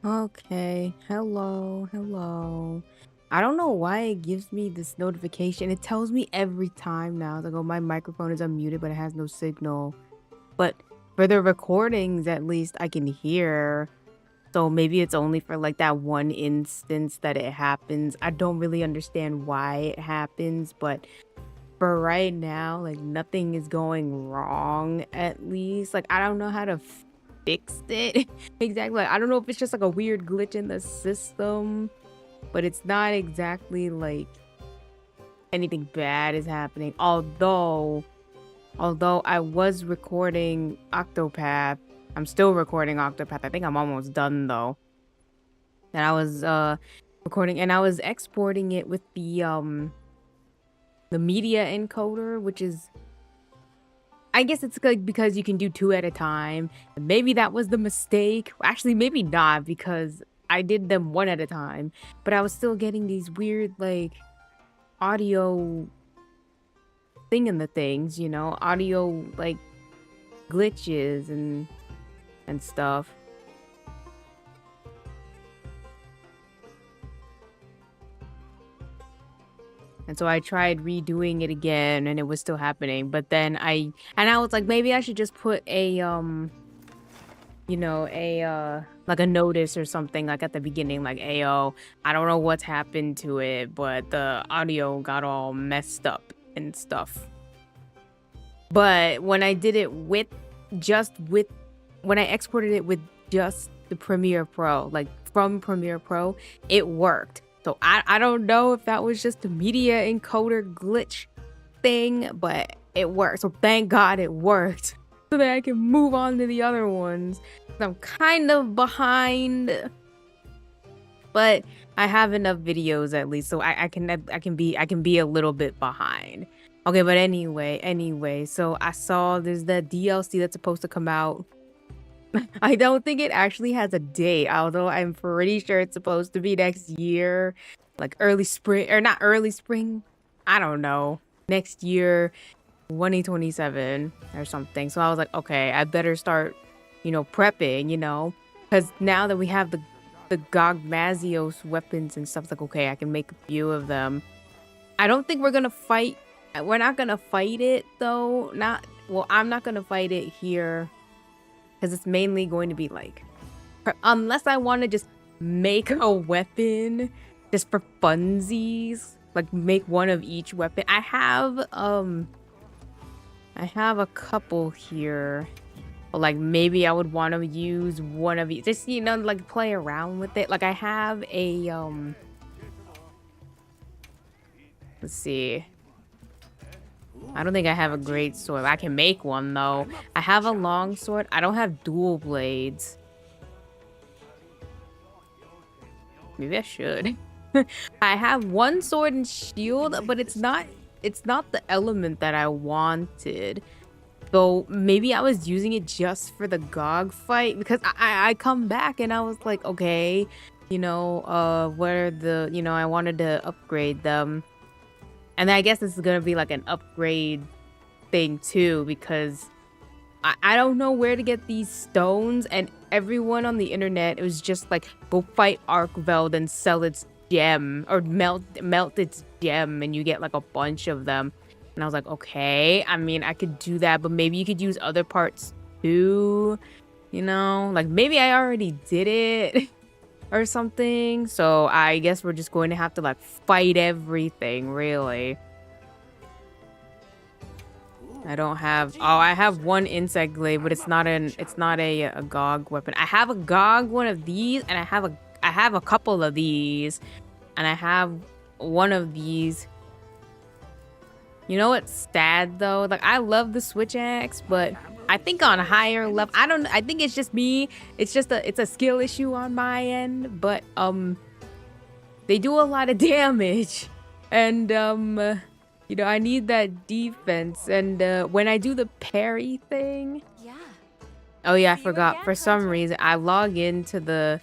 Okay. Hello. Hello. I don't know why it gives me this notification. It tells me every time now. It's like, oh, my microphone is unmuted, but it has no signal. But for the recordings, at least I can hear. So maybe it's only for like that one instance that it happens. I don't really understand why it happens, but for right now, like nothing is going wrong at least. Like I don't know how to fix it exactly. Like, I don't know if it's just like a weird glitch in the system, but it's not exactly like anything bad is happening. Although I was recording Octopath, I'm still recording Octopath. I think I'm almost done though. And I was recording and I was exporting it with the media encoder, which is I guess it's like because you can do two at a time. Maybe that was the mistake. Actually, maybe not because I did them one at a time, but I was still getting these weird like audio thing in the things, audio like glitches and stuff. And so I tried redoing it again and it was still happening, but then I was like maybe I should just put a like a notice or something like at the beginning like ayo, I don't know what's happened to it, but the audio got all messed up and stuff. But when I did it just with when I exported it with just the Premiere Pro, like from Premiere Pro, it worked. So I don't know if that was just a media encoder glitch thing, but it worked. So thank God it worked. So that I can move on to the other ones. I'm kind of behind, but I have enough videos at least, so I can be a little bit behind. Okay, but anyway, so I saw there's the DLC that's supposed to come out. I don't think it actually has a date, although I'm pretty sure it's supposed to be next year, like early spring or not early spring. I don't know. Next year, 2027 or something. So I was like, okay, I better start, prepping, because now that we have the Gog Mazios weapons and stuff, it's like, okay, I can make a few of them. I don't think we're gonna fight. We're not gonna fight it though. Well, I'm not gonna fight it here because it's mainly going to be like, unless I want to just make a weapon just for funsies, like make one of each weapon. I have a couple here. But like maybe I would want to use one of each. Just like play around with it. Like I have a let's see. I don't think I have a great sword. I can make one though. I have a long sword. I don't have dual blades. Maybe I should. I have one sword and shield, but it's not the element that I wanted. So maybe I was using it just for the GOG fight because I come back and I was like, okay, what are the, I wanted to upgrade them. And I guess this is going to be like an upgrade thing too because I don't know where to get these stones, and everyone on the internet, it was just like, go fight Arkveld and sell its gem or melt its gem and you get like a bunch of them. And I was like, okay, I mean, I could do that, but maybe you could use other parts too, like maybe I already did it or something. So I guess we're just going to have to like fight everything, really. I don't have, oh, I have one insect glaive, but it's not a GOG weapon. I have a GOG one of these, and I have a couple of these, and I have one of these. You know what's sad though? Like I love the switch axe, but I think on higher level, I think it's just me. It's a skill issue on my end, but they do a lot of damage, and I need that defense. And when I do the parry thing, oh yeah, I forgot. For some reason, I log into the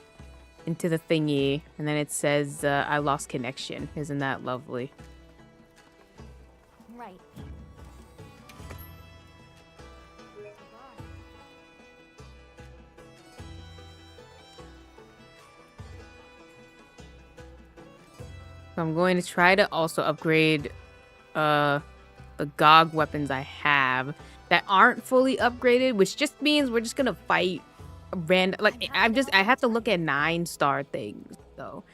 thingy, and then it says I lost connection. Isn't that lovely? Right. I'm going to try to also upgrade the GOG weapons I have that aren't fully upgraded, which just means we're just gonna fight random. Like I have to look at 9-star things though.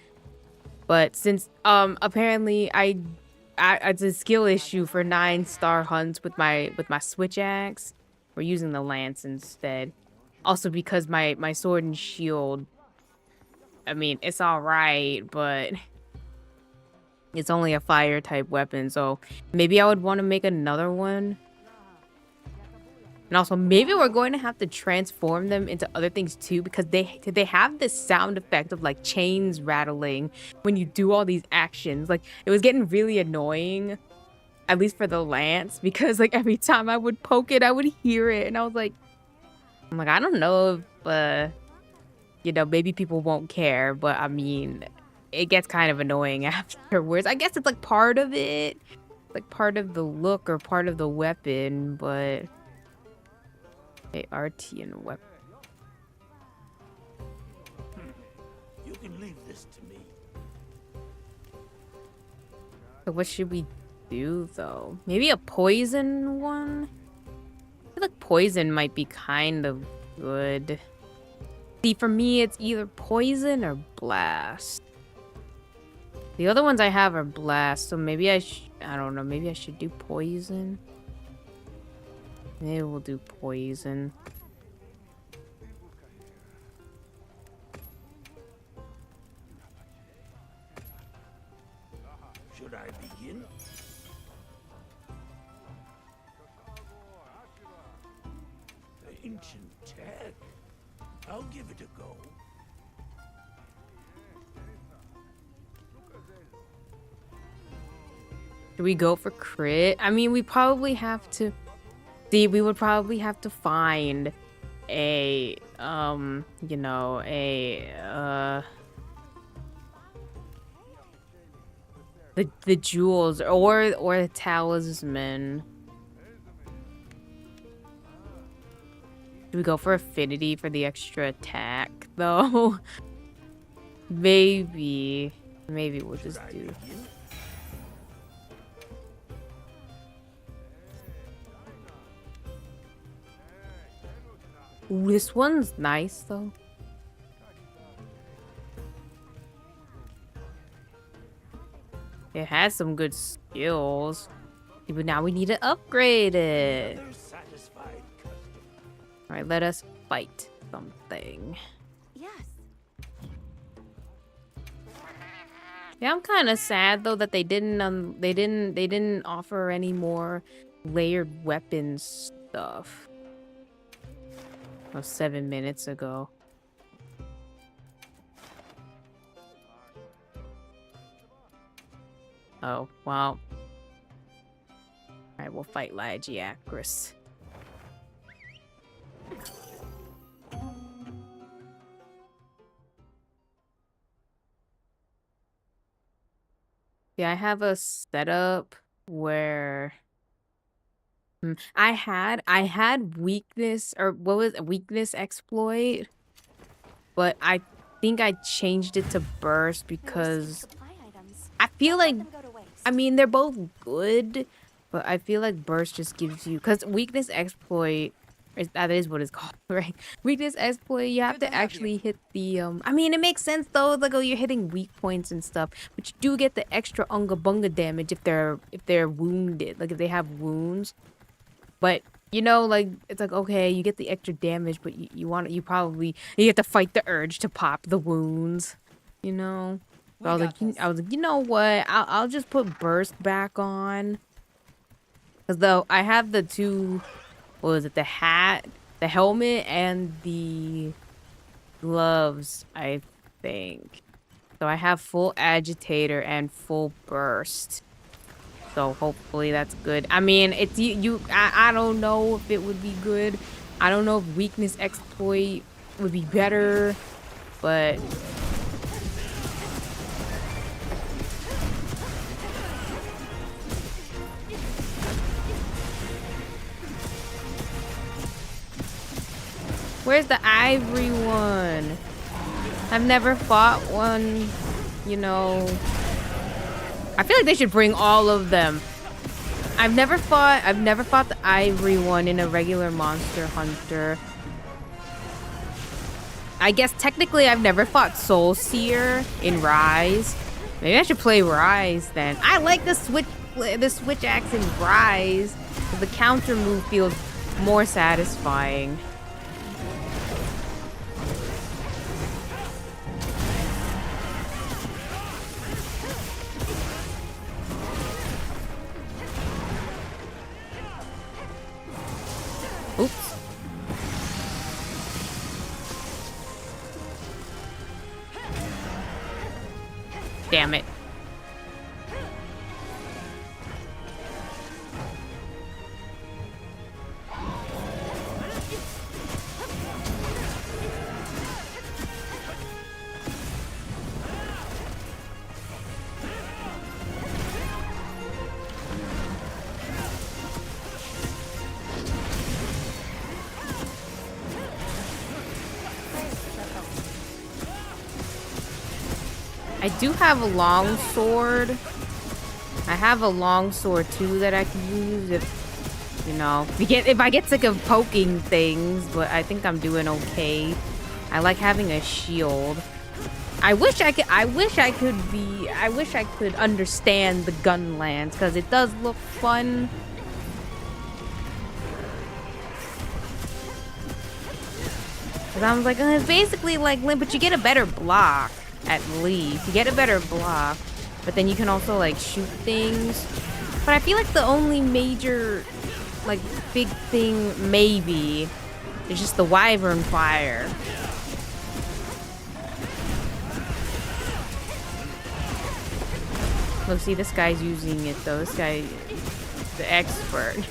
But since apparently it's a skill issue for 9-star hunts with my switch axe. We're using the lance instead. Also because my sword and shield, I mean, it's all right, but it's only a fire type weapon, so maybe I would want to make another one. And also, maybe we're going to have to transform them into other things too, because they have this sound effect of like chains rattling when you do all these actions. Like, it was getting really annoying, at least for the lance, because like every time I would poke it, I would hear it, and I'm like, I don't know if you know, maybe people won't care, but I mean, it gets kind of annoying afterwards. I guess it's like part of it, like part of the look or part of the weapon, but ART and weapon. You can leave this to me. So what should we do though? Maybe a poison one? I feel like poison might be kind of good. See, for me, it's either poison or blast. The other ones I have are blast, so maybe I don't know, maybe I should do poison. Maybe we'll do poison. Should I begin? Ancient tech. I'll give it a go. Do we go for crit? I mean, we probably have to... See, we would probably have to find a, you know, the jewels or a talisman. Do we go for affinity for the extra attack, though? Maybe we'll just do... Ooh, this one's nice, though. It has some good skills. But now we need to upgrade it. Alright, let us fight something. Yes. Yeah, I'm kind of sad though that they didn't offer any more layered weapons stuff. 7 minutes ago. Oh, well. Alright, we'll fight Lygiacris. Yeah, I have a setup where I had weakness, or what was it? Weakness exploit, but I think I changed it to burst because I feel like, I mean, they're both good, but I feel like burst just gives you, because weakness exploit that is what it's called, right? Weakness exploit, you have to actually hit the I mean, it makes sense though, like, oh, you're hitting weak points and stuff, but you do get the extra unga bunga damage if they're wounded, like if they have wounds. But you know, like, it's like, okay, you get the extra damage, but you have to fight the urge to pop the wounds, you know. So I was like, you know what? I'll just put burst back on, because though I have the two, what was it? The hat, the helmet, and the gloves, I think. So I have full agitator and full burst. So hopefully that's good. I mean, it's I don't know if it would be good. I don't know if weakness exploit would be better, but where's the ivory one? I've never fought one, you know. I feel like they should bring all of them. I've never fought the ivory one in a regular Monster Hunter. I guess technically I've never fought Soul Seer in Rise. Maybe I should play Rise then. I like the switch axe in Rise. The counter move feels more satisfying. Oops. Damn it. I do have a long sword. I have a long sword too that I can use if, you know, if I get sick of poking things, but I think I'm doing okay. I like having a shield. I wish I could understand the gun lance because it does look fun. Cause I was like, it's basically like Limp, but you get a better block. At least you get a better block, but then you can also like shoot things. But I feel like the only major like big thing maybe is just the wyvern fire. Look, see, this guy's using it though. This guy is the expert.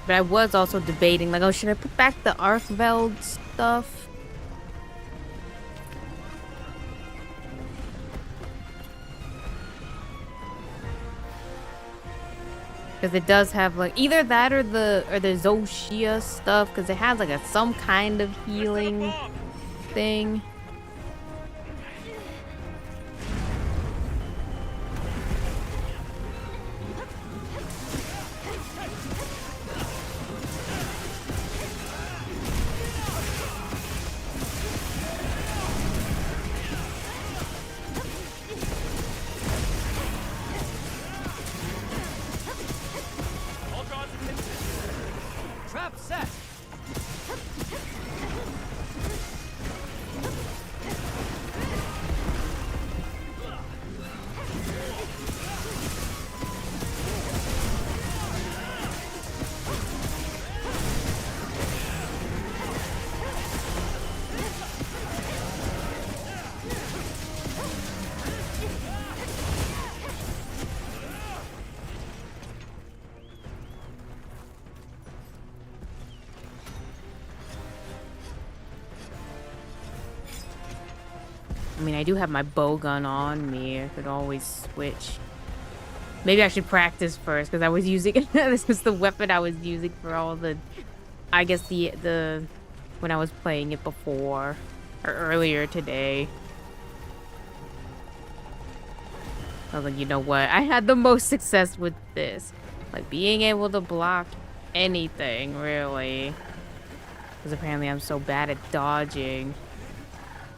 But I was also debating, like, oh, should I put back the Archveld stuff? Because it does have, like, either that or the Zoshia stuff, because it has, like, some kind of healing thing. I mean, I do have my bow gun on me. I could always switch. Maybe I should practice first because I was using this was the weapon I was using for all the I guess the when I was playing it before or earlier today. I was like, you know what? I had the most success with this. Like being able to block anything, really. Because apparently I'm so bad at dodging.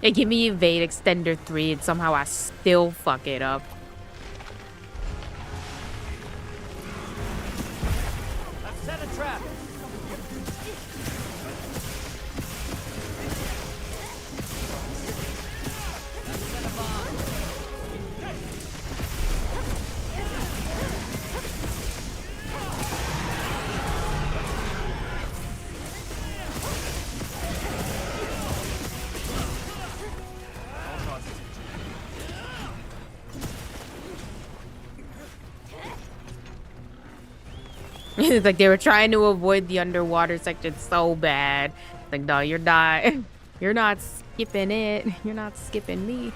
They give me evade extender 3 and somehow I still fuck it up. I've set a trap. I've set a bomb. It's like they were trying to avoid the underwater section so bad. Like, no, you're not. You're not skipping it. You're not skipping me.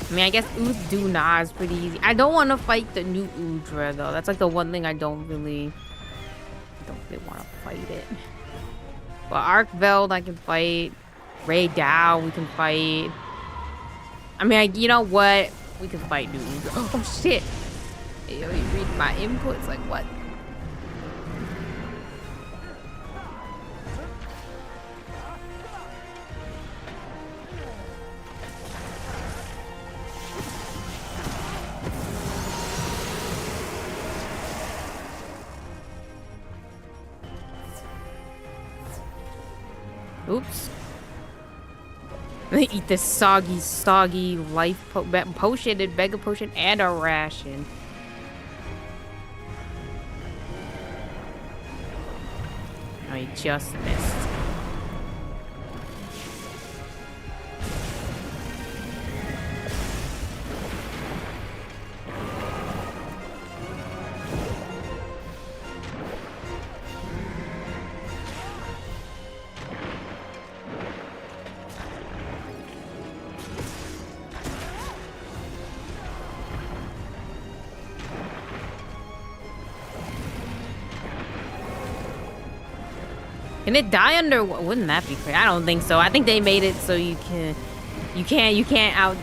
I mean, I guess Uduna is pretty easy. I don't want to fight the new Udra though. That's like the one thing I don't really want to fight it. But Arkveld I can fight. Ray Dow we can fight. I mean, you know what? We can fight new Udra. Oh shit! Yo, you read my inputs like what? Oops. They eat this soggy life potion and mega potion and a ration. Oh, he just missed. Can it die under? Wouldn't that be crazy? I don't think so. I think they made it so you can't out.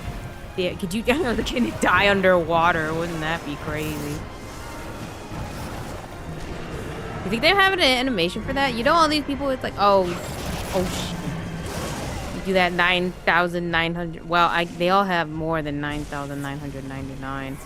Yeah, could you? Can it die underwater? Wouldn't that be crazy? You think they're having an animation for that? You know, all these people, it's like, oh shit. You do that 9,900. Well, they all have more than 9,999.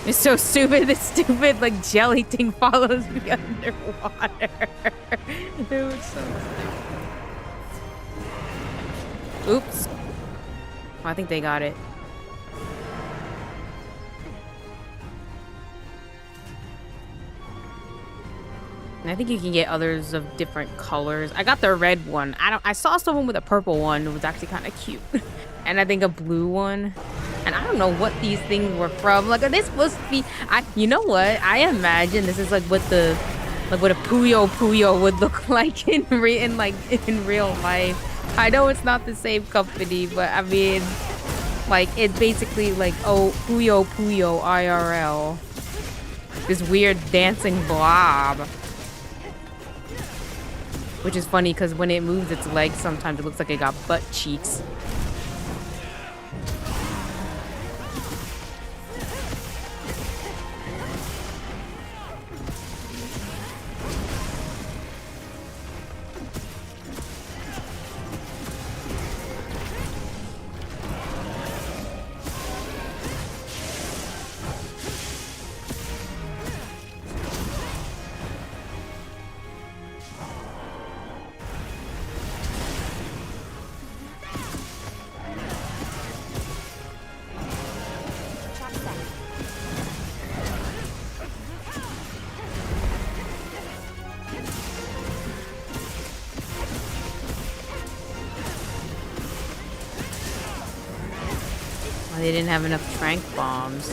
It's so stupid. This stupid like jelly thing follows me underwater. It was so stupid. Oops. Oh, I think they got it. And I think you can get others of different colors. I got the red one. I saw someone with a purple one. It was actually kind of cute. And I think a blue one. And I don't know what these things were from. Like, are they supposed to be? You know what? I imagine this is like what a Puyo Puyo would look like in real life. I know it's not the same company, but I mean, like, it's basically like, oh, Puyo Puyo IRL. This weird dancing blob. Which is funny because when it moves its legs, sometimes it looks like it got butt cheeks. They didn't have enough trank bombs.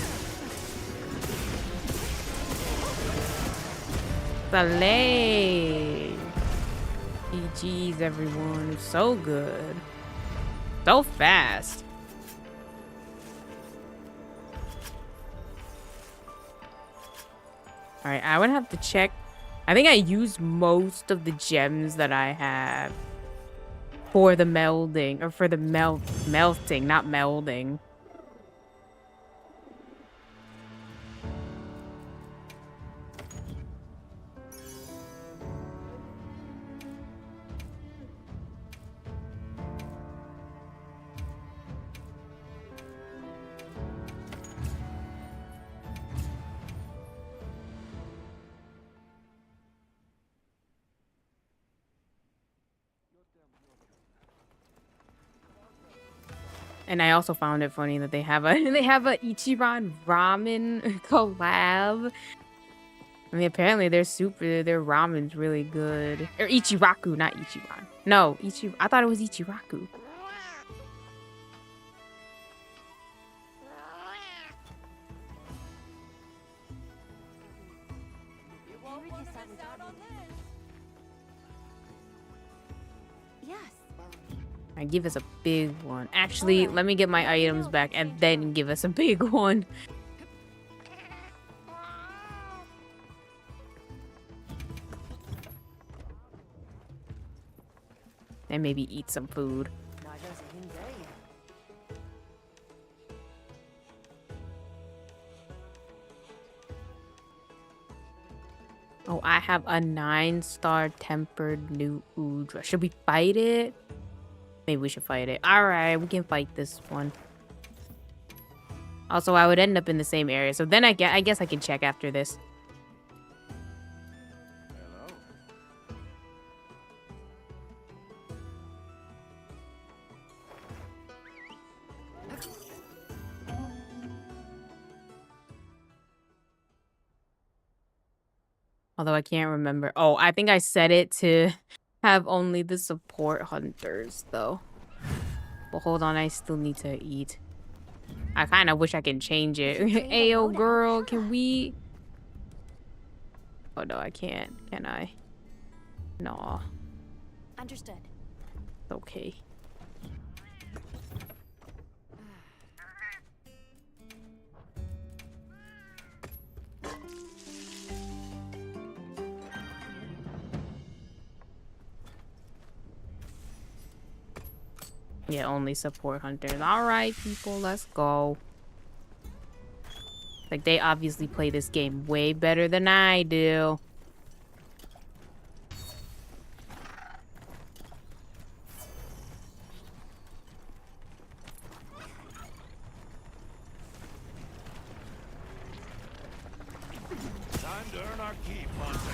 Saleh! GG's, everyone. It's so good. So fast. Alright, I would have to check. I think I used most of the gems that I have for the melding, or for the melting, not melding. And I also found it funny that they have a Ichiran ramen collab. I mean, apparently their ramen's really good. Or Ichiraku, not Ichiran. No, I thought it was Ichiraku. I give us a big one. Actually, let me get my items back and then give us a big one. And maybe eat some food. Oh, I have a 9-star tempered new Udra. Should we fight it? Maybe we should fight it. Alright, we can fight this one. Also, I would end up in the same area. So then I guess I can check after this. Although I can't remember. Oh, I think I set it to have only the support hunters, though. But hold on, I still need to eat. I kind of wish I can change it. Ayo, girl, can we... Oh, no, I can't. Can I? No. Understood. Okay. Yeah, only support hunters. Alright, people, let's go. Like, they obviously play this game way better than I do. Time to earn our keep, Monster.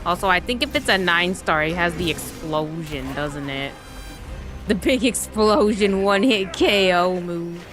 Also, I think if it's a 9-star, it has the explosion, doesn't it? The big explosion one-hit KO move.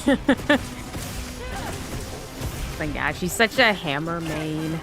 My gosh, she's such a hammer main.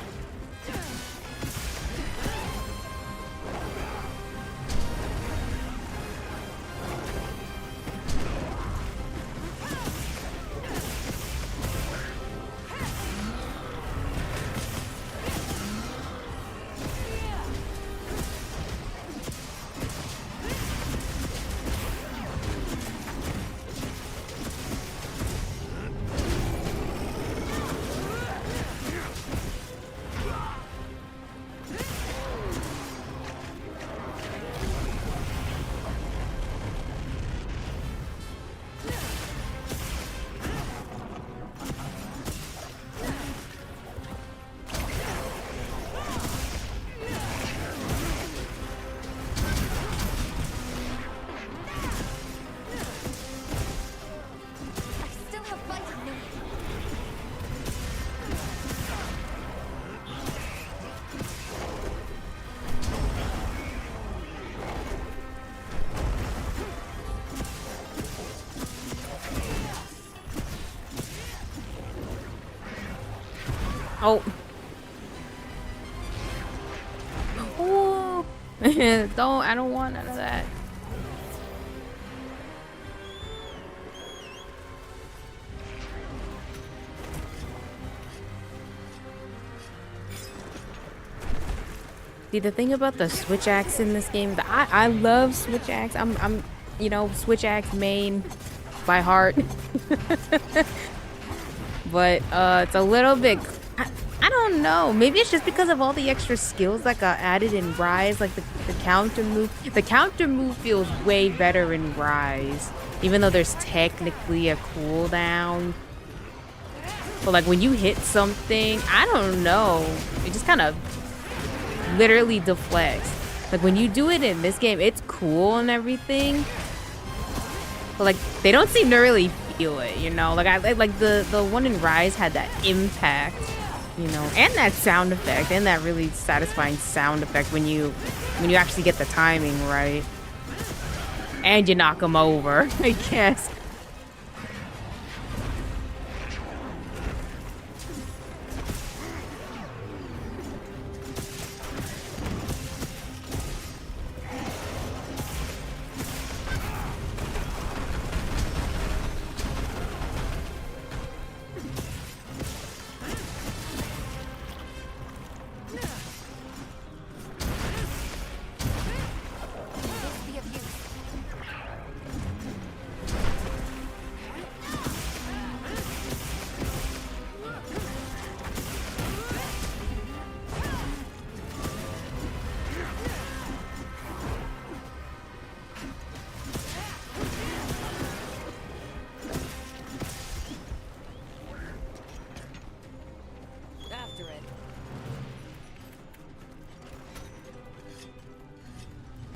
Oh. Oh. I don't want none of that. See, the thing about the switch axe in this game, I love switch axe. I'm you know, switch axe main by heart. But it's a little bit, I don't know. Maybe it's just because of all the extra skills that got added in Rise, like the counter move. The counter move feels way better in Rise, even though there's technically a cooldown. But like when you hit something, I don't know, it just kind of literally deflects. Like when you do it in this game, it's cool and everything, but like they don't seem to really feel it, you know? Like I like the one in Rise had that impact, you know, and that sound effect, and that really satisfying sound effect when you actually get the timing right and you knock them over, I guess.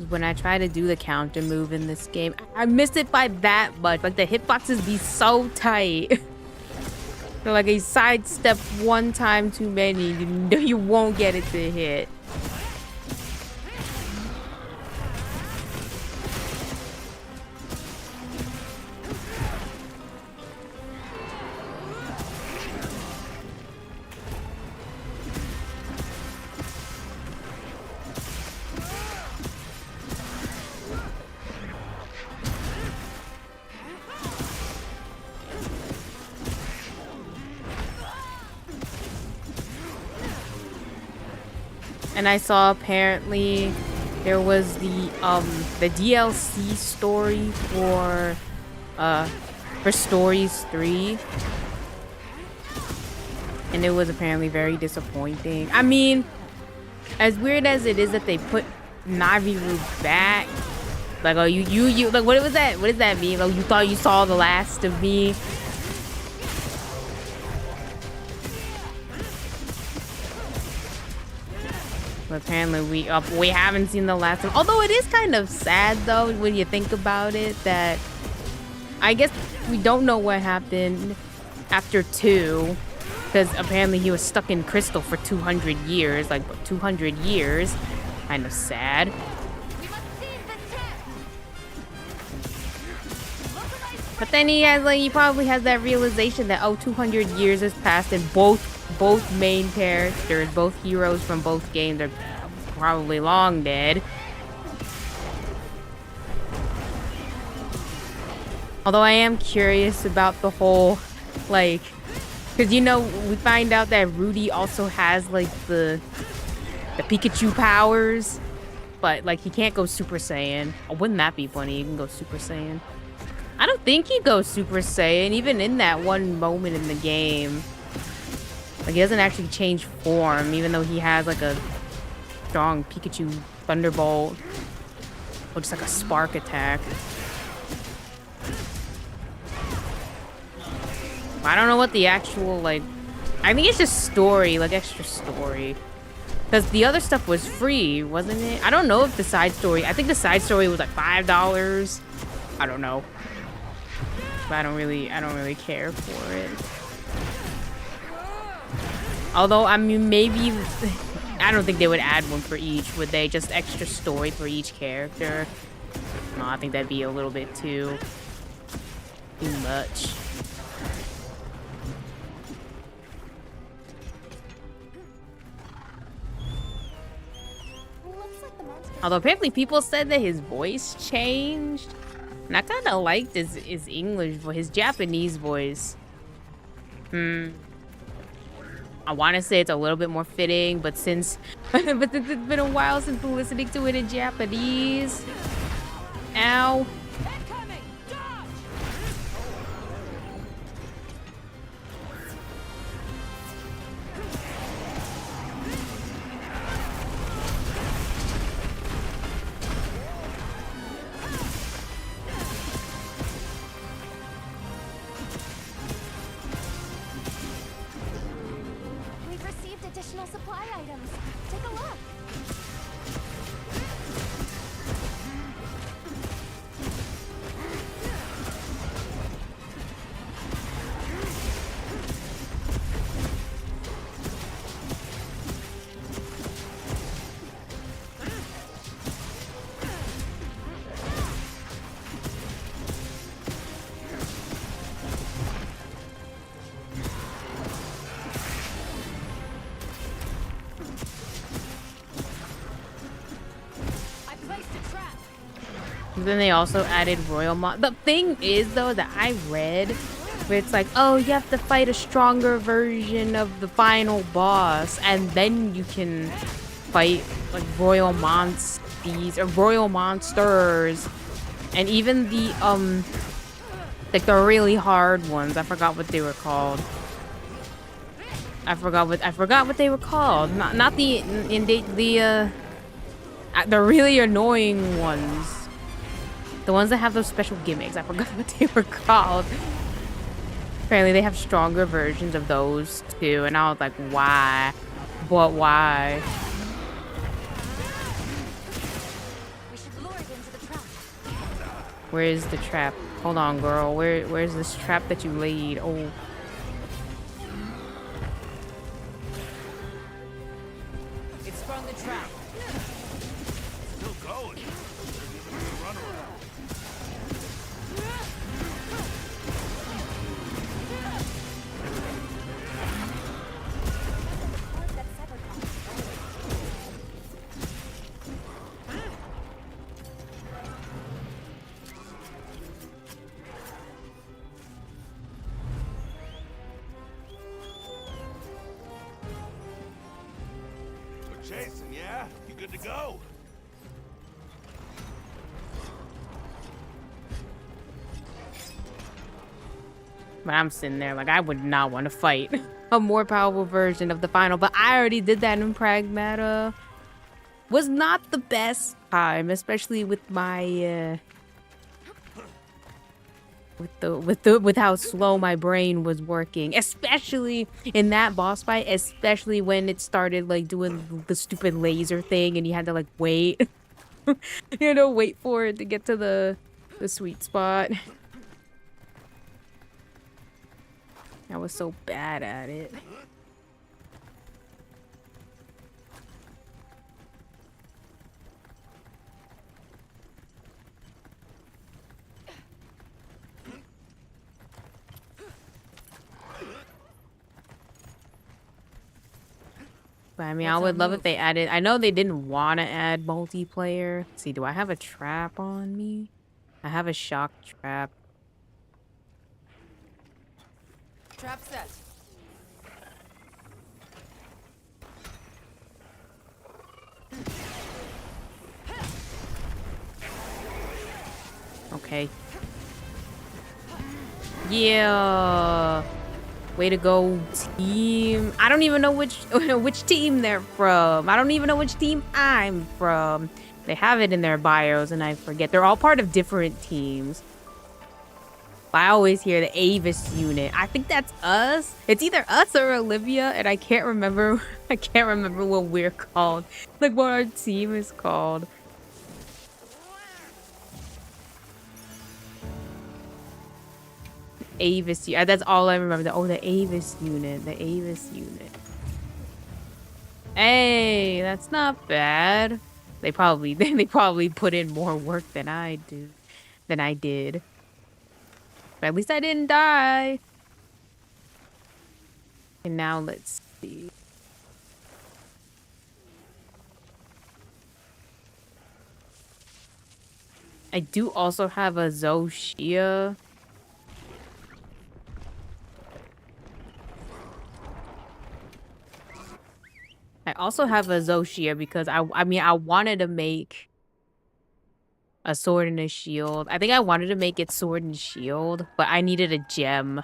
When I try to do the counter move in this game, I missed it by that much. Like the hitboxes be so tight. So like a sidestep one time too many, you know you won't get it to hit. And I saw apparently there was the DLC story for Stories 3. And it was apparently very disappointing. I mean, as weird as it is that they put Naviru back, like, oh, you like, what was that? What does that mean? Like, you thought you saw the last of me? But apparently we haven't seen the last one. Although it is kind of sad though when you think about it, that I guess we don't know what happened after 2, because apparently he was stuck in crystal for 200 years, like 200 years. Kind of sad. But then he probably has that realization that, oh, 200 years has passed and both main characters, both heroes from both games are probably long dead. Although I am curious about the whole, like, because we find out that Rudy also has like the Pikachu powers, but like he can't go Super Saiyan. Oh, wouldn't that be funny? He can go Super Saiyan. I don't think he goes Super Saiyan, even in that one moment in the game. Like, he doesn't actually change form, even though he has like a strong Pikachu Thunderbolt, or just like a spark attack. I don't know what the actual, like, I think it's just story, like extra story. Because the other stuff was free, wasn't it? I don't know if the side story, I think the side story was like $5. I don't know. But I don't really care for it. Although, I mean, maybe, I don't think they would add one for each, would they? Just extra story for each character? No, I think that'd be a little bit too much. Although apparently people said that his voice changed. And I kind of liked his English voice, his Japanese voice. I want to say it's a little bit more fitting, but since it's been a while since listening to it in Japanese. Ow. Supply items. Take a look. Then they also added Royal Mon. The thing is, though, that I read, where it's like, oh, you have to fight a stronger version of the final boss, and then you can fight like Royal Monsters or Royal Monsters, and even the like the really hard ones. I forgot what they were called. I forgot what they were called. Not the really annoying ones. The ones that have those special gimmicks. I forgot what they were called. Apparently they have stronger versions of those too. And I was like, why? But why? We should lure it into the trap. Where is the trap? Hold on, girl. Where's this trap that you laid? Oh. It sprung the trap. Still going. There's a runaround. We're chasing, yeah? You good to go? But I'm sitting there like I would not want to fight a more powerful version of the final. But I already did that in Pragmata. Was not the best time, especially with my with how slow my brain was working, especially in that boss fight, especially when it started like doing the stupid laser thing and you had to like wait. Wait for it to get to the sweet spot. I was so bad at it. But I mean, I What's would our love if move? they added. I know they didn't want to add multiplayer. Let's see, do I have a trap on me? I have a shock trap. Trap set. Okay. Yeah. Way to go, team. I don't even know which team they're from. I don't even know which team I'm from. They have it in their bios and I forget. They're all part of different teams. I always hear the Avis unit. I think that's us. It's either us or Olivia, and I can't remember. I can't remember what we're called. Like what our team is called. Avis. That's all I remember. Oh, the Avis unit. The Avis unit. Hey, that's not bad. They probably put in more work than I did. But at least I didn't die. And now let's see. I do also have a Zoshia. I also have a Zoshia because I mean I wanted to make a sword and a shield. I think I wanted to make it sword and shield, but I needed a gem.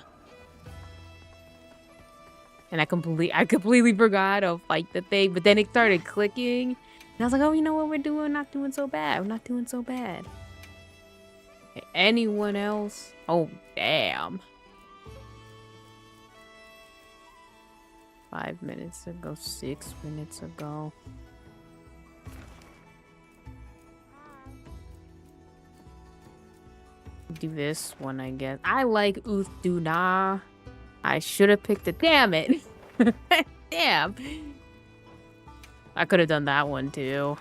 And I completely forgot to fight the thing, but then it started clicking. And I was like, oh, you know what we're doing? Not doing so bad. We're not doing so bad. Okay, anyone else? Oh, damn. 5 minutes ago, 6 minutes ago. Do this one, I guess. I like Uthduna. I should have picked it. Damn it. Damn. I could have done that one too.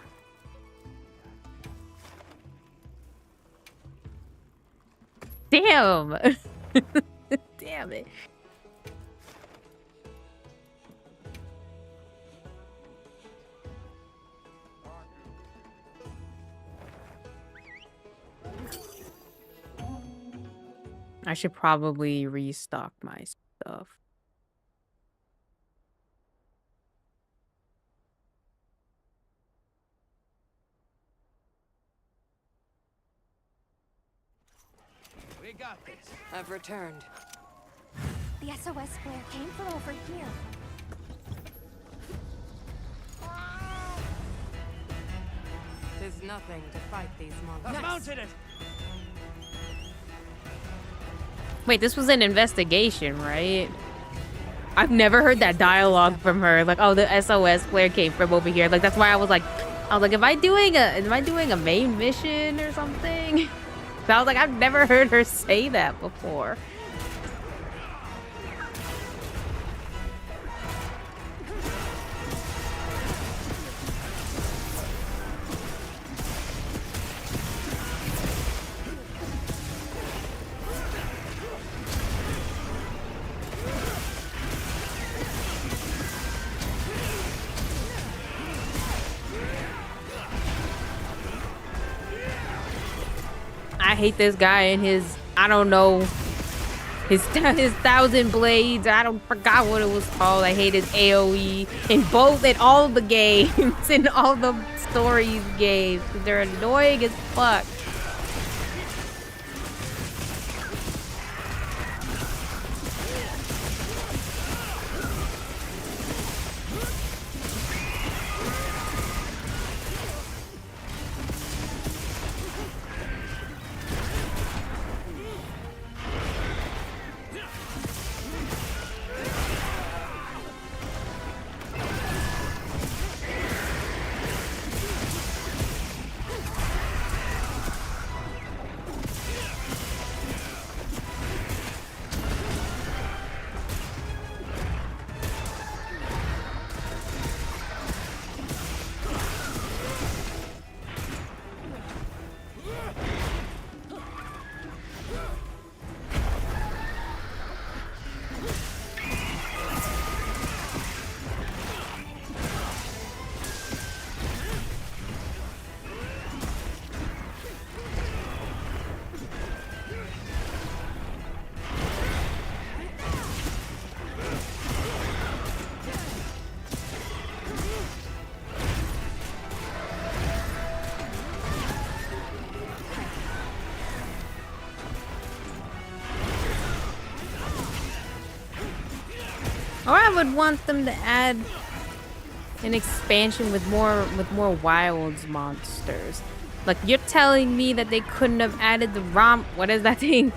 Damn. Damn it. I should probably restock my stuff. We got this. I've returned. The SOS flare came from over here. There's nothing to fight these monsters. I've mounted it. Wait, this was an investigation, right? I've never heard that dialogue from her. Like, oh, the SOS flare came from over here. Like, that's why I was like, am I doing a main mission or something? So I was like, I've never heard her say that before. I hate this guy and his, I don't know, his 1,000 blades. I don't forgot what it was called. I hate his AoE in all the games, in all the stories games. They're annoying as fuck. Or I would want them to add an expansion with more wilds monsters. Like, you're telling me that they couldn't have added the what is that thing?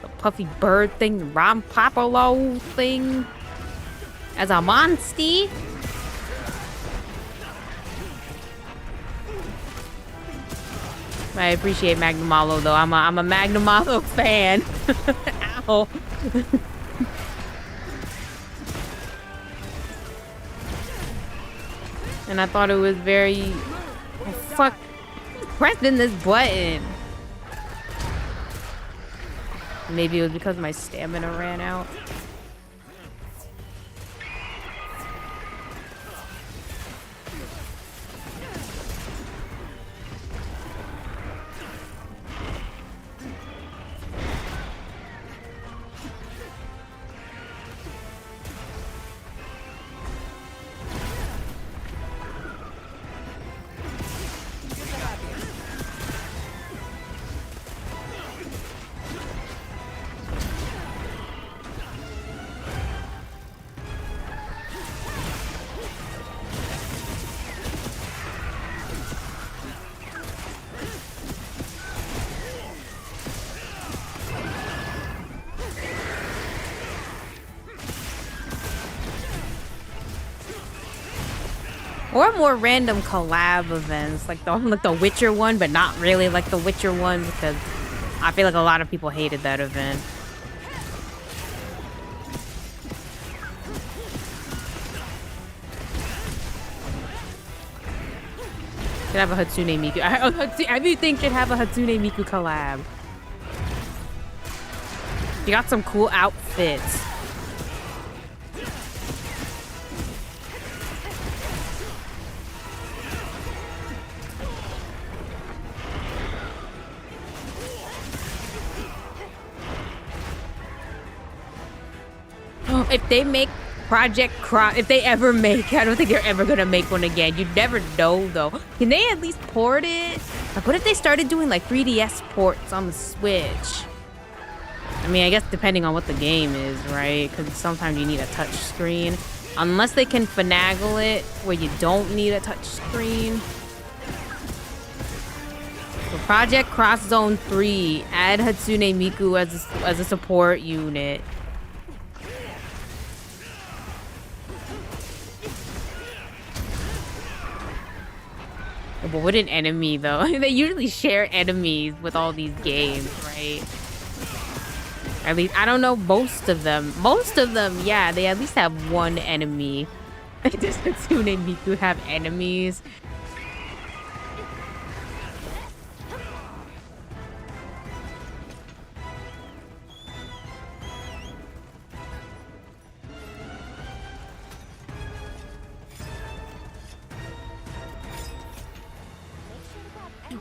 The puffy bird thing, the Rompopolo thing as a monstie? I appreciate Magnamalo though. I'm a Magnamalo fan. Ow. And I thought it was very... Oh, fuck. Pressing this button. Maybe it was because my stamina ran out. Or more random collab events, like the Witcher one, but not really like the Witcher one, because I feel like a lot of people hated that event. Should have a Hatsune Miku. Everything should have a Hatsune Miku collab. You got some cool outfits. If they make Project Cross, if they ever make, I don't think they're ever gonna make one again. You never know though. Can they at least port it? Like, what if they started doing like 3DS ports on the Switch? I mean, I guess depending on what the game is, right? Because sometimes you need a touch screen. Unless they can finagle it where you don't need a touch screen. For Project Cross Zone 3, add Hatsune Miku as a support unit. But what an enemy, though. They usually share enemies with all these games, right? At least, I don't know, most of them. Most of them, yeah, they at least have one enemy. Does Hatsune Miku have enemies?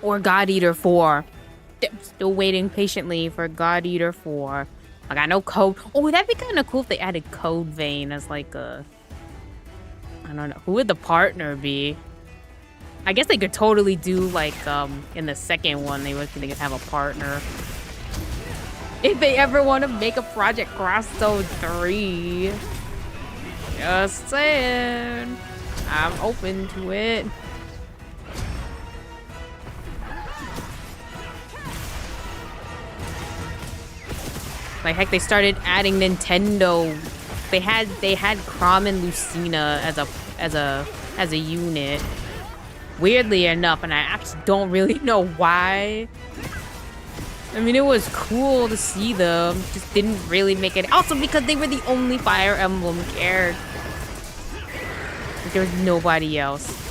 Or God Eater 4. Still waiting patiently for God Eater 4. Like, I know Code... Oh, that'd be kind of cool if they added Code Vein as like a... I don't know. Who would the partner be? I guess they could totally do like, in the second one, they could have a partner. If they ever want to make a Project Cross Zone 3. Just saying. I'm open to it. Like, heck, they started adding Nintendo. They had Crom and Lucina as a unit. Weirdly enough, and I actually don't really know why. I mean, it was cool to see them. Just didn't really make it. Also, because they were the only Fire Emblem character. Like, there was nobody else.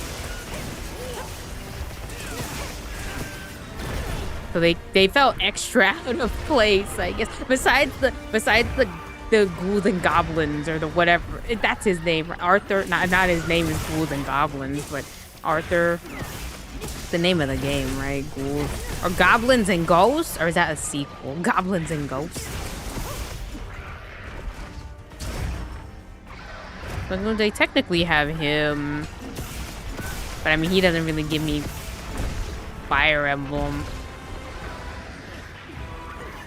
So they felt extra out of place, I guess. Besides the ghouls and goblins or the whatever. That's his name. Arthur, not his name is ghouls and goblins, but Arthur. The name of the game, right? Ghouls. Or Goblins and Ghosts? Or is that a sequel? Goblins and Ghosts. But they technically have him. But I mean, he doesn't really give me Fire Emblem.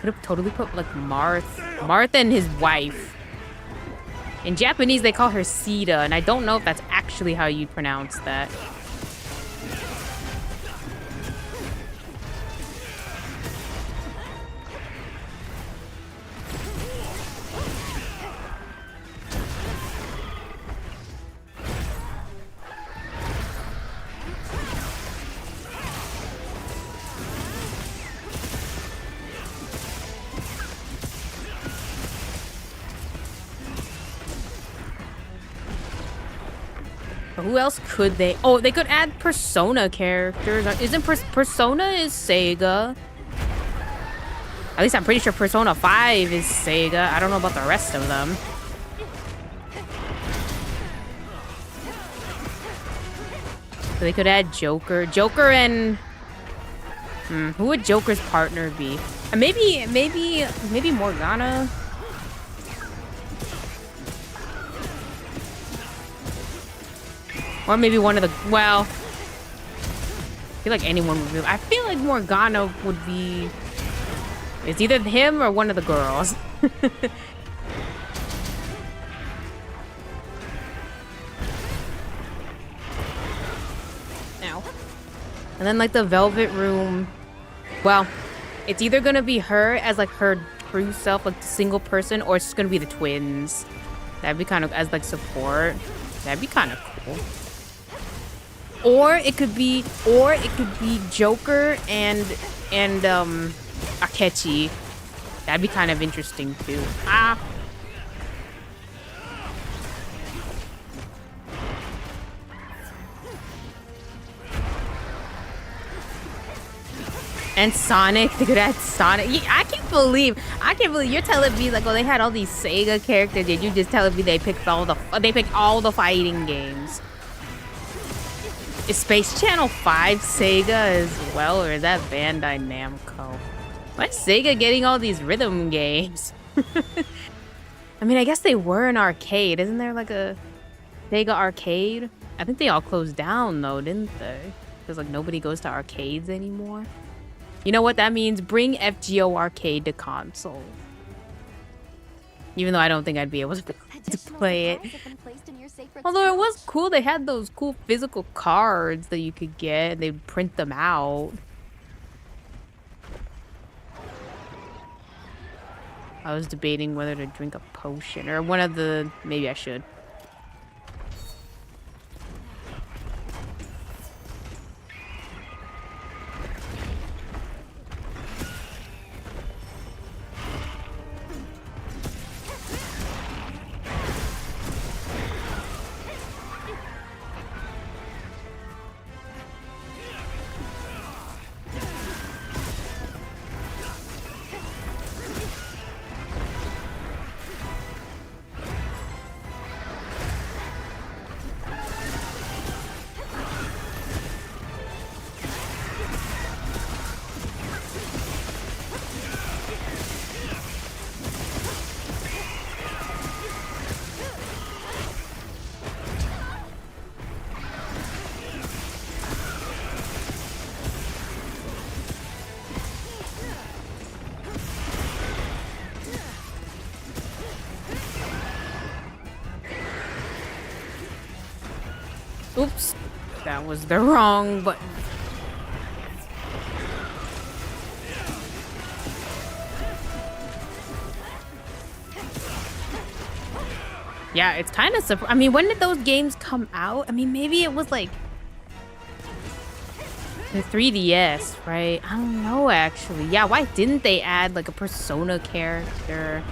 Could have totally put like Marth and his wife. In Japanese, they call her Sita, and I don't know if that's actually how you pronounce that. Who else could they? Oh, they could add Persona characters. Isn't Persona is Sega? At least I'm pretty sure Persona 5 is Sega. I don't know about the rest of them. So they could add Joker. Joker and... who would Joker's partner be? Maybe Morgana? Or maybe one of the... Well... I feel like anyone would be... I feel like Morgana would be... It's either him or one of the girls. Ow. And then, like, the Velvet Room... Well, it's either gonna be her as, like, her true self, like, single person, or it's just gonna be the twins. That'd be kind of... As, like, support. That'd be kind of cool. Or it could be Joker and Akechi. That'd be kind of interesting too. Ah. And Sonic, they could add Sonic. I can't believe you're telling me like, oh, they had all these Sega characters, and you just telling me they picked all the fighting games. Is Space Channel 5 Sega as well, or is that Bandai Namco? Why is Sega getting all these rhythm games? I mean, I guess they were an arcade. Isn't there like a Sega arcade? I think they all closed down though, didn't they? Because like nobody goes to arcades anymore. You know what that means? Bring FGO Arcade to console. Even though I don't think I'd be able to play it. Although it was cool, they had those cool physical cards that you could get. They'd print them out. I was debating whether to drink a potion or one of the... Maybe I should. Oops, that was the wrong button. Yeah, it's kind of I mean, when did those games come out? I mean, maybe it was like the 3DS, right? I don't know actually. Yeah, why didn't they add like a Persona character?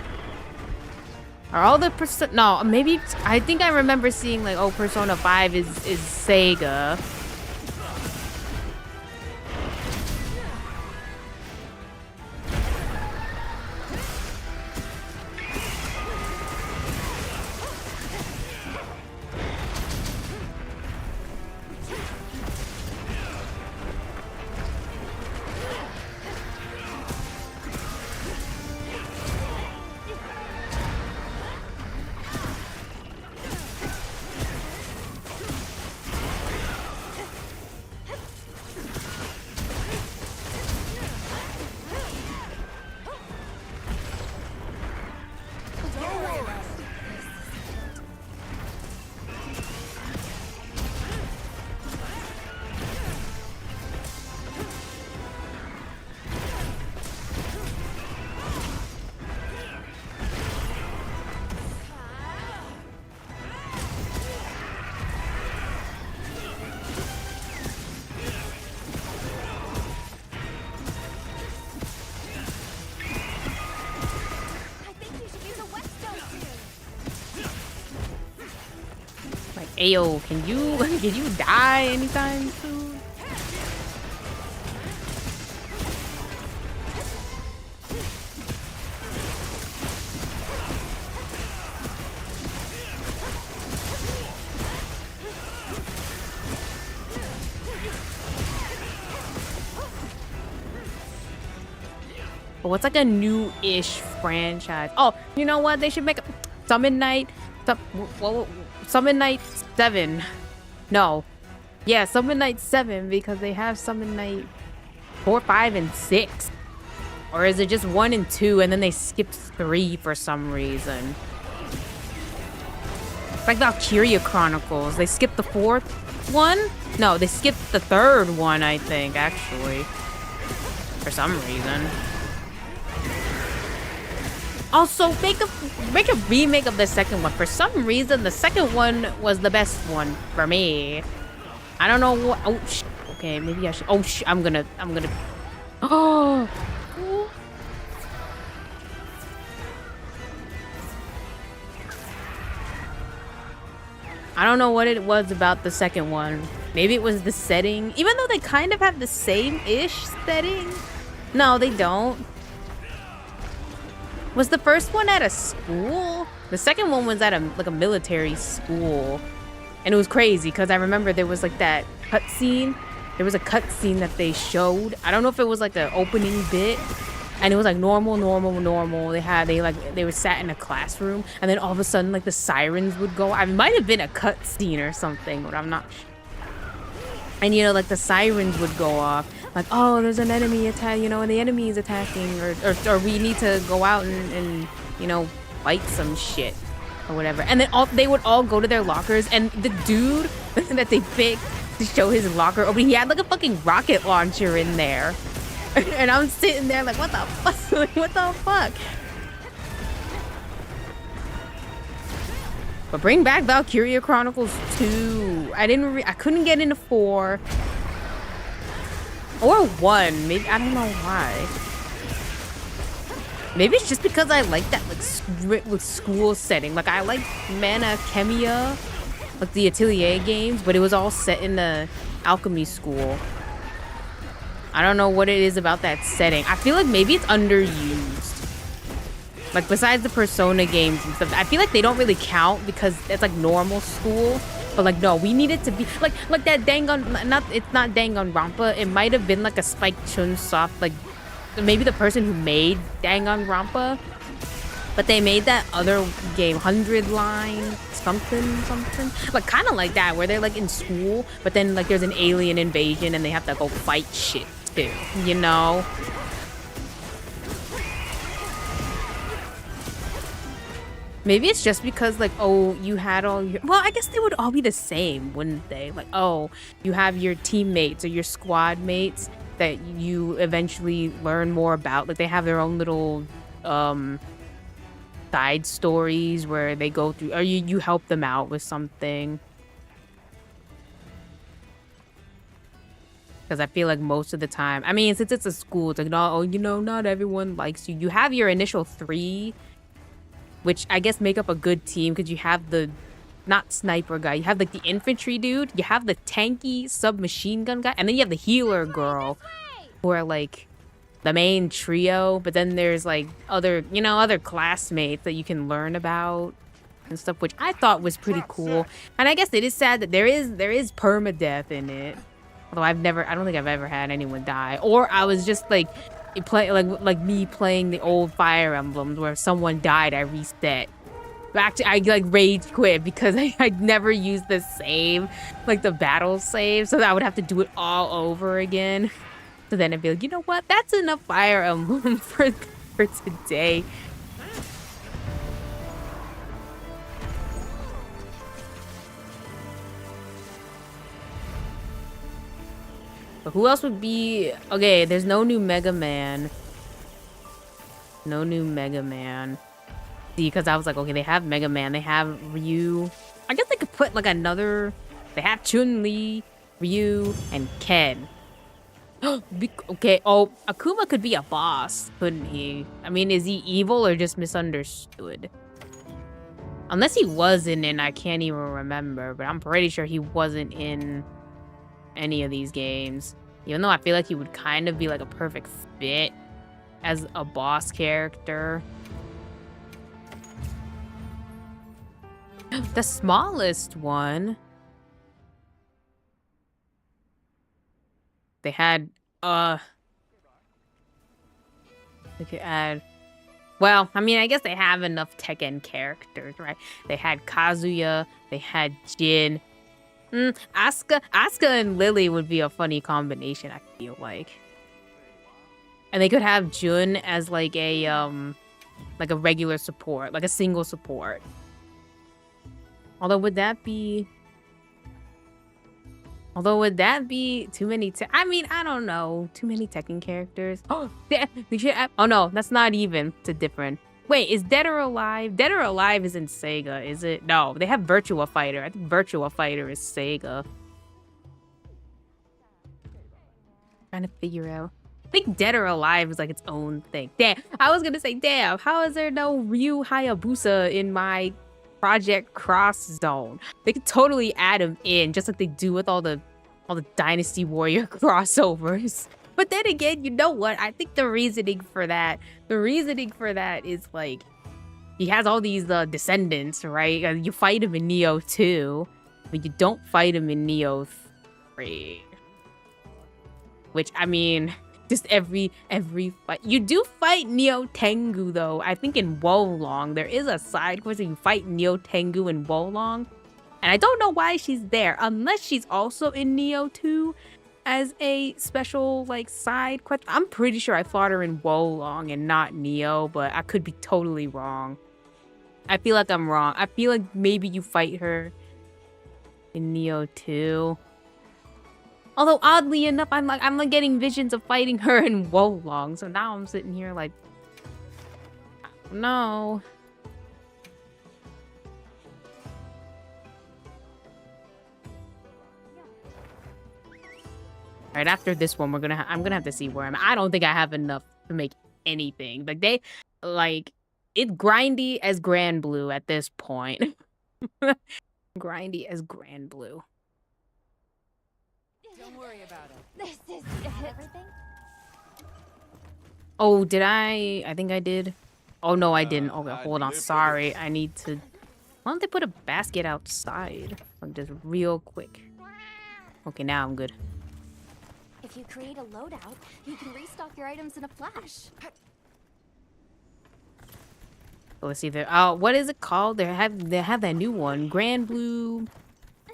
Are all the no, maybe I think I remember seeing like, oh, Persona 5 is Sega. Ayo, can you die anytime soon? But what's like a new-ish franchise? Oh, you know what? They should make a Summon Night. Summon Night 7. No. Yeah, Summon Night 7 because they have Summon Night 4, 5, and 6. Or is it just 1 and 2 and then they skipped 3 for some reason? It's like Valkyria Chronicles. They skipped the 4th one? No, they skipped the 3rd one, I think, actually. For some reason. Also, make a remake of the 2nd one. For some reason, the 2nd one was the best one for me. I don't know what. Oh, okay, maybe I should. Oh, I'm gonna. Oh. I don't know what it was about the 2nd one. Maybe it was the setting. Even though they kind of have the same-ish setting. No, they don't. Was the 1st one at a school? The 2nd one was at a military school. And it was crazy because I remember there was like that cutscene. There was a cutscene that they showed. I don't know if it was like an opening bit. And it was like normal. They were sat in a classroom. And then all of a sudden like the sirens would go. It might have been a cutscene or something, but I'm not sure. And, you know, like, the sirens would go off. Like, oh, there's an enemy attack, you know, and the enemy is attacking. Or we need to go out and, you know, fight some shit. Or whatever. And then they would all go to their lockers. And the dude that they picked to show his locker open, he had, like, a fucking rocket launcher in there. And I'm sitting there like, what the fuck? Like, what the fuck? But bring back Valkyria Chronicles 2. I couldn't get into 4. Or 1. Maybe, I don't know why. Maybe it's just because I like that like school setting. Like I like Mana Chemia, like the Atelier games, but it was all set in the alchemy school. I don't know what it is about that setting. I feel like maybe it's underused. Like, besides the Persona games and stuff, I feel like they don't really count because it's, like, normal school. But, like, no, we need it to be... Like that it's not Danganronpa. It might have been, like, a Spike Chunsoft, like... Maybe the person who made Danganronpa. But they made that other game, 100 Line something. Like, kind of like that, where they're, like, in school. But then, like, there's an alien invasion and they have to go fight shit, too. You know? Maybe it's just because, like, oh, you had all your... Well, I guess they would all be the same, wouldn't they? Like, oh, you have your teammates or your squad mates that you eventually learn more about. Like, they have their own little side stories where they go through... Or you help them out with something. Because I feel like most of the time... I mean, since it's a school, it's like, oh, you know, not everyone likes you. You have your initial 3... which I guess make up a good team because you have the, not sniper guy, you have like the infantry dude, you have the tanky submachine gun guy, and then you have the healer girl, who are like the main trio, but then there's like other, you know, other classmates that you can learn about and stuff, which I thought was pretty cool. And I guess it is sad that there is permadeath in it. Although I don't think I've ever had anyone die. Or I was just like, like me playing the old Fire Emblems where if someone died, I reset. Actually, I like rage quit because I never used the save, like the battle save, so that I would have to do it all over again. So then I'd be like, you know what? That's enough Fire Emblem for today. But who else would be... Okay, there's no new Mega Man. No new Mega Man. See, because I was like, okay, they have Mega Man. They have Ryu. I guess they could put, like, another... They have Chun-Li, Ryu, and Ken. Okay, oh, Akuma could be a boss, couldn't he? I mean, is he evil or just misunderstood? Unless he was in it, I can't even remember. But I'm pretty sure he wasn't in any of these games. Even though I feel like he would kind of be like a perfect fit as a boss character. The smallest one. They had, they could add, well, I mean, I guess they have enough Tekken characters, right? They had Kazuya, they had Jin. Asuka and Lily would be a funny combination, I feel like. And they could have Jun as like a regular support, like a single support. Although would that be too many? I mean, I don't know. Too many Tekken characters. Oh, we should. Oh no, that's not even. It's a different. Wait, is Dead or Alive? Dead or Alive is in Sega, is it? No, they have Virtua Fighter. I think Virtua Fighter is Sega. Trying to figure out. I think Dead or Alive is like its own thing. Damn, I was gonna say, damn. How is there no Ryu Hayabusa in my Project Cross Zone? They could totally add him in, just like they do with all the Dynasty Warrior crossovers. But then again, you know what? I think the reasoning for that is like he has all these descendants, right? You fight him in Neo 2, but you don't fight him in Neo 3. Which, I mean, just every fight. You do fight Neo Tengu though. I think in Wolong there is a side quest where you fight Neo Tengu in Wolong, and I don't know why she's there unless she's also in Neo 2 as a special like side quest. I'm pretty sure I fought her in Wolong and not Neo, but I could be totally wrong. I feel like I'm wrong. I feel like maybe you fight her in Neo 2. Although oddly enough, I'm like getting visions of fighting her in Wolong. So now I'm sitting here like, no. All right, after this one, I'm gonna have to see where I'm at. I don't think I have enough to make anything. Like it's grindy as Grand Blue at this point. Grindy as Grand Blue. Don't worry about it. This is everything. Oh, did I? I think I did. Oh, no, I didn't. Okay, hold on. Sorry. I need to... Why don't they put a basket outside? Like, just real quick. Okay, now I'm good. If you create a loadout, you can restock your items in a flash. Let's see there. What is it called? They have that new one, Grand Blue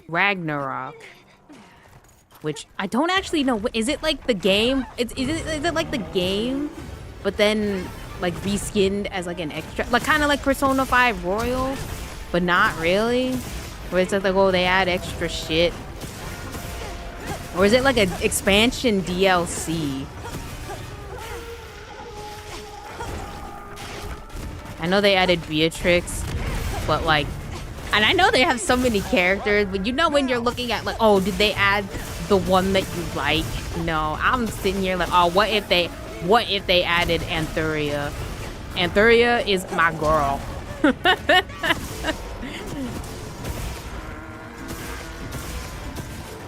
Ragnarok. Which I don't actually know. Is it like the game? Is it like the game, but then like reskinned as like an extra, like kind of like Persona 5 Royal, but not really. Where it's like, oh, they add extra shit, or is it like an expansion DLC? I know they added Beatrix, but like, and I know they have so many characters, but you know when you're looking at like, oh, did they add the one that you like? No, I'm sitting here like, oh, what if they added Anthuria? Anthuria is my girl.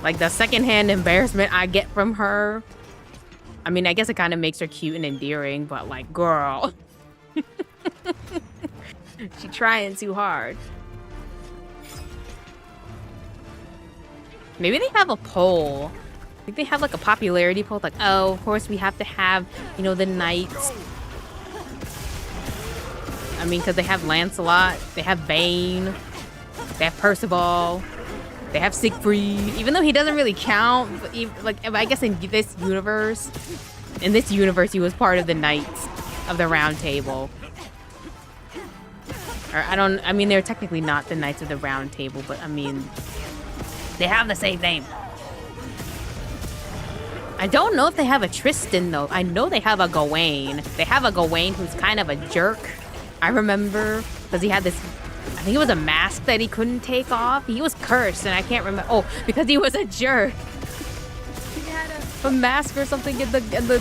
Like the secondhand embarrassment I get from her. I mean, I guess it kind of makes her cute and endearing, but like, girl. She trying too hard. Maybe they have a poll. I think they have like a popularity poll. Like, oh, of course we have to have, you know, the knights. I mean, because they have Lancelot, they have Bane, they have Percival, they have Siegfried. Even though he doesn't really count, but like, I guess in this universe, he was part of the Knights of the Round Table. Or I mean, they're technically not the Knights of the Round Table, but I mean, they have the same name. I don't know if they have a Tristan, though. I know they have a Gawain. They have a Gawain who's kind of a jerk. I remember, because he had this, I think it was a mask that he couldn't take off. He was cursed, and I can't remember. Oh, because he was a jerk. He had a mask or something, and the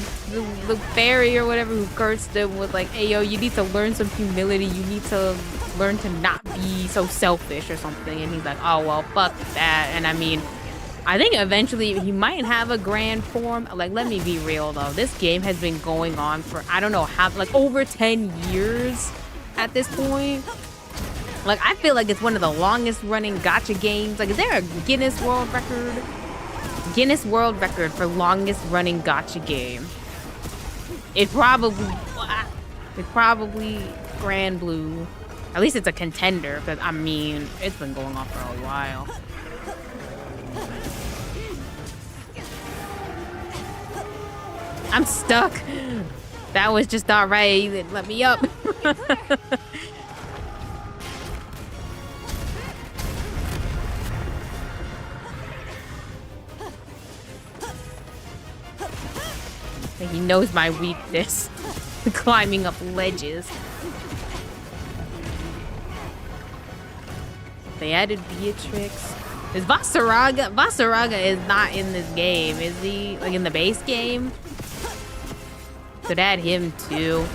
fairy or whatever who cursed him was like, hey, yo, you need to learn some humility. You need to learn to not be so selfish or something. And he's like, oh, well, fuck that. And I mean, I think eventually he might have a grand form. Like, let me be real, though. This game has been going on for, I don't know how, like, over 10 years at this point. Like, I feel like it's one of the longest running gacha games. Like, is there a Guinness World Record? Guinness World Record for longest running gacha game. It's probably Grand Blue. At least it's a contender, because, I mean, it's been going on for a while. I'm stuck. That was just not right. Let me up. He knows my weakness. Climbing up ledges. They added Beatrix. Is Vasaraga? Vasaraga is not in this game, is he? Like in the base game? Could add him too.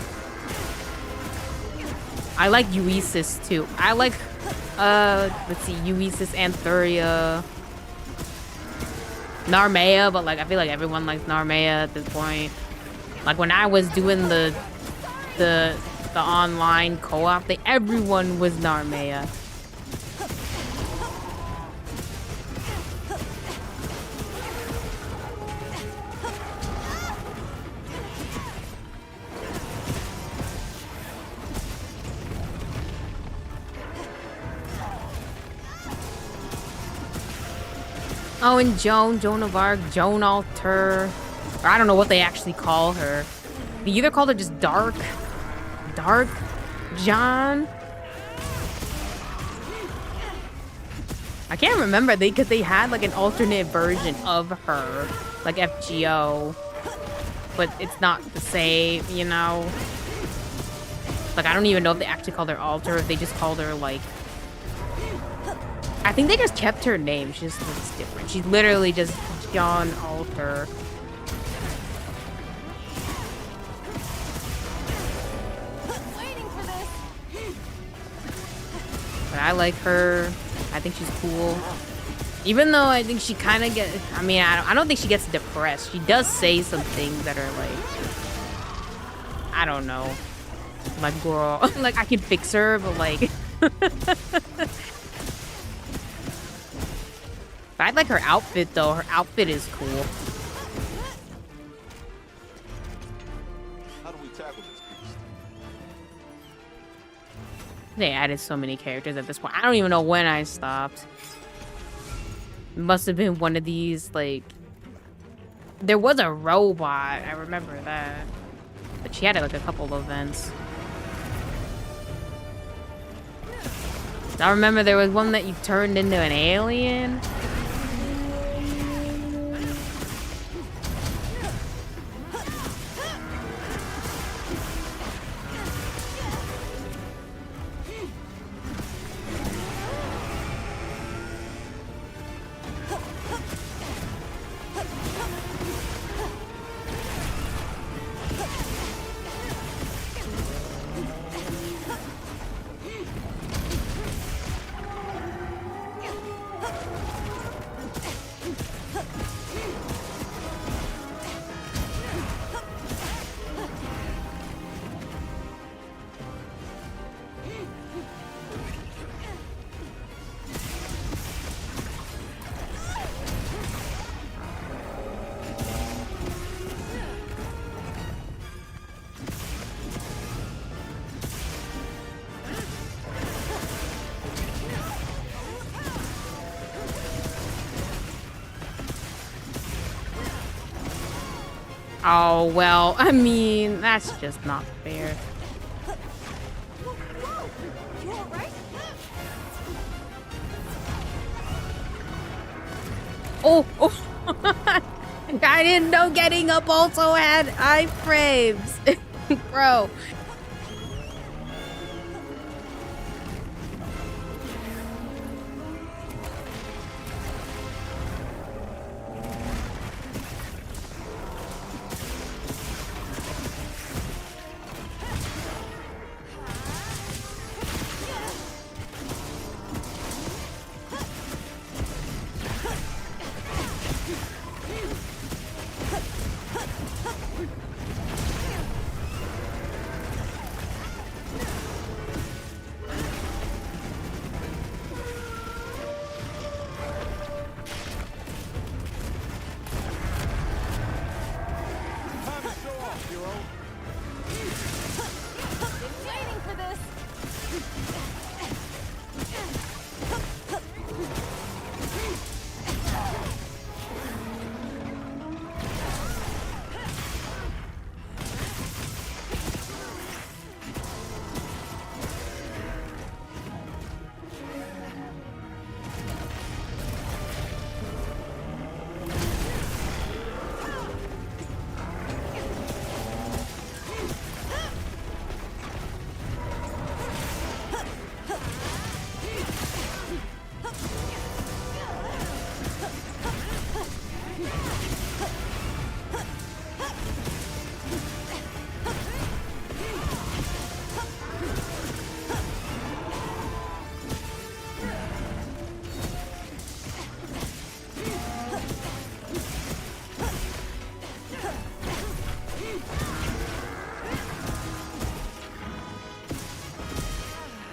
I like Uesis too. I like, let's see, Uesis, Anthuria, Narmea, but like I feel like everyone likes Narmea at this point. Like when I was doing the online co-op, everyone was Narmea. Oh, and Joan of Arc, Joan Alter. Or I don't know what they actually call her. They either called her just Dark John. I can't remember because they had like an alternate version of her, like FGO, but it's not the same, you know. Like I don't even know if they actually called her Alter, if they just called her like. I think they just kept her name. She just looks different. She's literally just John Alter. Waiting for this. But I like her. I think she's cool. Even though I think she kind of gets... I mean, I don't think she gets depressed. She does say some things that are like... I don't know. Like, girl. Like, I can fix her, but like... But I like her outfit, though. Her outfit is cool. How do we tackle this beast? They added so many characters at this point. I don't even know when I stopped. It must have been one of these, like... There was a robot. I remember that. But she had, like, a couple of events. I remember there was one that you turned into an alien. Oh, well, I mean, that's just not fair. You all right? Oh, I didn't know getting up also had iframes. Bro.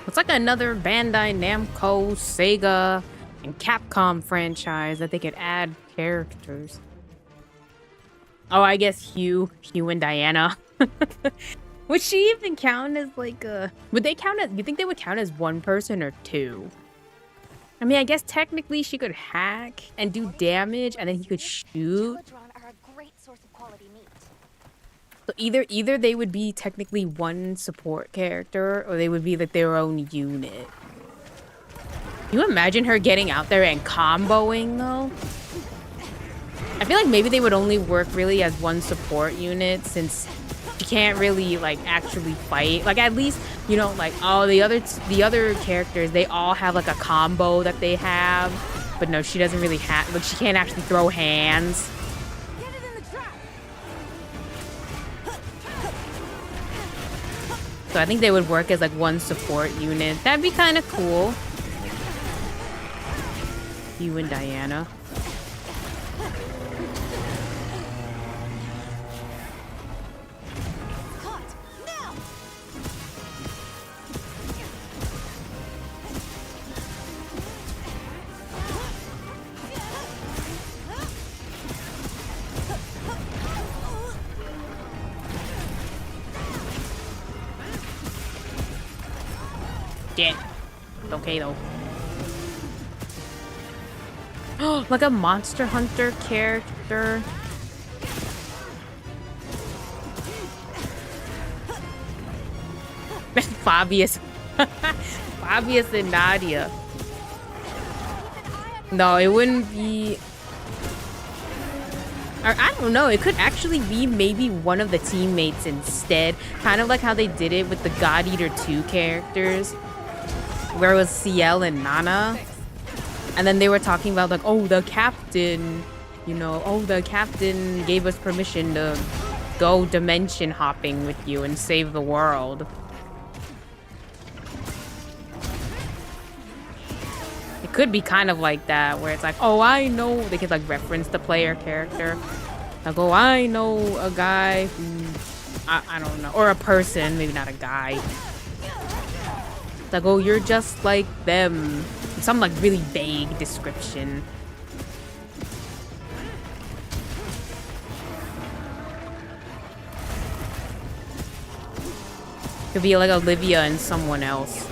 It's like another Bandai Namco, Sega, and Capcom franchise that they could add characters. Oh, I guess Hugh and Diana. Would she even count as like a... Would they count as... You think they would count as one person or two? I mean, I guess technically she could hack and do damage, and then he could shoot. Chilodron are a great source of quality meat. So either they would be technically one support character, or they would be like their own unit. Can you imagine her getting out there and comboing though? I feel like maybe they would only work really as one support unit since she can't really like actually fight. Like at least, you know, like oh the other characters, they all have like a combo that they have. But no, she doesn't really have, like she can't actually throw hands. So I think they would work as like one support unit. That'd be kind of cool. You and Diana. Yeah. It's okay though. Like a Monster Hunter character. Fabius. Fabius and Nadia. No, it wouldn't be... Or I don't know, it could actually be maybe one of the teammates instead. Kind of like how they did it with the God Eater 2 characters. Where it was CL and Nana. And then they were talking about like, oh, the captain, you know, oh, the captain gave us permission to go dimension hopping with you and save the world. It could be kind of like that, where it's like, oh, I know, they could like reference the player character. Like, oh, I know a guy who, I don't know, or a person, maybe not a guy. Like, oh, you're just like them. Some like really vague description. Could be like Olivia and someone else.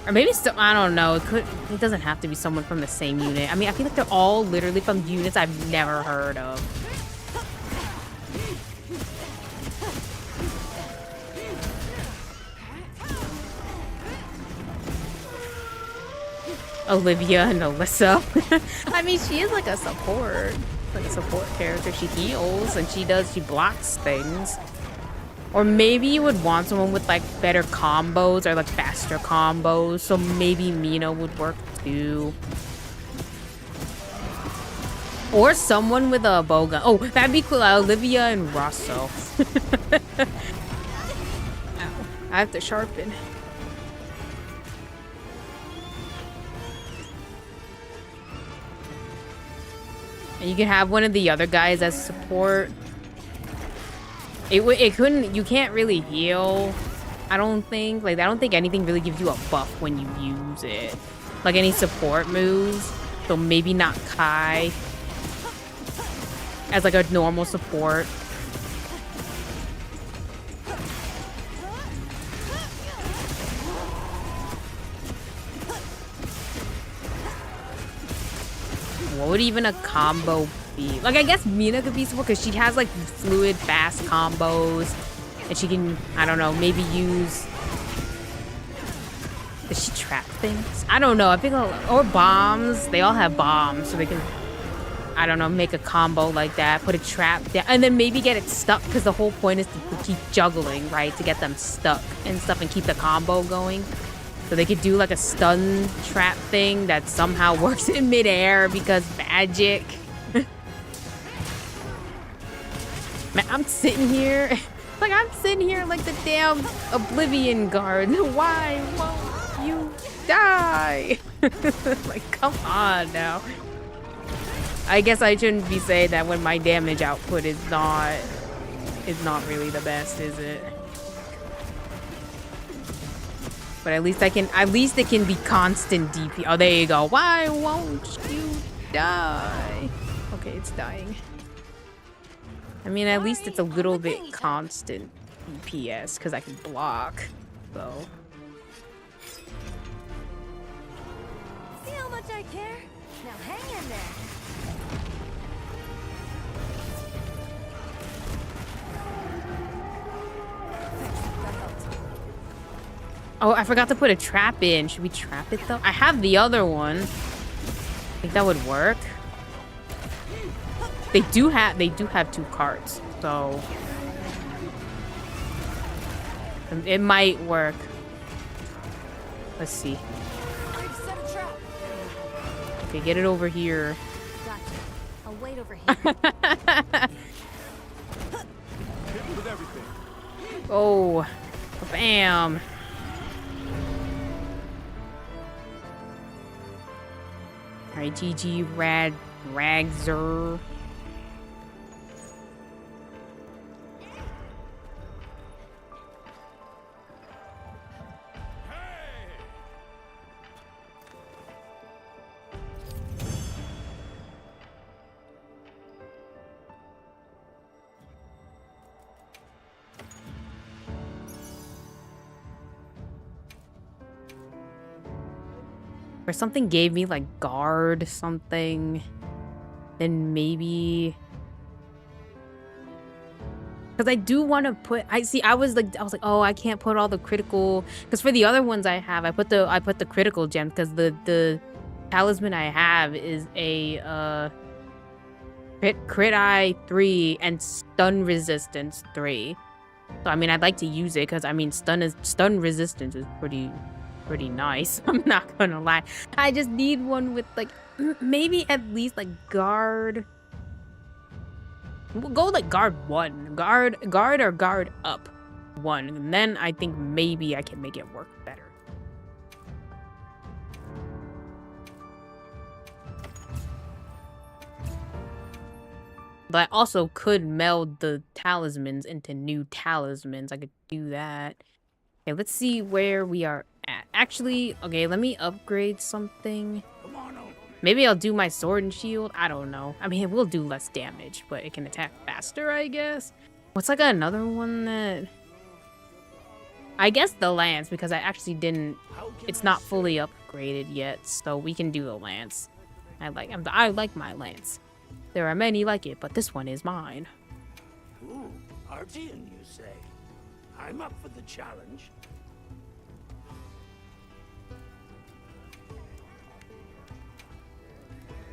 Or maybe, I don't know, it doesn't have to be someone from the same unit. I mean, I feel like they're all literally from units I've never heard of. Olivia and Alyssa. I mean, she is like a support. Like a support character. She heals and she blocks things. Or maybe you would want someone with like better combos or like faster combos. So maybe Mina would work too. Or someone with a bowgun. Oh, that'd be cool. Olivia and Rosso. Ow. I have to sharpen. And you can have one of the other guys as support. It couldn't, you can't really heal, I don't think. Like, I don't think anything really gives you a buff when you use it. Like any support moves. So maybe not Kai as like a normal support. What would even a combo be? Like, I guess Mina could be support because she has like fluid, fast combos. And she can, I don't know, maybe use... Does she trap things? I don't know. I think, or bombs. They all have bombs, so they can, I don't know, make a combo like that. Put a trap down, and then maybe get it stuck because the whole point is to keep juggling, right? To get them stuck and stuff and keep the combo going. So they could do like a stun trap thing that somehow works in midair because magic. Man, I'm sitting here, like I'm sitting here like the damn Oblivion guard. Why won't you die? Like, come on now. I guess I shouldn't be saying that when my damage output is not really the best, is it? But at least it can be constant DP. Oh, there you go. Why won't you die? Okay, it's dying. I mean, at least it's a little bit constant DPS because I can block. So. See how much I care? Now hang in there. Oh, I forgot to put a trap in. Should we trap it though? I have the other one. I think that would work. They do have 2 carts, so it might work. Let's see. I've set a trap. Okay, get it over here. Gotcha. I'll wait over here. Hit with everything. Oh, bam. All right, GG, Ragzer. Or something gave me like guard something. Then maybe, because I do want to put. I was like, oh, I can't put all the critical. Because for the other ones I have, I put the critical gem because the talisman I have is a crit eye 3 and stun resistance 3. So I mean, I'd like to use it because I mean, stun resistance is pretty nice. I'm not gonna lie. I just need one with like maybe at least like guard. We'll go like guard 1, guard or guard up 1, and then I think maybe I can make it work better. But I also could meld the talismans into new talismans. I could do that. Okay, let's see where we are at. Actually, okay, let me upgrade something. Come on over. Maybe I'll do my sword and shield. I don't know. I mean, it will do less damage, but it can attack faster, I guess. What's like another one that... I guess the lance, because I actually didn't... It's not fully upgraded yet, so we can do the lance. I like my lance. There are many like it, but this one is mine. Ooh, Artian, you say? I'm up for the challenge.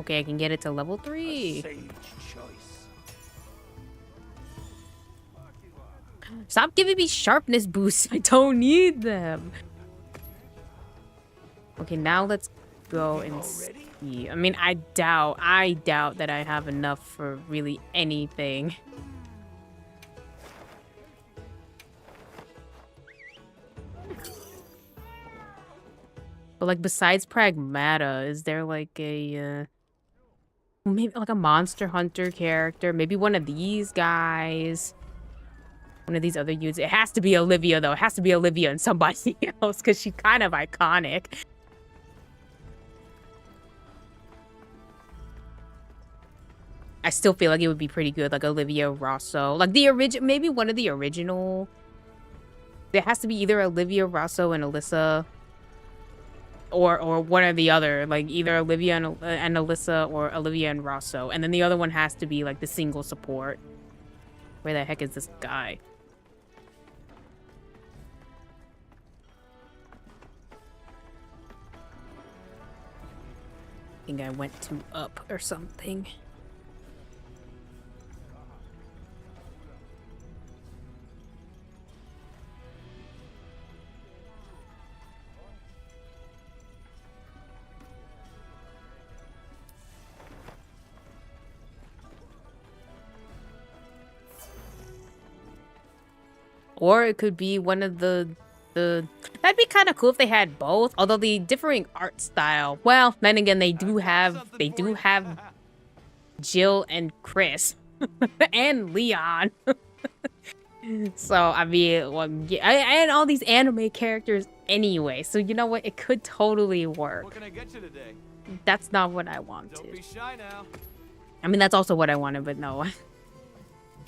Okay, I can get it to level A 3. sage choice. Stop giving me sharpness boosts. I don't need them. Okay, now let's go and see. I mean, I doubt that I have enough for really anything. But like besides Pragmata, is there like a maybe like a Monster Hunter character? Maybe one of these guys. One of these other youths. It has to be Olivia though. It has to be Olivia and somebody else because she's kind of iconic. I still feel like it would be pretty good, like Olivia Rosso. Like the original, maybe one of the original. There has to be either Olivia Rosso and Alyssa. Or one or the other, like either Olivia and Alyssa or Olivia and Rosso. And then the other one has to be like the single support. Where the heck is this guy? I think I went too up or something. Or it could be one of the that'd be kind of cool if they had both. Although the differing art style. Well, then again, they do have Jill and Chris and Leon. So I mean, well, yeah, and all these anime characters anyway. So you know what? It could totally work. What can I get you today? That's not what I Don't wanted. be shy now. I mean, that's also what I wanted, but no.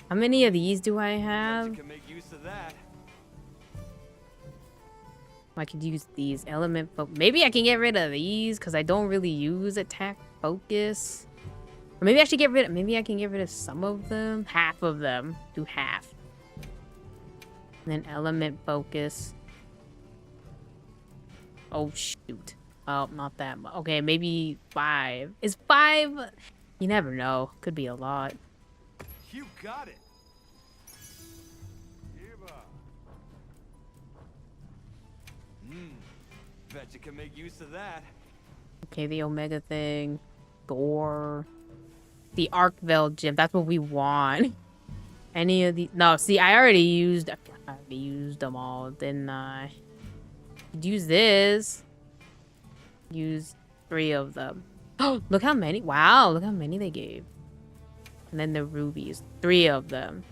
How many of these do I Bet have? you can make use of that. I could use these element, but maybe I can get rid of these because I don't really use attack focus. Or maybe I should get rid of, maybe I can get rid of some of them. Half of them. Do half. And then element focus. Oh, shoot. Oh, not that much. Okay, maybe 5. Is 5? You never know. Could be a lot. You got it. Bet you can make use of that. Okay, the Omega thing. Gore. The Arcvale gem. That's what we want. Any of these? No, see, I already used them all, didn't I? Use this. Use 3 of them. Oh, look how many. Wow, look how many they gave. And then the rubies. 3 of them.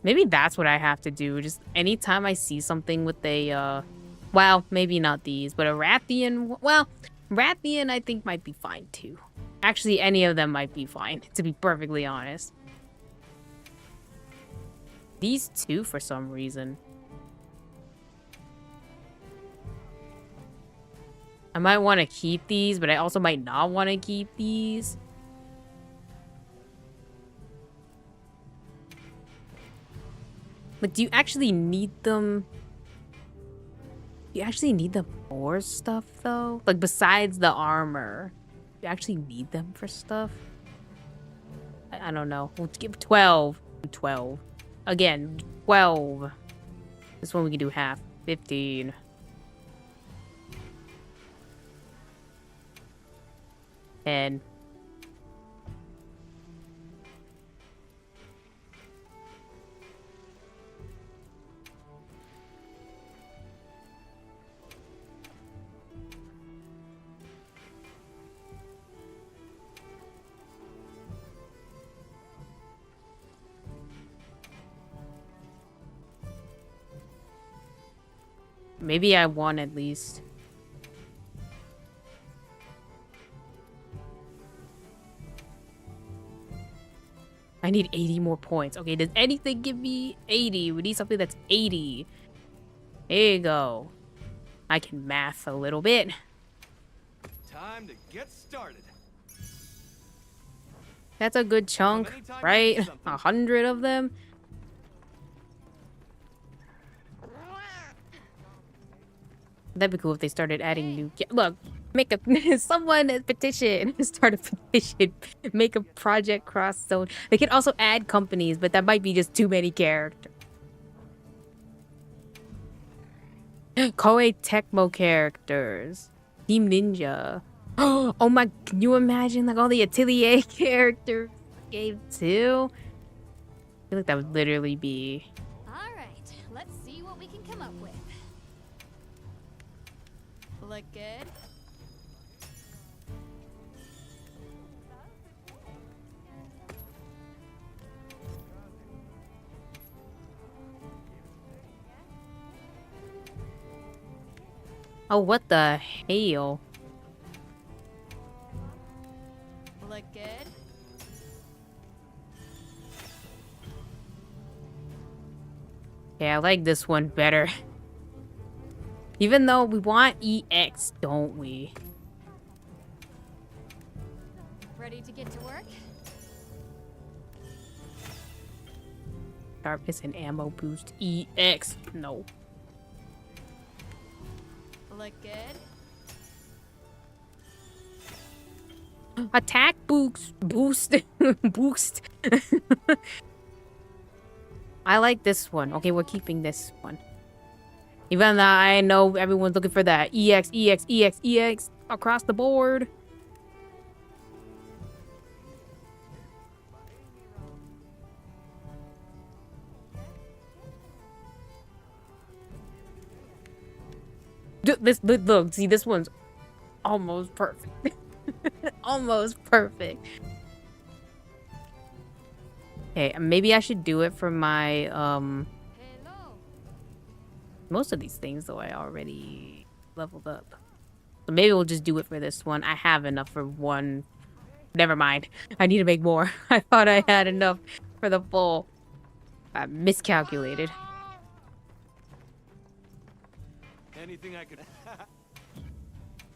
Maybe that's what I have to do. Just anytime I see something with a, well, maybe not these, but a Rathian. Well, Rathian I think might be fine too. Actually, any of them might be fine, to be perfectly honest. These 2 for some reason. I might want to keep these, but I also might not want to keep these. But do you actually need them? Do you actually need them for stuff, though? Like, besides the armor. Do you actually need them for stuff? I don't know. We'll give 12. 12. Again, 12. This one we can do half. 15. And maybe I won at least. I need 80 more points. Okay, does anything give me 80? We need something that's 80. There you go. I can math a little bit. Time to get started. That's a good chunk, right? 100 of them. That'd be cool if they started adding new. Look, make a someone petition. Start a petition. Make a project cross zone. They can also add companies, but that might be just too many characters. Koei Tecmo characters. Team Ninja. Oh my! Can you imagine like all the Atelier characters gave too? I feel like that would literally be. All right, let's see what we can come up with. Look good? Oh, what the hell? Look good? Yeah, I like this one better. Even though we want EX, don't we? Ready to get to work? Sharpness and ammo boost. EX. No. Look good? Attack boost. Boost. Boost. I like this one. Okay, we're keeping this one. Even though I know everyone's looking for that EX, EX, EX, EX across the board. Look, see, this one's almost perfect. Almost perfect. Okay, maybe I should do it for my, Hello. most of these things, though, I already leveled up. So maybe we'll just do it for this one. I have enough for one. Never mind. I need to make more. I thought I had enough for the full. I miscalculated. Anything I could...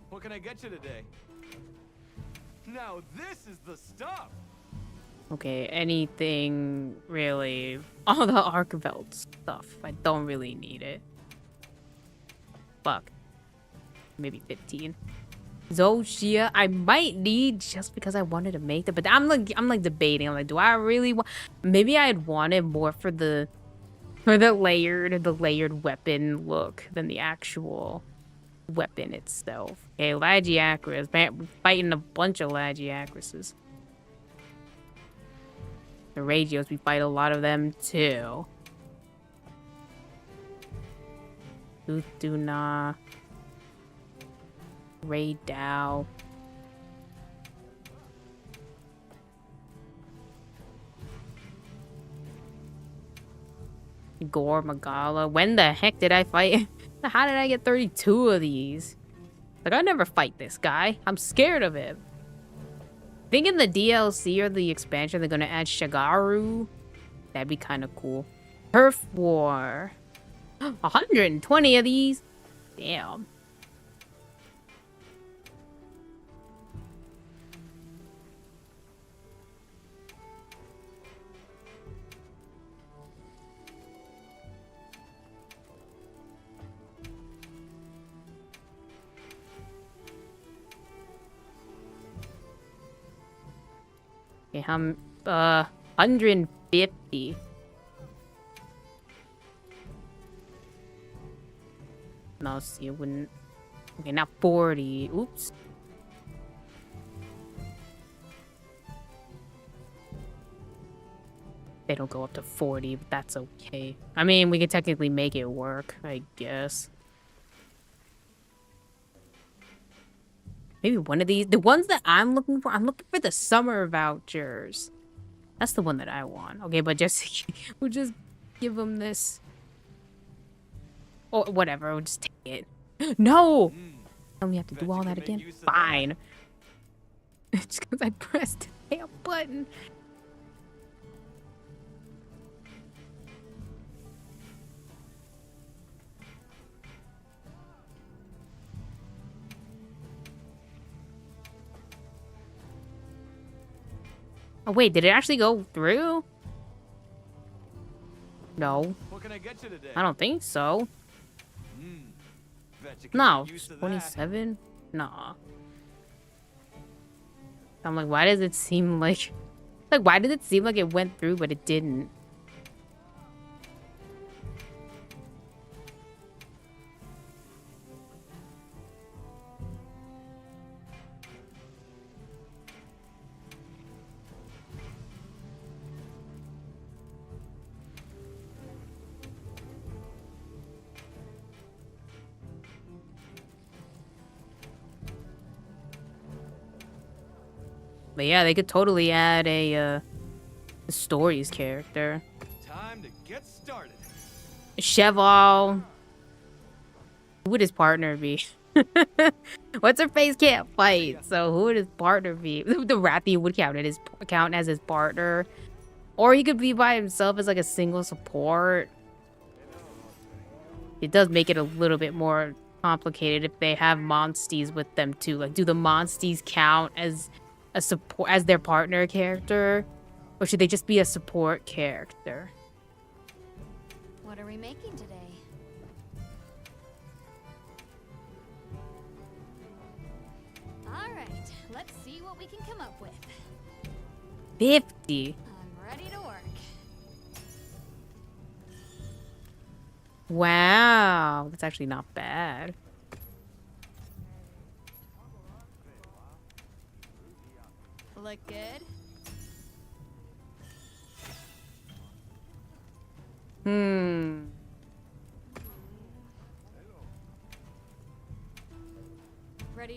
What can I get you today? Now this is the stuff! Okay, anything really. All the Archibald stuff. I don't really need it. Fuck. Maybe 15. Zoshia, I might need just because I wanted to make that, but I'm like debating. I'm like, do I really want? Maybe I'd want it more for the layered weapon look than the actual weapon itself. Okay, Lagiacrus, fighting a bunch of Lagiacruses. The Ragios, we fight a lot of them too. Uthuna. Ray Dow. Gore Magala. When the heck did I fight? How did I get 32 of these? Like, I never fight this guy. I'm scared of him. I think in the DLC or the expansion, they're gonna add Shagaru. That'd be kind of cool. Turf War. 120 of these? Damn. Okay, 150. No, see, it wouldn't. Okay, not 40. Oops. They don't go up to 40, but that's okay. I mean, we could technically make it work, I guess. Maybe one of these. The ones that I'm looking for the summer vouchers. That's the one that I want. Okay, but just we'll just give them this. Or whatever, we'll just take it. No! Tell me we have to do all that again? Fine. Just because I pressed the damn button. Oh, wait, did it actually go through? No. What can I get you today? I don't think so. Bet you can No, make use of that. 27? Nah. I'm like, why does it seem like... Like, why did it seem like it went through, but it didn't? But yeah, they could totally add a stories character. Time to get started. Cheval. Who would his partner be? What's her face can't fight, so who would his partner be? The Wrathy would count as his partner, or he could be by himself as like a single support. It does make it a little bit more complicated if they have monsties with them too. Like, do the monsties count as a support, as their partner character, or should they just be a support character? What are we making today? All right, let's see what we can come up with. 50. I'm ready to work. Wow, that's actually not bad. Look good?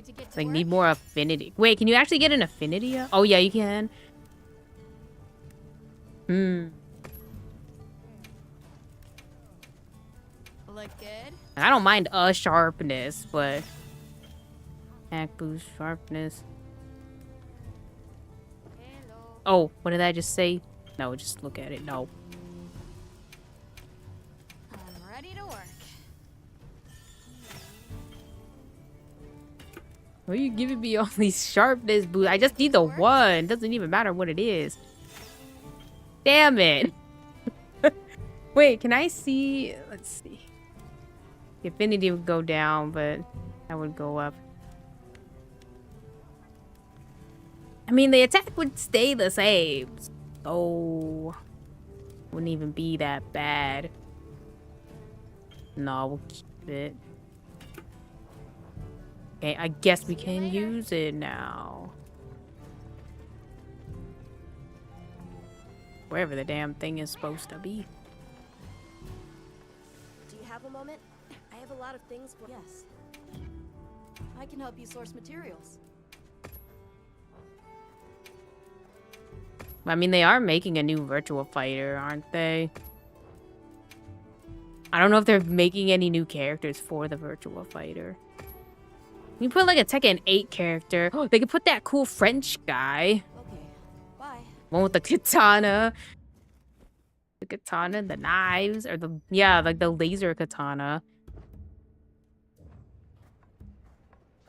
ready to get to Like, work? need more affinity. Wait, can you actually get an affinity up? Oh, yeah, you can. Look good. I don't mind sharpness, but attack boost, sharpness. Hello. Oh, what did I just say? No, just look at it. No. I'm ready to work. Why are you giving me all these sharpness boosts? I just need the one. Doesn't even matter what it is. Damn it. Wait, can I see? Let's see. The affinity would go down, but that would go up. I mean, the attack would stay the same. So, wouldn't even be that bad. No, we'll keep it. Okay, I guess we can use it now. Wherever the damn thing is supposed to be. Do you have a moment? I have a lot of things for— Yes. I can help you source materials. I mean, they are making a new virtual fighter, aren't they? I don't know if they're making any new characters for the virtual fighter. You put like a Tekken 8 character. Oh, they could put that cool French guy. Okay. Bye. One with the katana. The katana, the knives, or the, yeah, like the laser katana.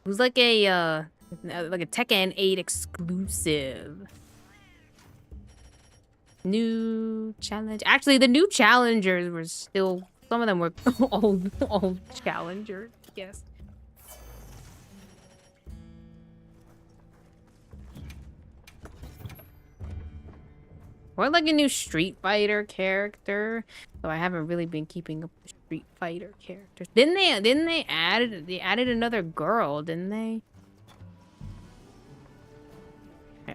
Who's like a Tekken 8 exclusive. New challenge. Actually, the new challengers were still, some of them were old challengers, I guess. Or like a new Street Fighter character. So I haven't really been keeping up with Street Fighter characters. Didn't they added another girl, didn't they?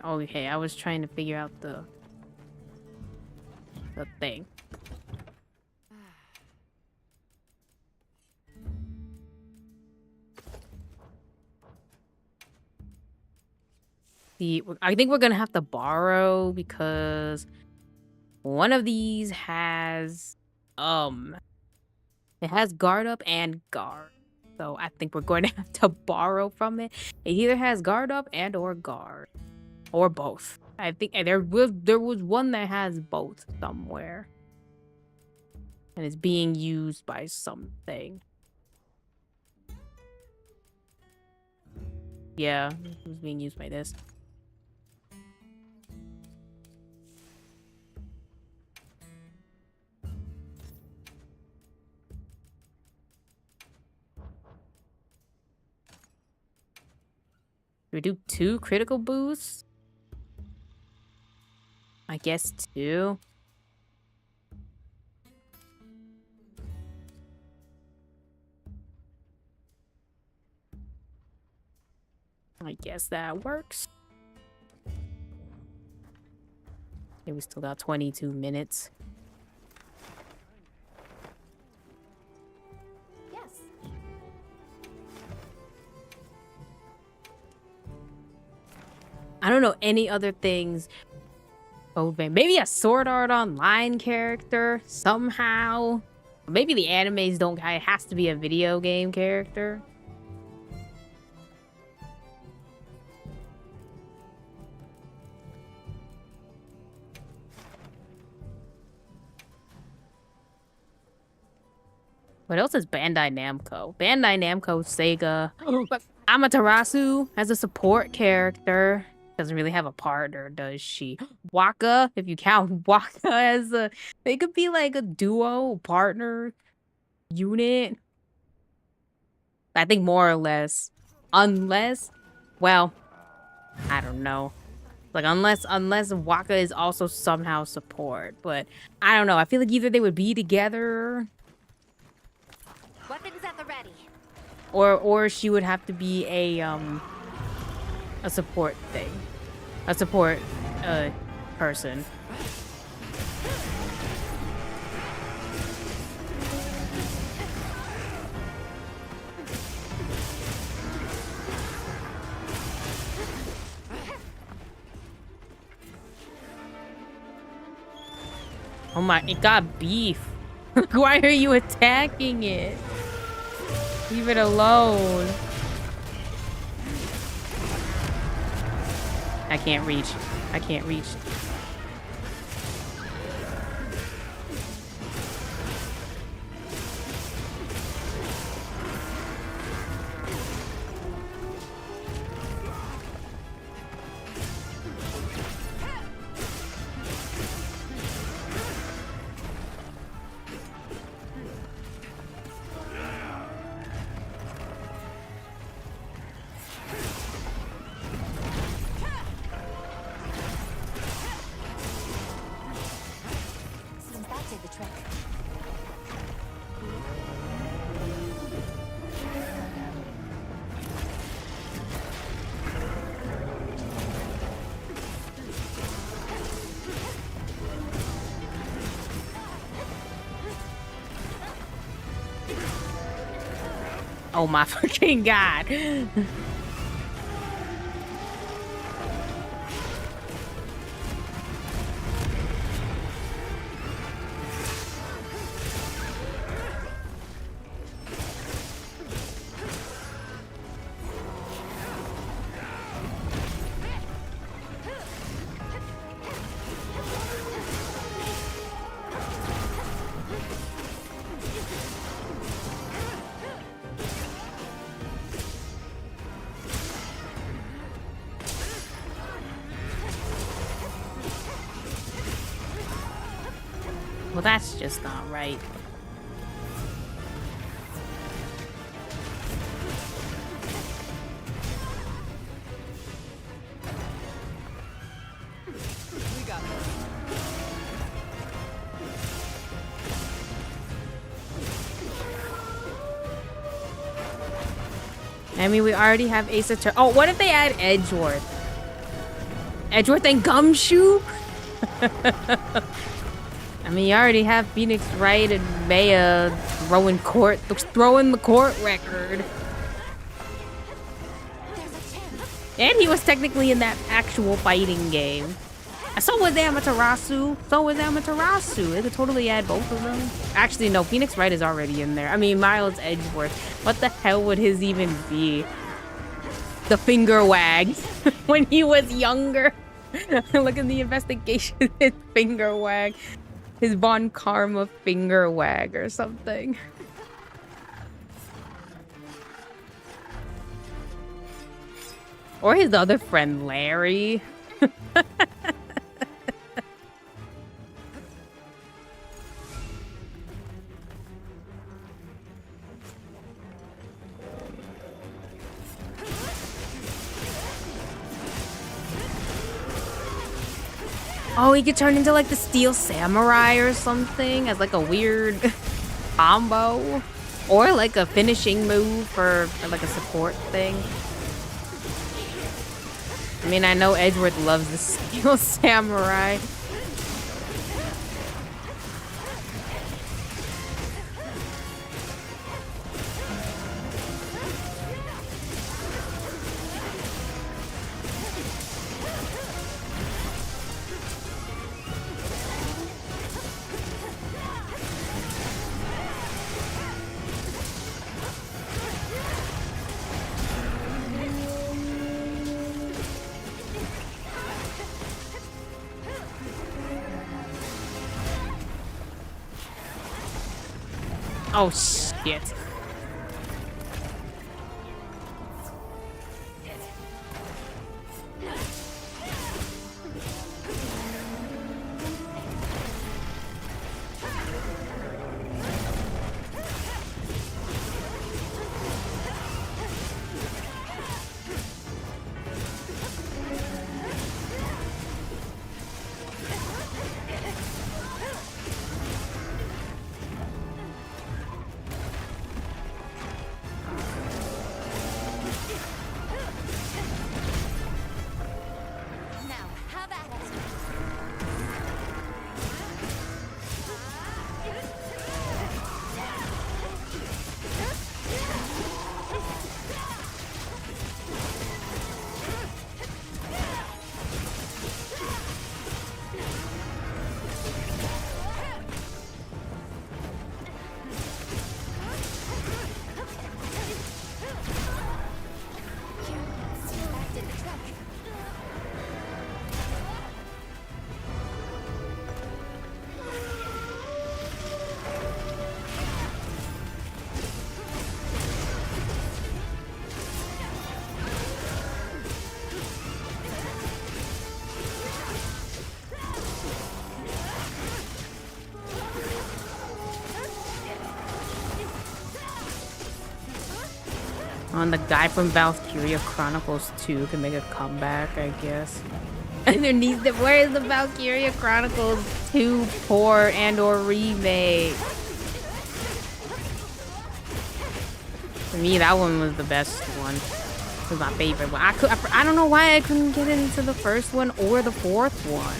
Okay, I was trying to figure out the thing. I think we're gonna have to borrow because one of these has it has guard up and guard. So I think we're going to have to borrow from it. It either has guard up and or guard. Or both. I think there was one that has both somewhere. And it's being used by something. Yeah, it was being used by this. Do we do 2 critical boosts? I guess 2. I guess that works. Okay, we still got 22 minutes. Yes. I don't know any other things. Oh, maybe a Sword Art Online character somehow. Maybe the animes don't. It has to be a video game character. What else is Bandai Namco? Bandai Namco, Sega. Amaterasu has a support character. Doesn't really have a partner, does she? Waka, if you count Waka as a... They could be like a duo, partner, unit. I think more or less. Unless... Well, I don't know. Like, unless Waka is also somehow support. But, I don't know. I feel like either they would be together... Weapons at the ready. Or she would have to be a support thing. A support person. Oh my, it got beef. Why are you attacking it? Leave it alone. I can't reach. I can't reach. Seems that did the trick. Oh my fucking god. Well, that's just not right. We got this. I mean, we already have Ace Attorney. Oh, what if they add Edgeworth? Edgeworth and Gumshoe? I mean, you already have Phoenix Wright and Maya throwing the court record. And he was technically in that actual fighting game. So was Amaterasu. They could totally add both of them. Actually, no, Phoenix Wright is already in there. I mean, Miles Edgeworth. What the hell would his even be? The finger wags when he was younger. Look at the investigation. His finger wag. His Von Karma finger wag or something. Or his other friend, Larry. Oh, he could turn into like the Steel Samurai or something as like a weird combo. Or like a finishing move for like a support thing. I mean, I know Edgeworth loves the Steel Samurai. Oh, shit. On the guy from Valkyria Chronicles 2 can make a comeback, I guess. And there needs to, where is the Valkyria Chronicles 2 port and or remake? For me, that one was the best one. It was my favorite one. I don't know why I couldn't get into the first one or the fourth one.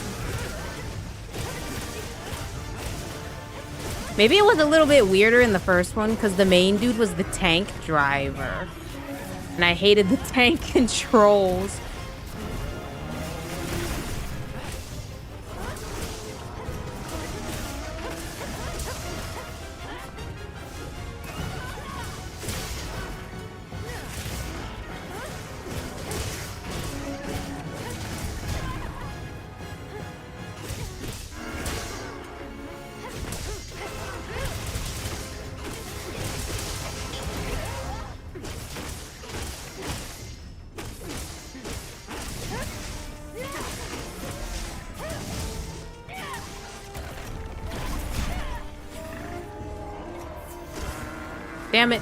Maybe it was a little bit weirder in the first one because the main dude was the tank driver. And I hated the tank controls. Damn it.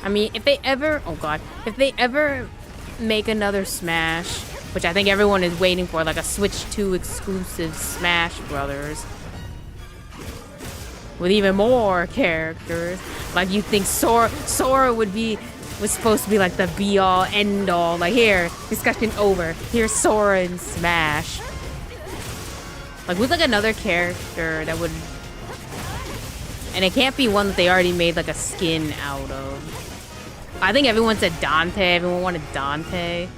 I mean, if they ever, oh god, if they ever make another Smash, which I think everyone is waiting for, like a Switch 2 exclusive Smash Brothers, with even more characters, like you think Sora was supposed to be like the be-all, end-all, like here, discussion over, here's Sora in Smash. Like who's like another character that would, and it can't be one that they already made like a skin out of. I think everyone said Dante, everyone wanted Dante,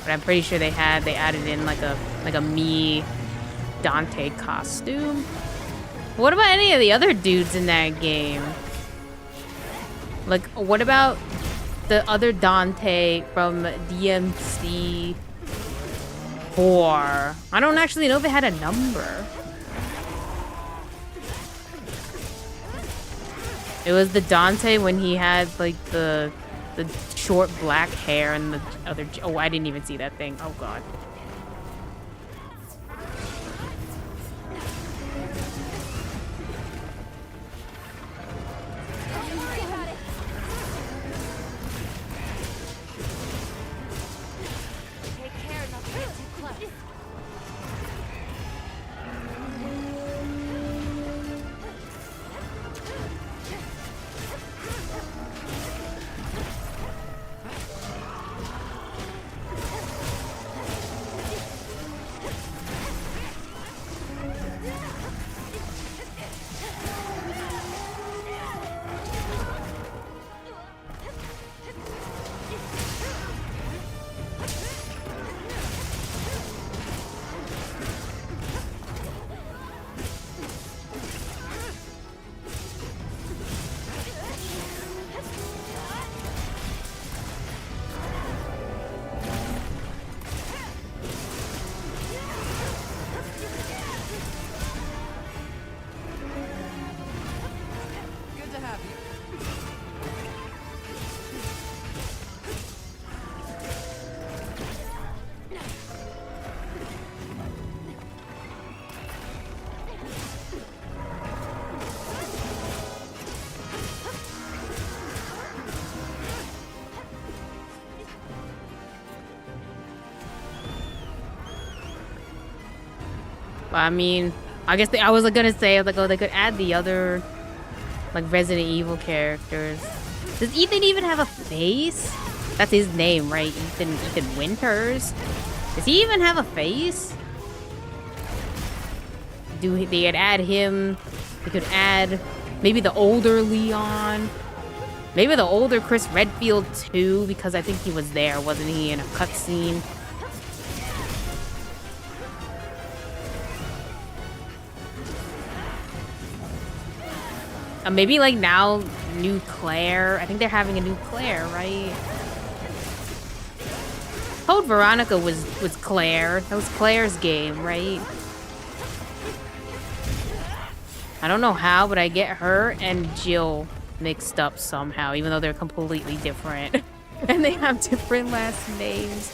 but I'm pretty sure they added in like a Mii Dante costume. What about any of the other dudes in that game? Like, what about the other Dante from DMC 4? I don't actually know if it had a number. It was the Dante when he had, like, the short black hair and the other... Oh, I didn't even see that thing. Oh, God. I mean, I guess I was gonna say, like, oh, they could add the other, like, Resident Evil characters. Does Ethan even have a face? That's his name, right? Ethan Winters? Does he even have a face? They could add him. They could add maybe the older Leon. Maybe the older Chris Redfield too, because I think he was there, wasn't he, in a cutscene? Maybe like now, new Claire. I think they're having a new Claire, right? Code Veronica was Claire. That was Claire's game, right? I don't know how, but I get her and Jill mixed up somehow, even though they're completely different. And they have different last names.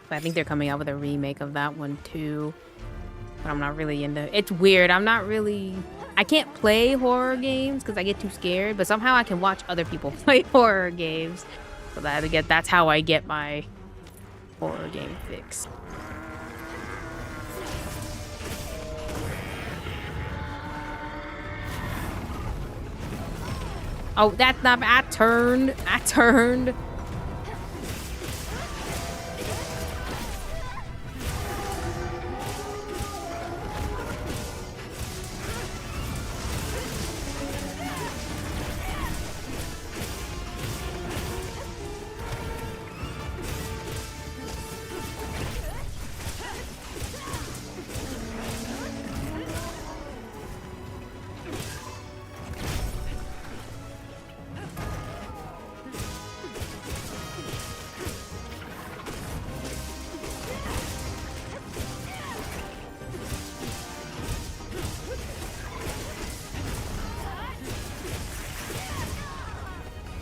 I think they're coming out with a remake of that one too. But I'm not really into it's weird. I can't play horror games because I get too scared, but somehow I can watch other people play horror games. So that's how I get my horror game fix. Oh, that's not I turned.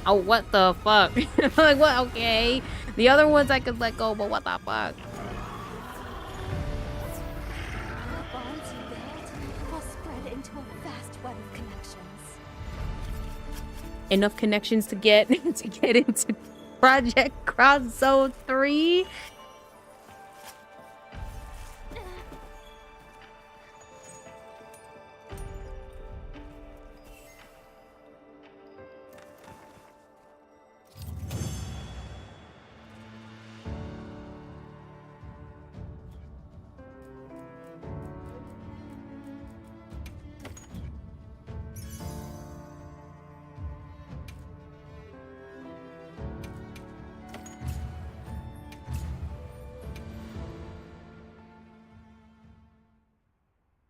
Oh, what the fuck? Like, what? Okay. The other ones I could let go, but what the fuck? The bonds you build will spread into a vast web of connections. Enough connections to get into Project Cross Zone 3?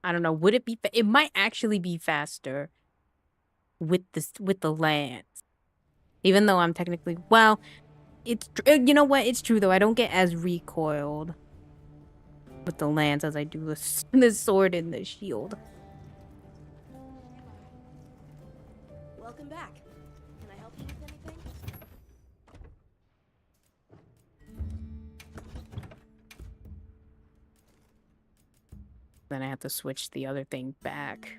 I don't know. Would it be? It might actually be faster with the lands, even though I'm technically well. It's you know what? It's true though. I don't get as recoiled with the lands as I do the sword and the shield. Welcome back. Can I help you with anything? Then I have to switch the other thing back.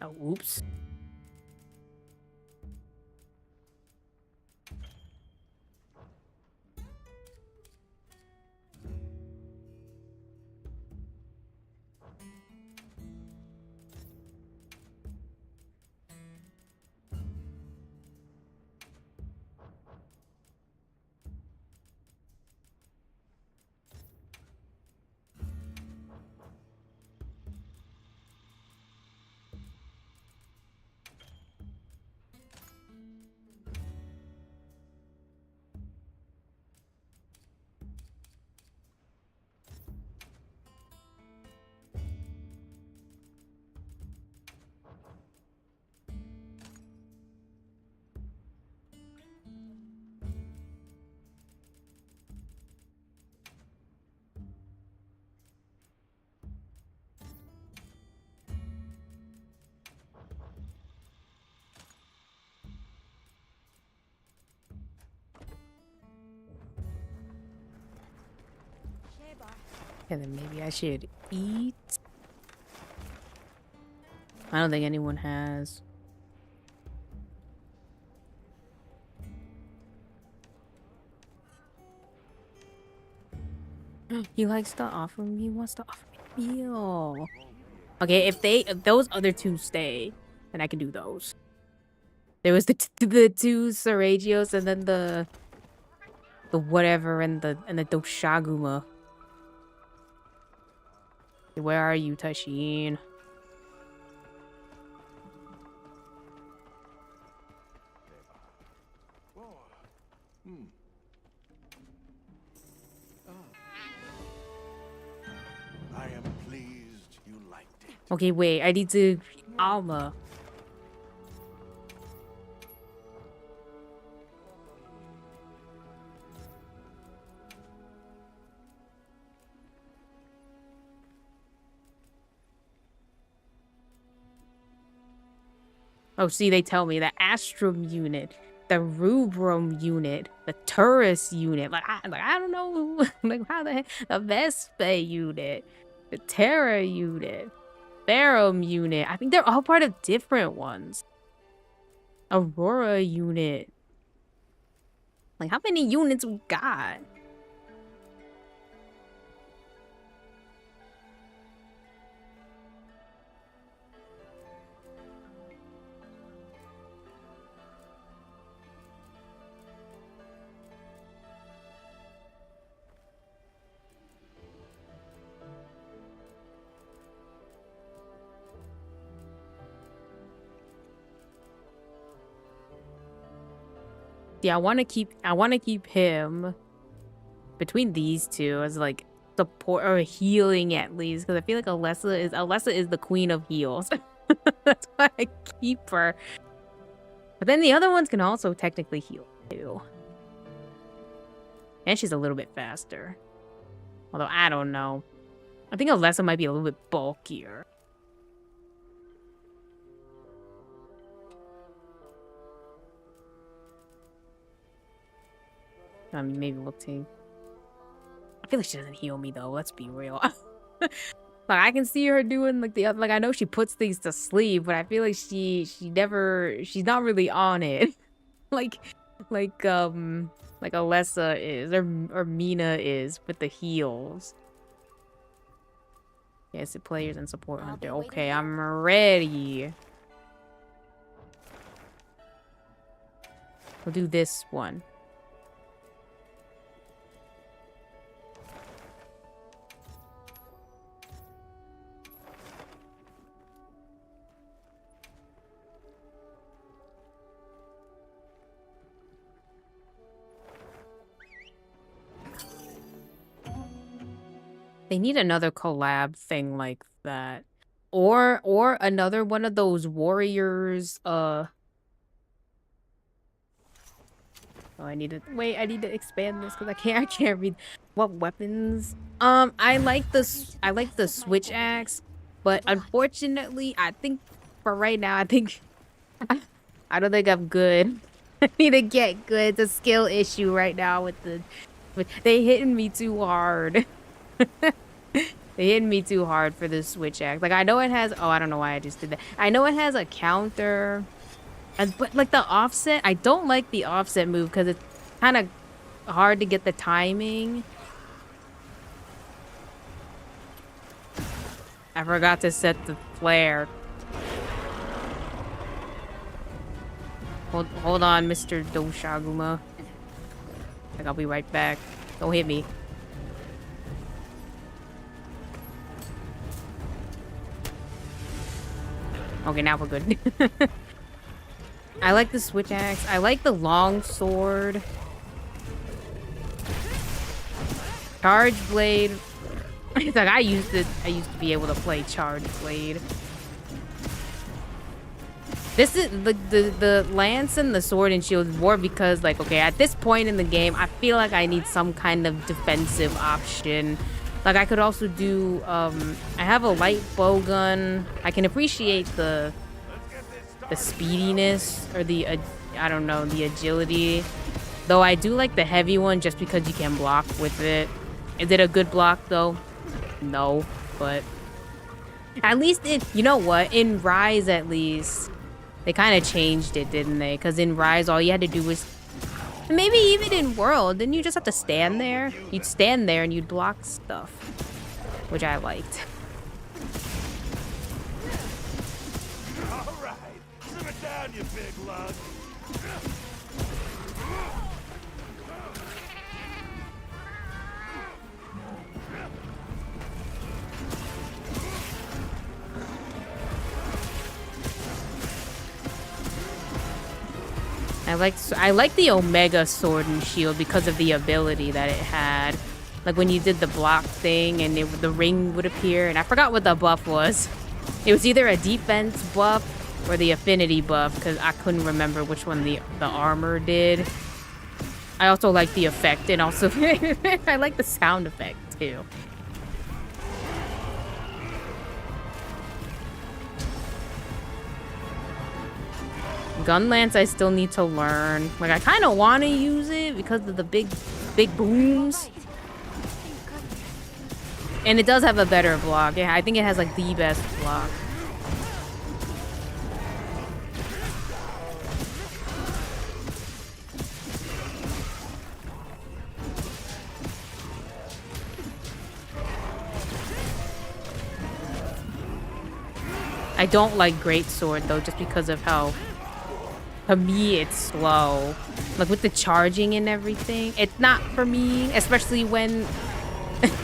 Oh, oops. And then maybe I should eat. I don't think anyone has. He likes to offer me. He wants to offer me a meal. Okay, if those other two stay, then I can do those. There was the two Saragios and then the whatever and the Doshaguma. Where are you, Tashin? I am pleased you liked it. Okay, wait. I need to Alma. Oh, see, they tell me the Astrum unit, the Rubrum unit, the Turris unit. Like I don't know, like how the heck, the Vespa unit, the Terra unit, Ferrum unit. I think they're all part of different ones. Aurora unit. Like how many units we got? Yeah, I want to keep him between these two as like support or healing at least, because I feel like Alessa is the queen of heals. That's why I keep her. But then the other ones can also technically heal too. And she's a little bit faster. Although I don't know. I think Alessa might be a little bit bulkier. Maybe we'll take. I feel like she doesn't heal me though. Let's be real. Like I can see her doing like the other. Like I know she puts things to sleep, but I feel like she's not really on it. like Alessa is or Mina is with the heals. Yes, the players and support hunter. Okay, I'm ready. We'll do this one. They need another collab thing like that. Or another one of those warriors, Oh, I need to expand this because I can't read what weapons. I like the switch axe, but unfortunately, I think for right now, I don't think I'm good. I need to get good. It's a skill issue right now with they hitting me too hard. They hit me too hard for this switch axe. Like I know it has. Oh, I don't know why I just did that. I know it has a counter, but like the offset, I don't like the offset move because it's kind of hard to get the timing. I forgot to set the flare. Hold on, Mr. Doshaguma. Like I'll be right back. Don't hit me. Okay, now we're good. I like the switch axe. I like the long sword. Charge blade. It's like I used to be able to play charge blade. This is the lance and the sword and shield is more because like okay, at this point in the game, I feel like I need some kind of defensive option. Like I could also do I have a light bow gun. I can appreciate the speediness or the I don't know, the agility. Though I do like the heavy one just because you can block with it. Is it a good block though? No, but at least you know what? In Rise at least they kind of changed it, didn't they? Because in Rise all you had to do was And maybe even in World, didn't you just have to stand there? You'd stand there and you'd block stuff, which I liked. All right, simmer down, you big lug. I like the Omega Sword and Shield because of the ability that it had. Like when you did the block thing and the ring would appear, and I forgot what the buff was. It was either a defense buff or the affinity buff, because I couldn't remember which one the armor did. I also like the effect, and also I like the sound effect too. Gunlance I still need to learn. Like I kind of want to use it because of the big booms. And it does have a better block. Yeah, I think it has like the best block. I don't like Greatsword though, just because of how, to me, it's slow. Like with the charging and everything, it's not for me, especially when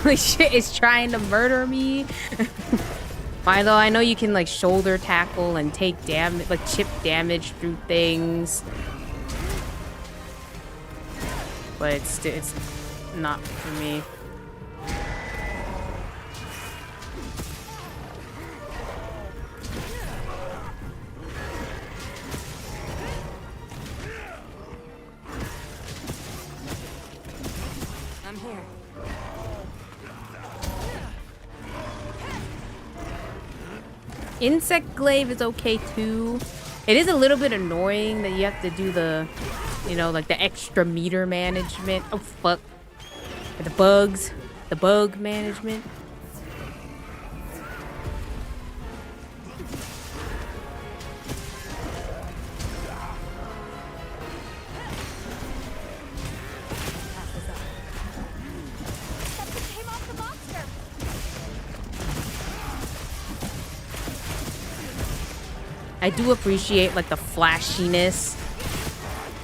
like shit is trying to murder me. Although I know you can like shoulder tackle and take damage, like chip damage through things, but it's not for me. I'm here. Insect Glaive is okay too. It is a little bit annoying that you have to do the, you know, like the extra meter management. Oh fuck. The bugs. The bug management. Something came off the monster. I do appreciate like the flashiness.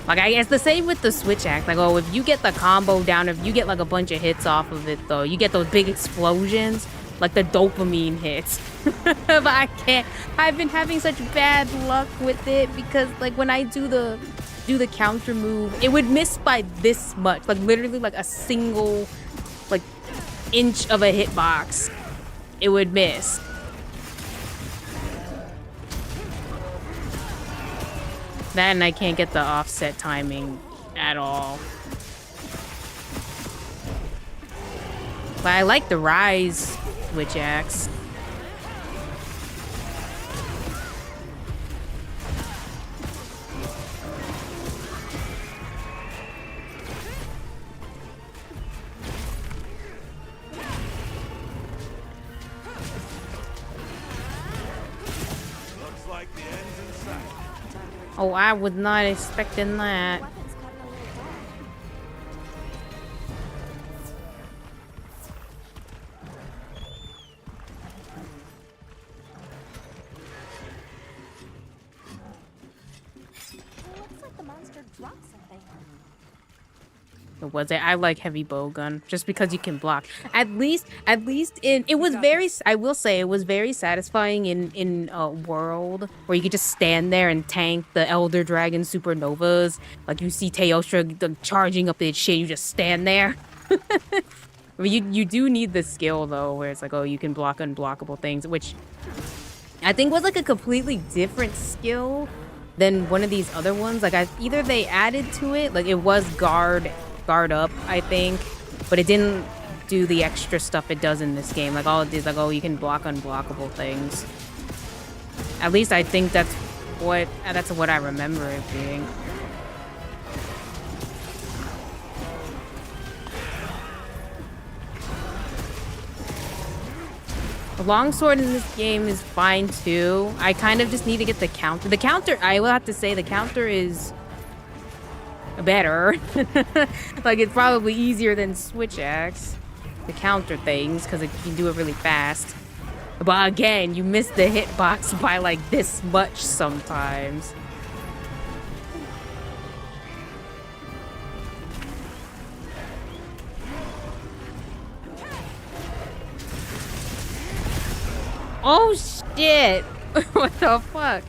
Like it's the same with the switch axe. Like, oh, if you get the combo down, if you get like a bunch of hits off of it though, you get those big explosions, like the dopamine hits. But I can't. I've been having such bad luck with it because like when I do the counter move, it would miss by this much. Like literally like a single like inch of a hitbox. It would miss. That and I can't get the offset timing at all. But I like the Rise Witch Axe. Looks like the end's in sight. Oh, I was not expecting that. Weapon's gotten a little dull. It looks like the monster dropped something. It was it. I like heavy bowgun just because you can block. At least in it was very. I will say it was very satisfying in World where you could just stand there and tank the Elder Dragon supernovas. Like you see Teostra charging up its shit, you just stand there. But you do need the skill though, where it's like, oh, you can block unblockable things, which I think was like a completely different skill than one of these other ones. Like either they added to it, like it was guard up, I think, but it didn't do the extra stuff it does in this game. Like all it is like, oh, you can block unblockable things. At least I think that's what I remember it being. The longsword in this game is fine too. I kind of just need to get the counter. The counter, I will have to say, the counter is better. Like, it's probably easier than switch axe to counter things because you can do it really fast. But again, you miss the hitbox by like this much sometimes. Oh shit! What the fuck?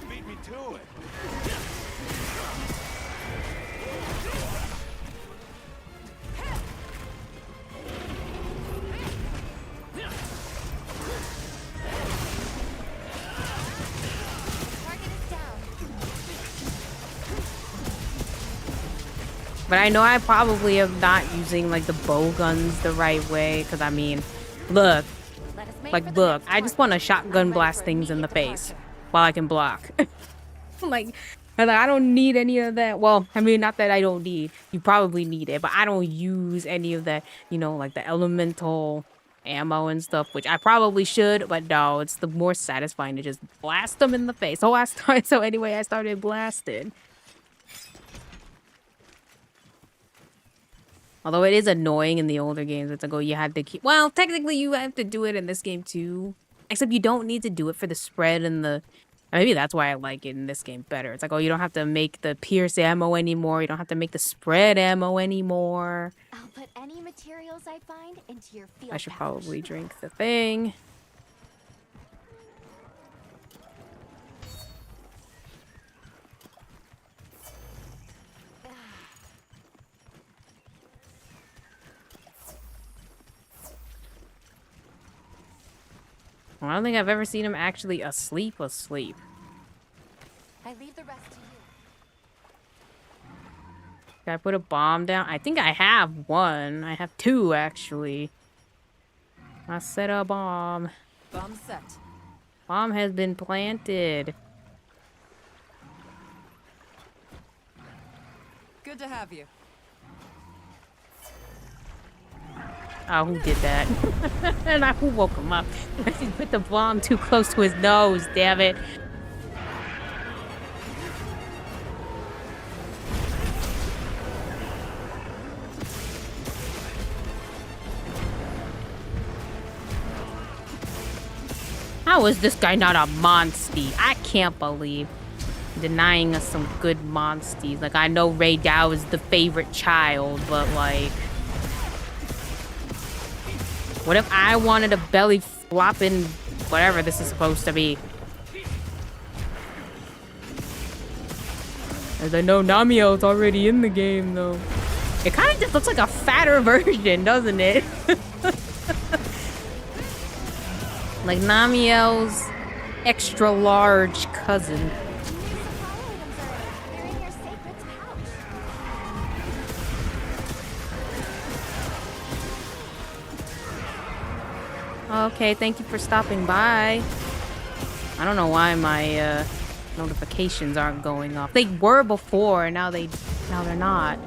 Beat me to it. Target is down. But I know I probably am not using like the bow guns the right way. Cause I mean, look, Let us make like for the look, next I just target. want to shotgun I'm ready blast for things in the immediate face departure. while I can block. Like, and I don't need any of that. Well, I mean, not that I don't need. You probably need it, but I don't use any of that. You know, like the elemental ammo and stuff, which I probably should. But no, it's the more satisfying to just blast them in the face. So So anyway, I started blasting. Although it is annoying in the older games, it's like, oh, you had to keep. Well, technically, you have to do it in this game too. Except you don't need to do it for the spread and the. Maybe that's why I like it in this game better. It's like, oh, you don't have to make the pierce ammo anymore. You don't have to make the spread ammo anymore. I'll put any materials I find into your field I should pouch. probably drink the thing. Well, I don't think I've ever seen him actually asleep. I leave the rest to you. Did I put a bomb down? I think I have one. I have two, actually. I set a bomb. Bomb set. Bomb has been planted. Good to have you. Oh, who did that? And who woke him up? He put the bomb too close to his nose, damn it. How is this guy not a monstie? I can't believe denying us some good monsties. Like, I know Ray Dow is the favorite child, but like... What if I wanted a belly flopping whatever this is supposed to be? As I know, Namio's already in the game, though. It kind of just looks like a fatter version, doesn't it? Like Namio's extra large cousin. New supply items are in your sacred pouch. Okay, thank you for stopping by. I don't know why my notifications aren't going off. They were before, and now they're not.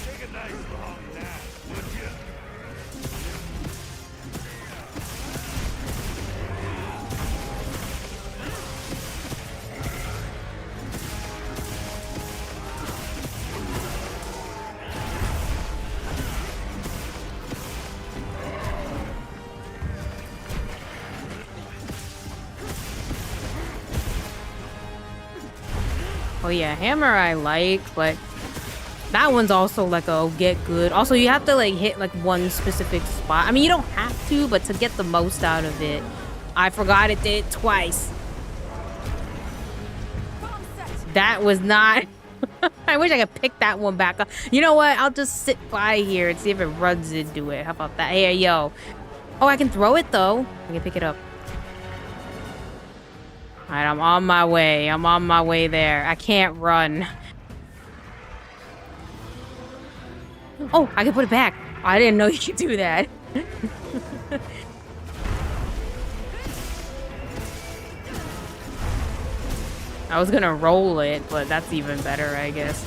Take a nice long nap, would you? Oh yeah, hammer I like, but that one's also like a get good. Also, you have to like hit like one specific spot. I mean, you don't have to, but to get the most out of it. I forgot it did twice. That was not... I wish I could pick that one back up. You know what? I'll just sit by here and see if it runs into it. How about that? Hey, yo. Oh, I can throw it though. I can pick it up. Alright, I'm on my way. I'm on my way there. I can't run. Oh, I can put it back. I didn't know you could do that. I was gonna roll it, but that's even better, I guess.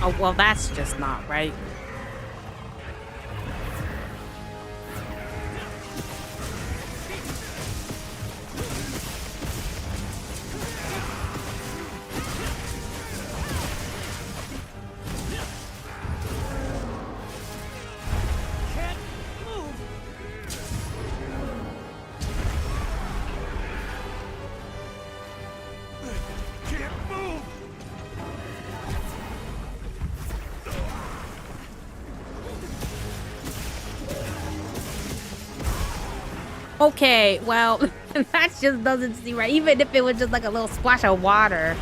Oh, well, that's just not right. Okay, well, that just doesn't seem right. Even if it was just like a little splash of water.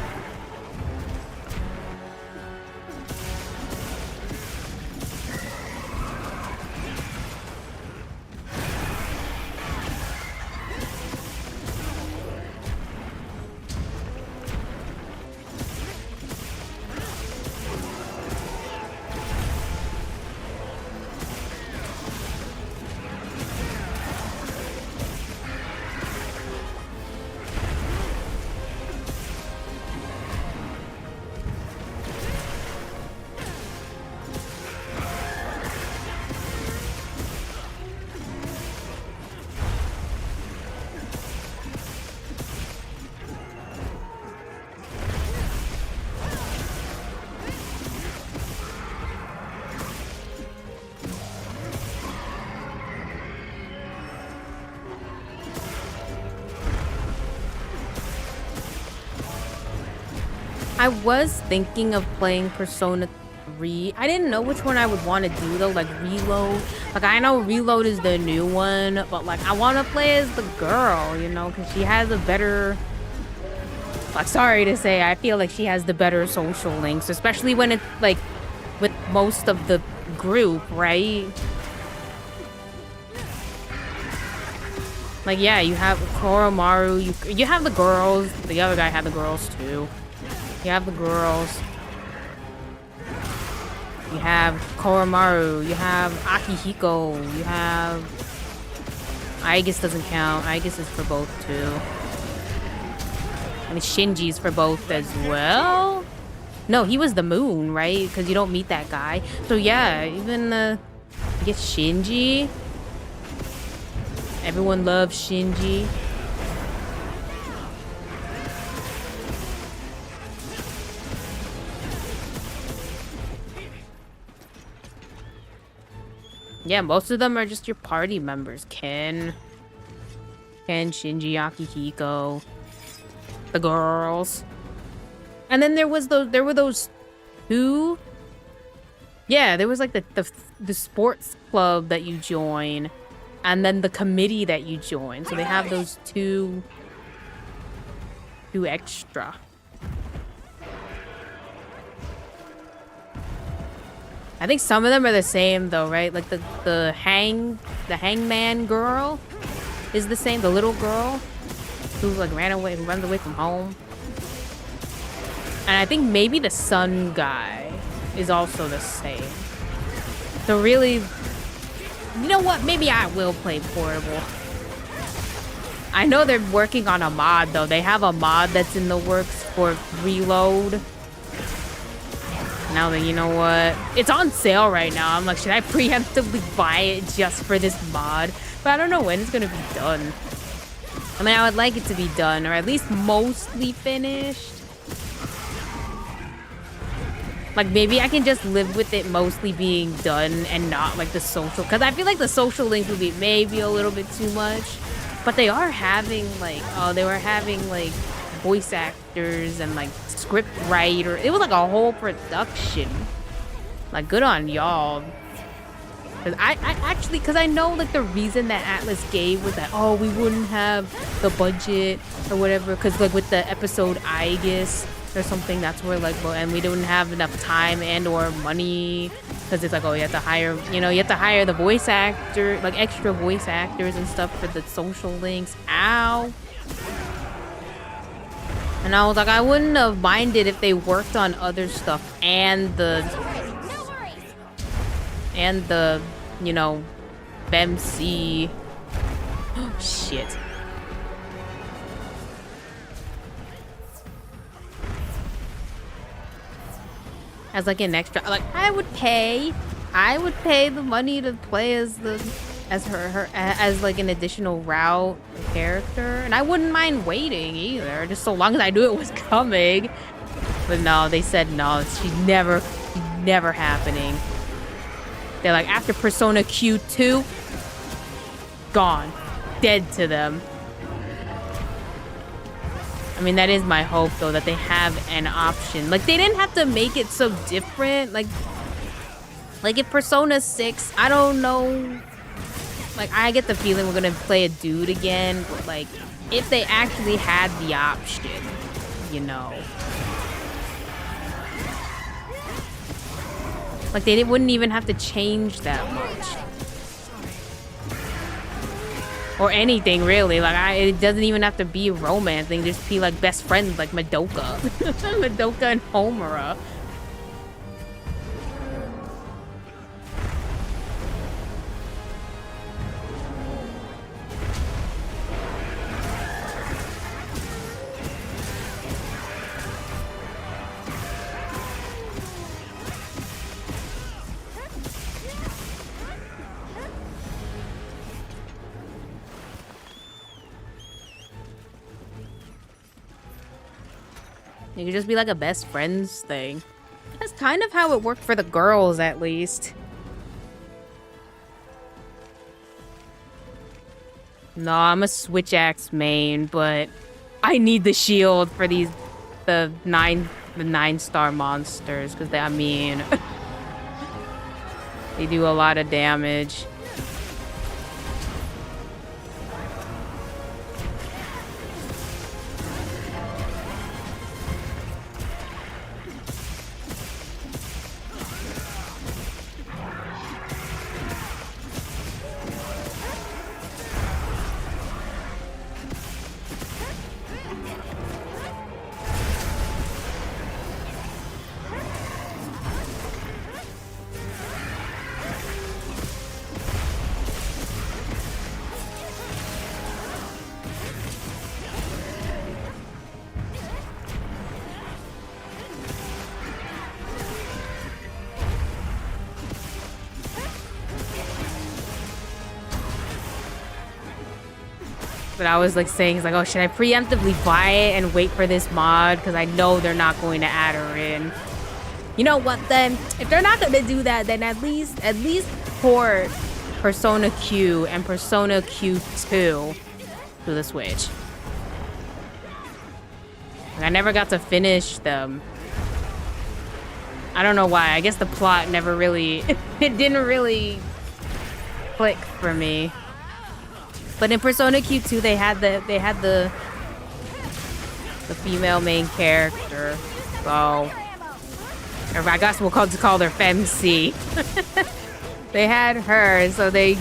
I was thinking of playing Persona 3. I didn't know which one I would want to do though, like Reload. Like I know Reload is the new one, but like I want to play as the girl, you know, because she has a better, like sorry to say, I feel like she has the better social links, especially when it's like with most of the group, right? Like yeah, you have Koromaru, you have the girls, the other guy had the girls too. You have the girls. You have Koromaru. You have Akihiko. You have... Aegis doesn't count. Aegis is for both, too. I mean, Shinji's for both as well. No, he was the moon, right? Because you don't meet that guy. So, yeah, even, I guess Shinji. Everyone loves Shinji. Yeah, most of them are just your party members. Ken, Shinji, Akihiko, the girls. And then there were those two. Yeah, there was like the sports club that you join, and then the committee that you join. So they have those two extra. I think some of them are the same though, right? Like the hangman girl is the same. The little girl who like who runs away from home. And I think maybe the sun guy is also the same. So really, you know what? Maybe I will play Portable. I know they're working on a mod though. They have a mod that's in the works for Reload. Now that you know what, it's on sale right now. I'm like, should I preemptively buy it just for this mod? But I don't know when it's gonna be done. I mean, I would like it to be done, or at least mostly finished. Like maybe I can just live with it mostly being done and not like the social, because I feel like the social links would be maybe a little bit too much. But they are having like, they were having like voice actors and like script writer. It was like a whole production. Like good on y'all. Cause I actually, cause I know like the reason that Atlas gave was that, oh, we wouldn't have the budget or whatever. Cause like with the episode Aegis or something, that's where like, well, and we didn't have enough time and or money. Cause it's like, oh, you have to hire, you know, you have to hire the voice actor, like extra voice actors and stuff for the social links. Ow. And I was like, I wouldn't have minded if they worked on other stuff and the, you know, BEMC. Oh, shit. as like an extra. Like I would pay the money to play as as like an additional route character, and I wouldn't mind waiting either, just so long as I knew it was coming. But no, they said no, she's never happening. They're like, after Persona Q2, gone, dead to them. I mean, that is my hope though, that they have an option. Like they didn't have to make it so different. Like if Persona 6, I don't know. Like, I get the feeling we're gonna play a dude again, but like, if they actually had the option, you know. Like, they wouldn't even have to change that much. Or anything, really. Like, it doesn't even have to be a romance. They can just be, like, best friends, like Madoka. Madoka and Homura. It could just be like a best friends thing. That's kind of how it worked for the girls, at least. No, I'm a Switch Axe main, but I need the shield for the 9-star monsters, because I mean, they do a lot of damage. But I was like saying, it's like, oh, should I preemptively buy it and wait for this mod? Because I know they're not going to add her in. You know what then? If they're not going to do that, then at least port Persona Q and Persona Q2 to the Switch. Like, I never got to finish them. I don't know why. I guess the plot never really, it didn't really click for me. But in Persona Q2, they had the female main character, so I guess we'll call her FemC. They had her, so they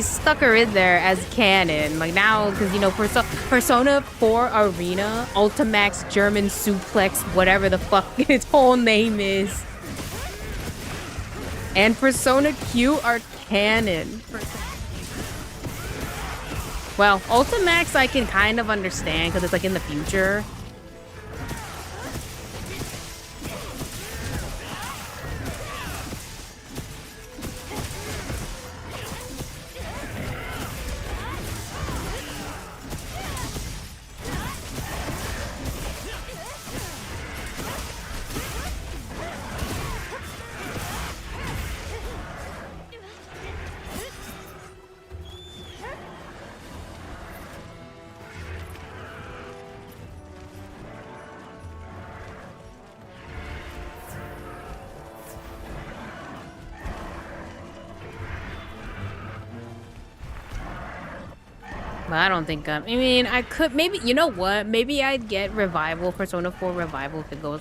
stuck her in there as canon. Like now, because you know, Persona 4 Arena, Ultimax German Suplex, whatever the fuck its whole name is, and Persona Q are canon. Well, Ultimax I can kind of understand because it's like in the future. But I don't think I mean, I could maybe, you know what? Maybe I'd get Revival, Persona 4 Revival if it goes,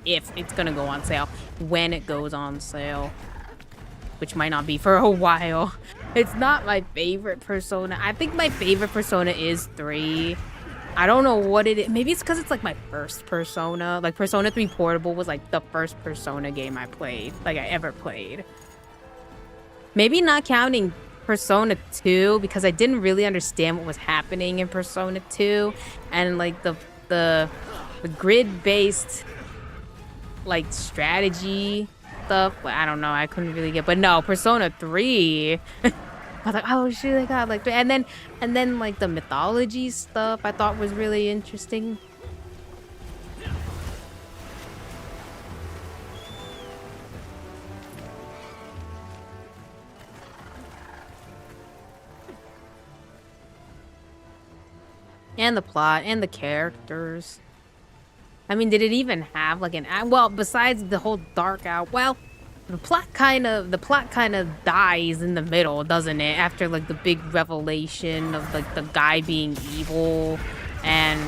if it's gonna go on sale, when it goes on sale, which might not be for a while. It's not my favorite Persona. I think my favorite Persona is 3. I don't know what it is. Maybe it's because it's like my first Persona. Like Persona 3 Portable was like the first Persona game I played, like I ever played. Maybe not counting Persona 2 because I didn't really understand what was happening in Persona 2, and like the grid-based like strategy stuff, but I don't know. I couldn't really get. But no, Persona 3. I was like, oh shit, they got like, and then like the mythology stuff I thought was really interesting. And the plot and the characters. I mean, did it even have like well, besides the whole dark out, well, the plot kind of dies in the middle, doesn't it? After like the big revelation of like the guy being evil and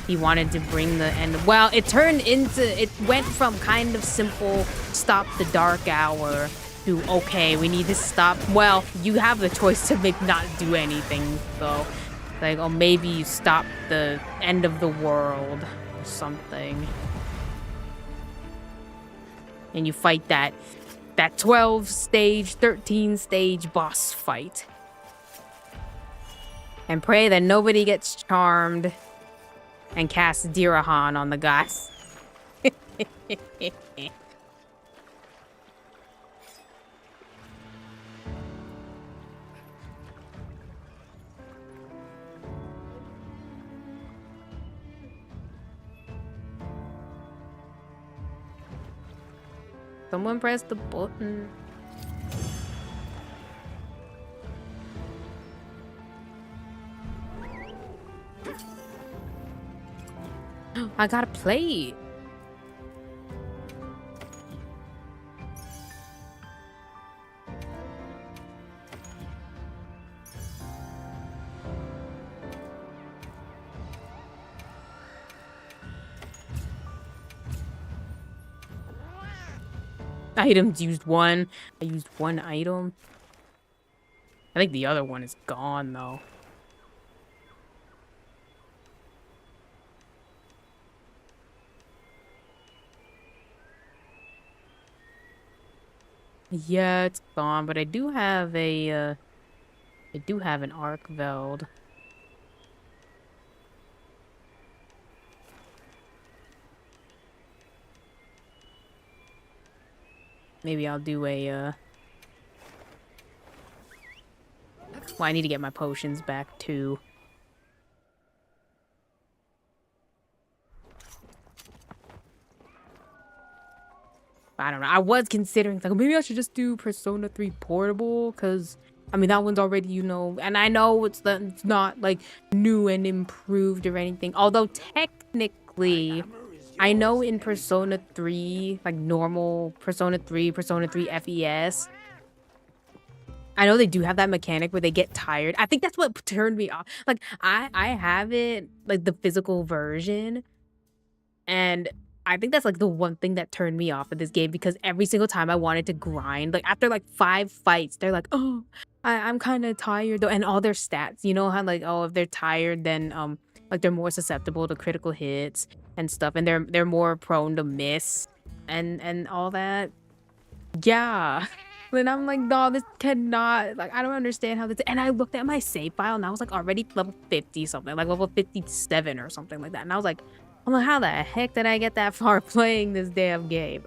he wanted to bring the end. Well, it went from kind of simple stop the dark hour to okay, we need to stop. Well, you have the choice to not do anything, so like, oh, maybe you stop the end of the world or something. And you fight that 12-stage, 13-stage boss fight. And pray that nobody gets charmed and casts Dirahan on the guys. Someone press the button. I got a plate. Items used one. I used one item. I think the other one is gone though. Yeah, it's gone, but I do have an arc veld. Maybe I'll do a, well, I need to get my potions back, too. I don't know. I was considering, like, maybe I should just do Persona 3 Portable, because, I mean, that one's already, you know, and I know it's not, like, new and improved or anything. Although, technically, I know in Persona 3, like normal Persona 3 FES, I know they do have that mechanic where they get tired. I think that's what turned me off. Like, I have it, like, the physical version, and I think that's, like, the one thing that turned me off of this game, because every single time I wanted to grind, like, after, like, 5 fights, they're like, oh, I'm kind of tired, though, and all their stats, you know how, like, oh, if they're tired, then, like, they're more susceptible to critical hits and stuff, and they're more prone to miss and all that. Yeah. And I'm like, no, this cannot, like, I don't understand how this, and I looked at my save file and I was like already level 50 something, like level 57 or something like that. And I was like, I'm like, how the heck did I get that far playing this damn game?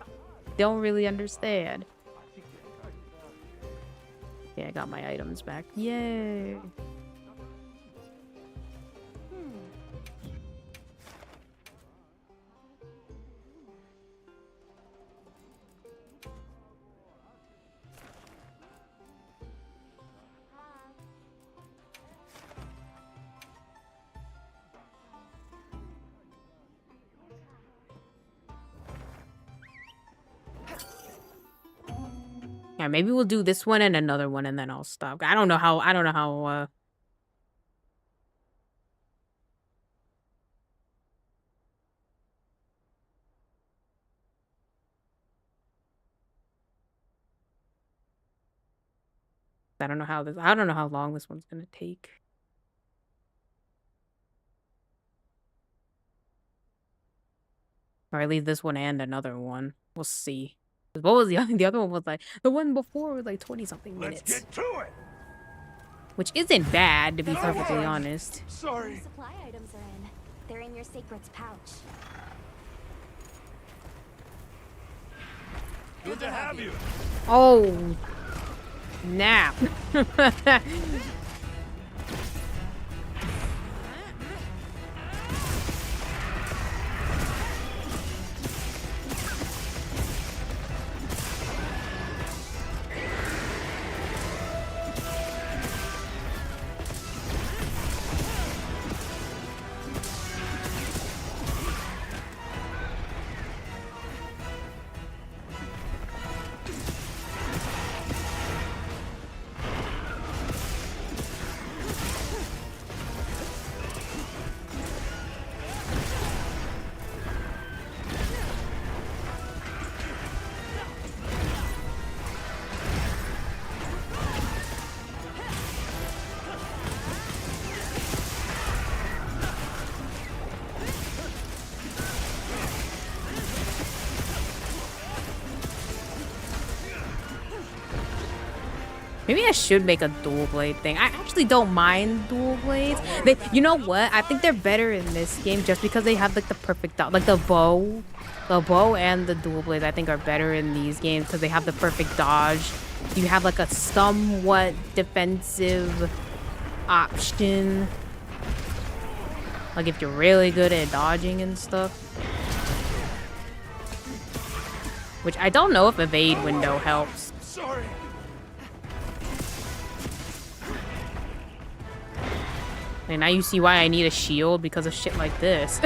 Don't really understand. Yeah, I got my items back. Yay. Yeah, maybe we'll do this one and another one and then I'll stop. I don't know how I don't know how long this one's gonna take. Or I leave this one and another one. We'll see. What was the other one was like, the one before was like 20 something minutes. Let's get to it. Which isn't bad, to be perfectly honest. Sorry. The supply items are in. They're in your secrets pouch. Good to have you. Oh, nap. Maybe I should make a dual blade thing. I actually don't mind dual blades. You know what? I think they're better in this game just because they have like the perfect like the bow and the dual blades. I think are better in these games because they have the perfect dodge. You have like a somewhat defensive option. Like if you're really good at dodging and stuff. Which I don't know if evade window helps. Sorry. And now you see why I need a shield because of shit like this.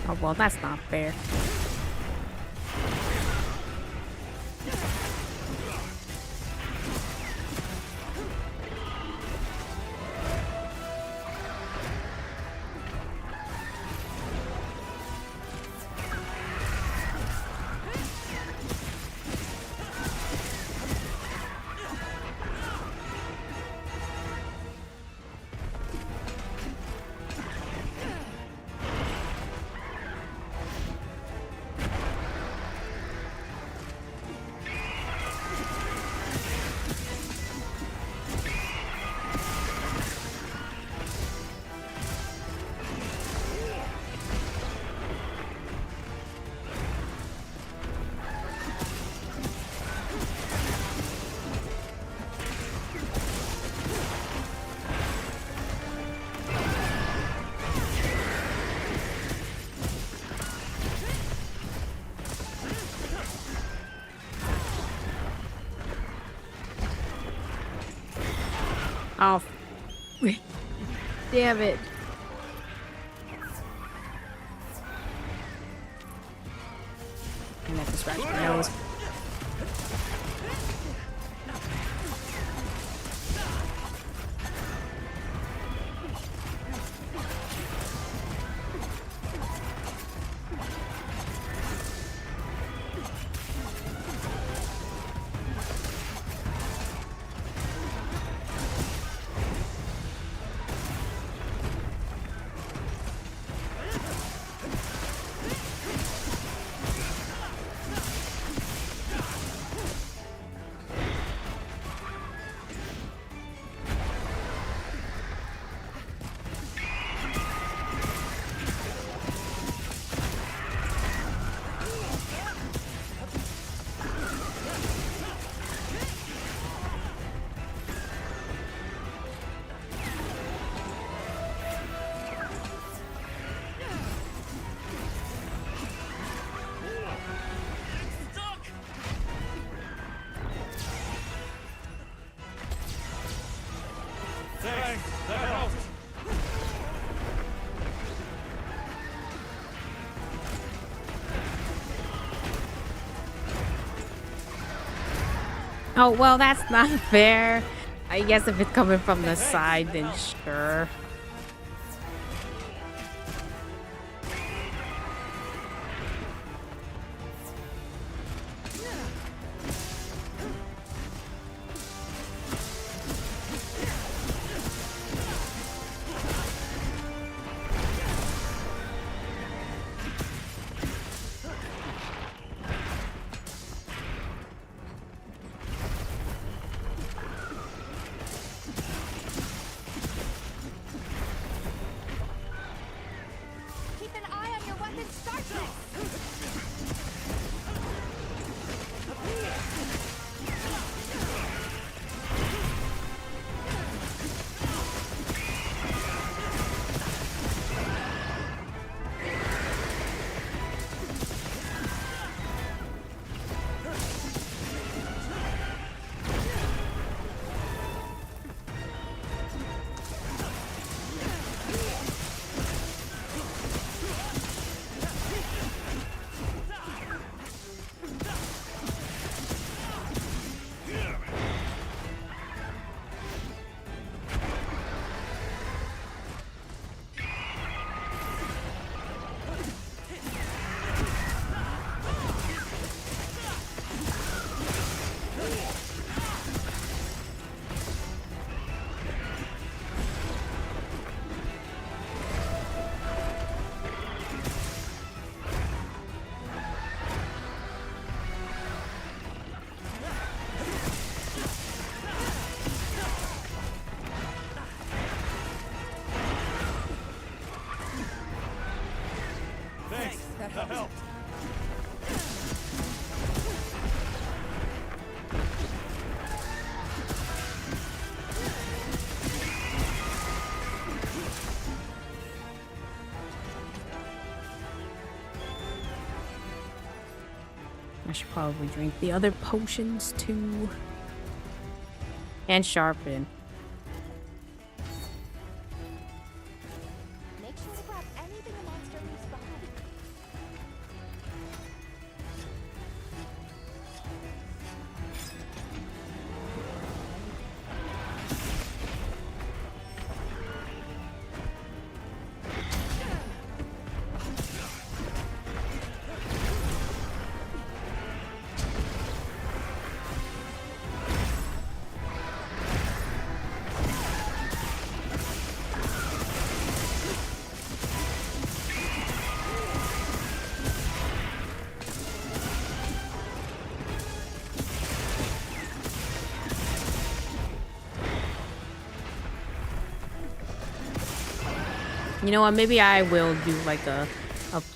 Oh, well, that's not fair. Oh, damn it. I'm gonna have to scratch my nose. Thanks. That helps. Oh, well, that's not fair. I guess if it's coming from the side, then sure. Keep an eye on your weapon's sharpness. Thanks. That helps. I should probably drink the other potions too. And sharpen. Make sure to grab anything a monster leaves behind. You know what? Maybe I will do like a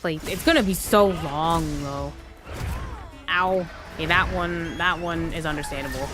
plate. It's gonna be so long though. Ow. Okay, that one is understandable.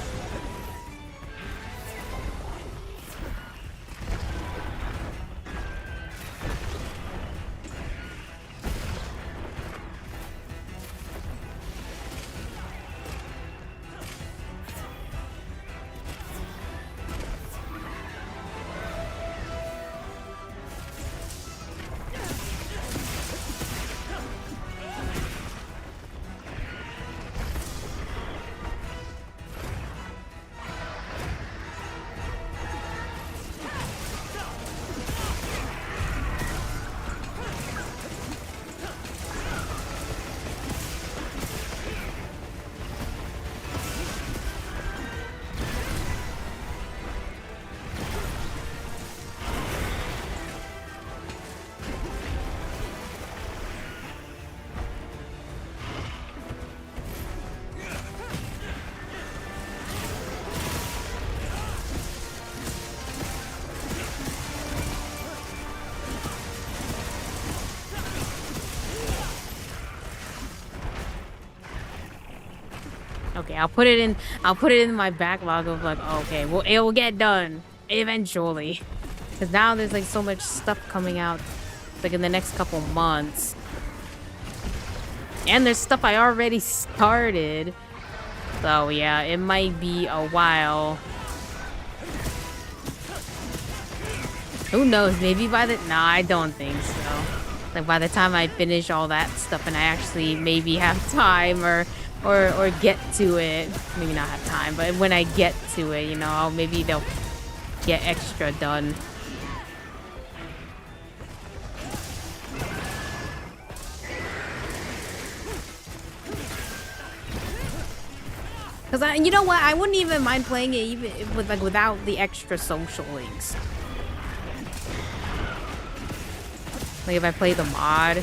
Okay, I'll put it in my backlog of like, okay, well, it will get done eventually. Because now there's like so much stuff coming out like in the next couple months. And there's stuff I already started. So yeah, it might be a while. Who knows? Maybe by the... Nah, I don't think so. Like, by the time I finish all that stuff and I actually maybe have time or get to it. Maybe not have time, but when I get to it, you know, maybe they'll get extra done. Cause you know what? I wouldn't even mind playing it even with like without the extra social links. Like if I play the mod.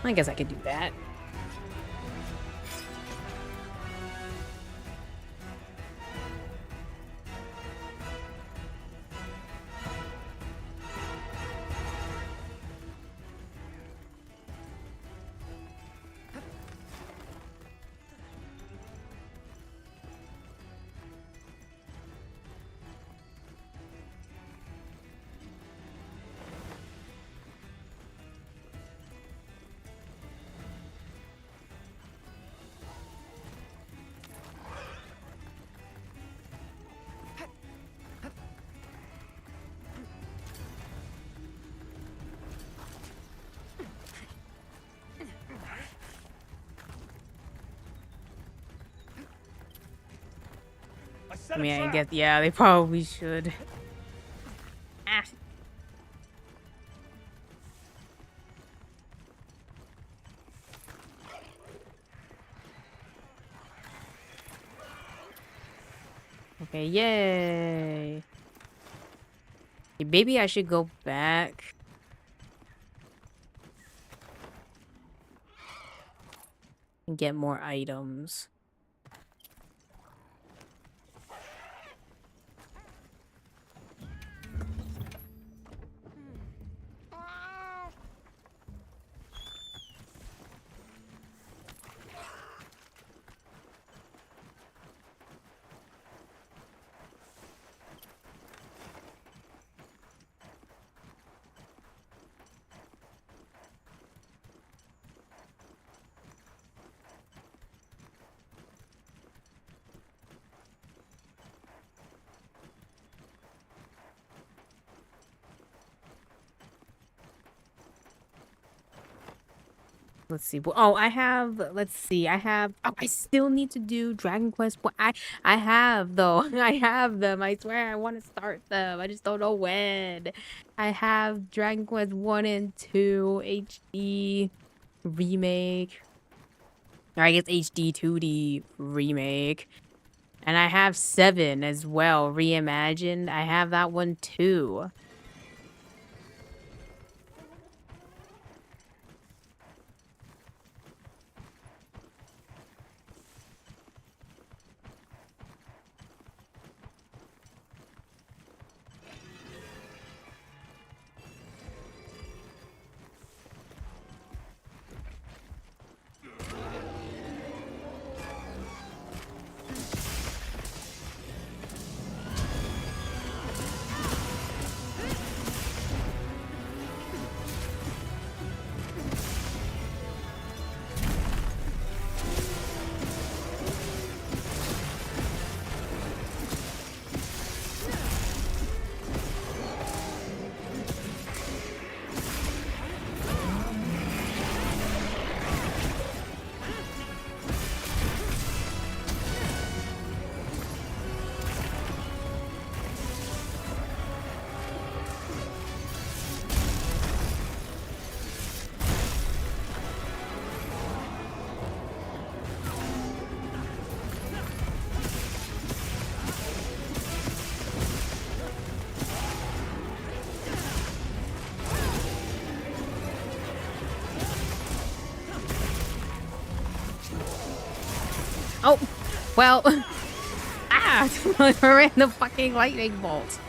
I guess I could do that. I mean, I guess, yeah, they probably should. Ah. Okay, yay. Maybe I should go back. And get more items. Let's see. Oh, I have. Let's see. I have. Oh, I still need to do Dragon Quest. I have though. I have them. I swear I want to start them. I just don't know when. I have Dragon Quest 1 and 2 HD remake. Or I guess HD 2D remake. And I have 7 as well, reimagined. I have that one too. Oh, well, ah, we're in the fucking lightning bolt.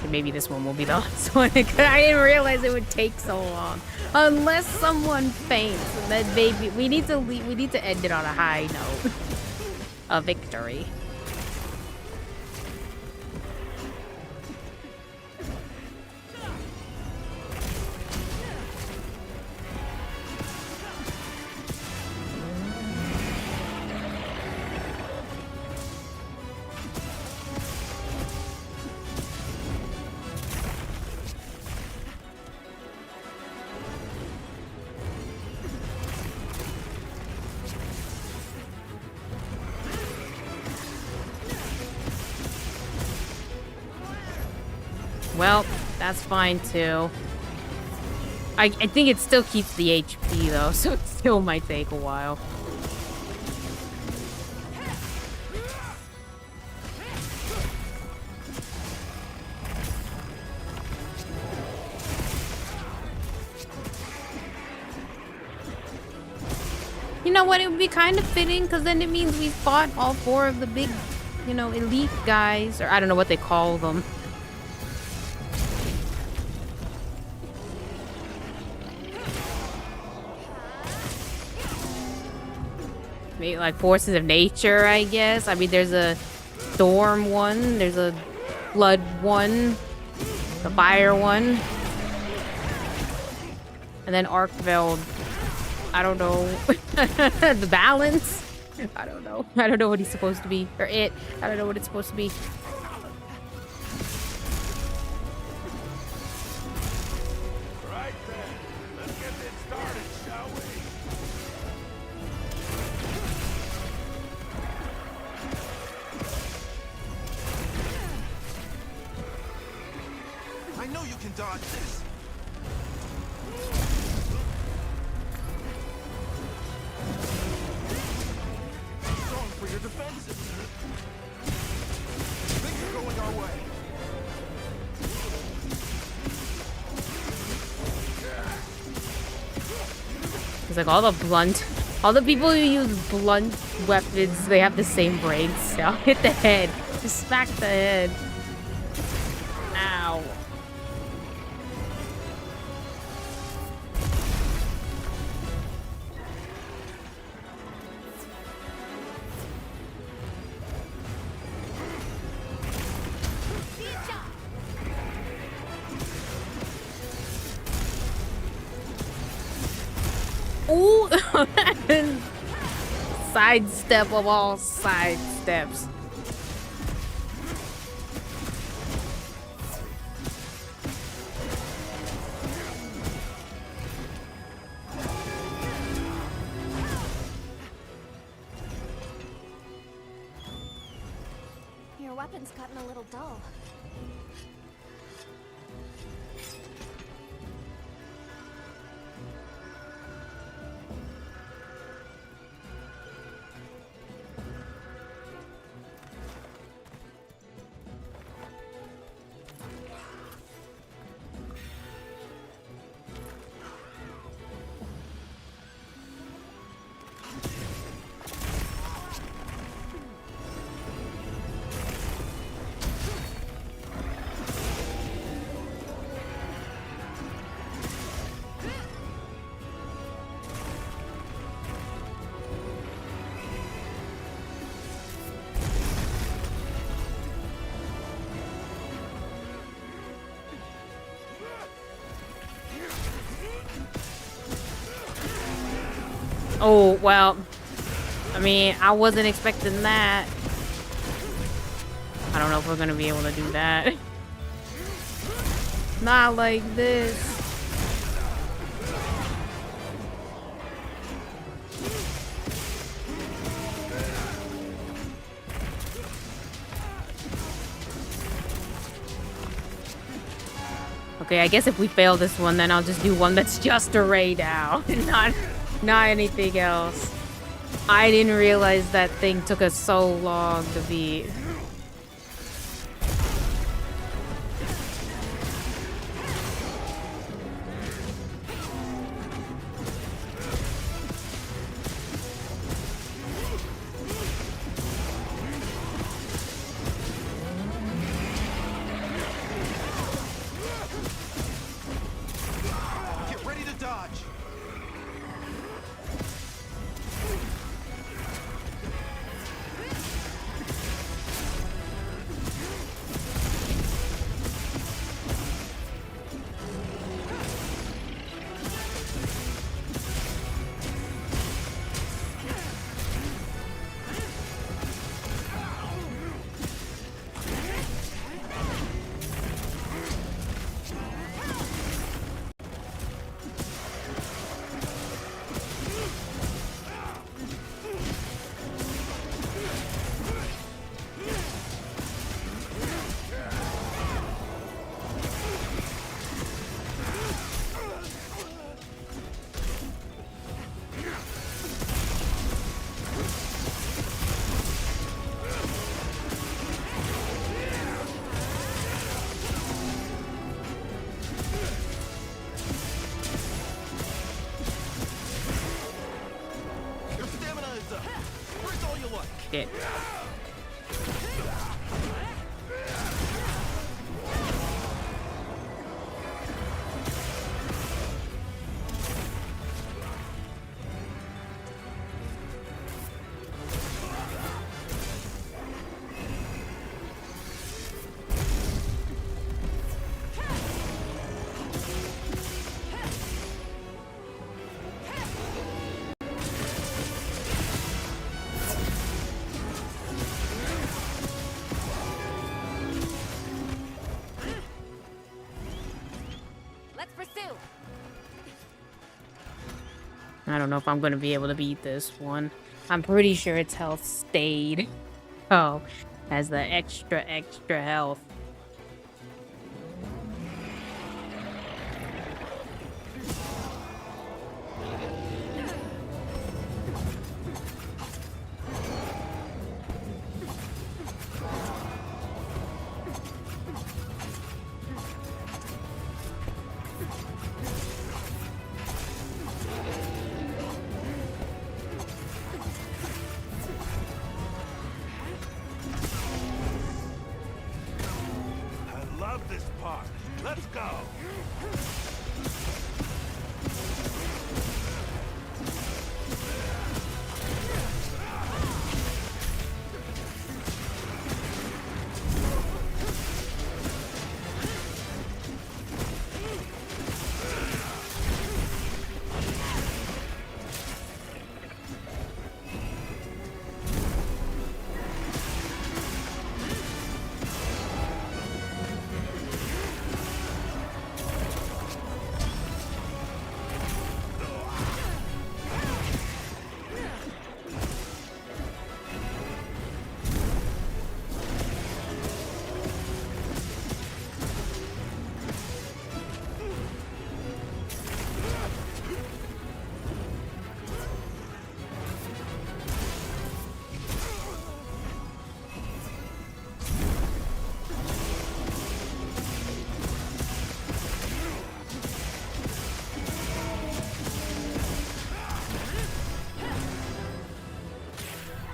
maybe this one will be the last one. I didn't realize it would take so long. Unless someone faints, and then maybe we need to end it on a high note. A victory. Well, that's fine too. I think it still keeps the HP though, so it still might take a while. You know what? It would be kind of fitting because then it means we fought all 4 of the big, you know, elite guys, or I don't know what they call them. Maybe like forces of nature, I guess. I mean, there's a storm one, there's a flood one, the fire one, and then Arkveld. I don't know. The balance? I don't know. I don't know what he's supposed to be. Or it. I don't know what it's supposed to be. Right then. Let's get this started, shall we? I know you can dodge this. Strong for your defenses. Things are going our way. It's like all the people who use blunt weapons, they have the same brain cell. Hit the head. Just smack the head. Ow. Ooh! Sidestep of all sidesteps. Your weapon's gotten a little dull. Oh, well, I mean, I wasn't expecting that. I don't know if we're gonna be able to do that. Not like this. Okay, I guess if we fail this one, then I'll just do one that's just a ray down, not anything else. I didn't realize that thing took us so long to beat. it. Let's pursue. I don't know if I'm gonna be able to beat this one. I'm pretty sure its health stayed. Oh, has the extra health. I love this part. Let's go.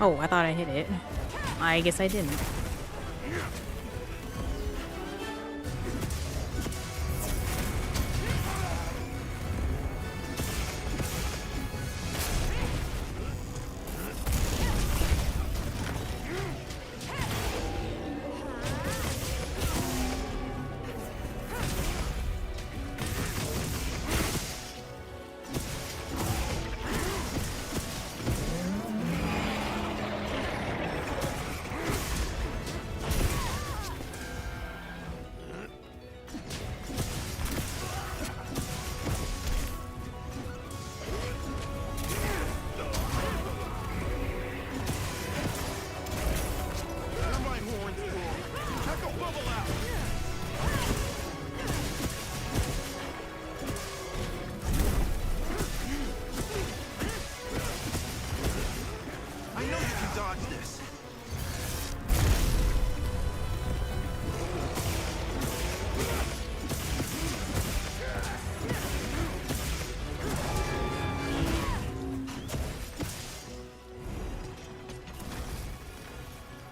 Oh, I thought I hit it. I guess I didn't.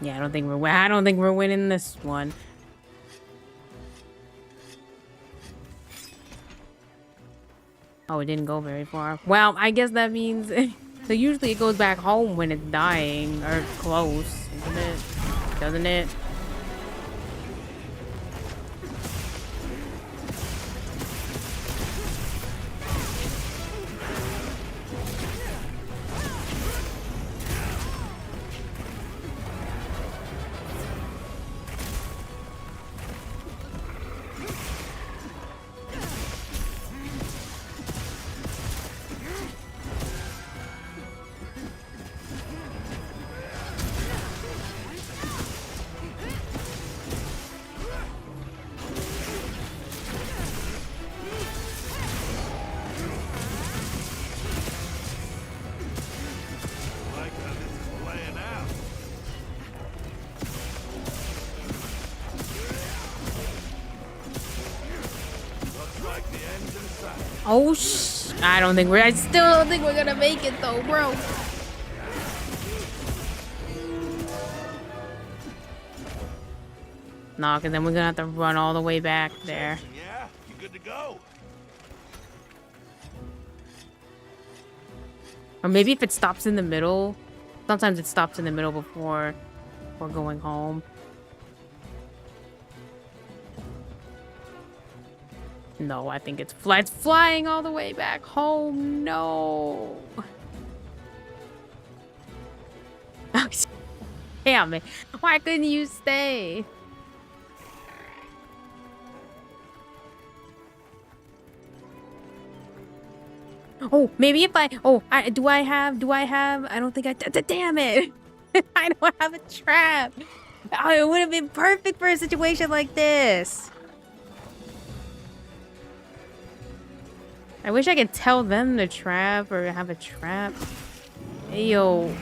Yeah, I don't think we're winning this one. Oh, it didn't go very far. Well, I guess that means so usually it goes back home when it's dying or close, isn't it? Doesn't it? Oh, I still don't think we're gonna make it though, bro. No, because then we're gonna have to run all the way back there. Yeah, you good to go? Or maybe if it stops in the middle. Sometimes it stops in the middle before we're going home. No, I think it's flying all the way back home. No. Damn it. Why couldn't you stay? Oh, maybe if I... Oh, do I have... I don't think I... Damn it. I don't have a trap. Oh, it would have been perfect for a situation like this. I wish I could tell them to trap or have a trap. Hey, yo.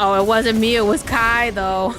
Oh, it wasn't me, it was Kai, though.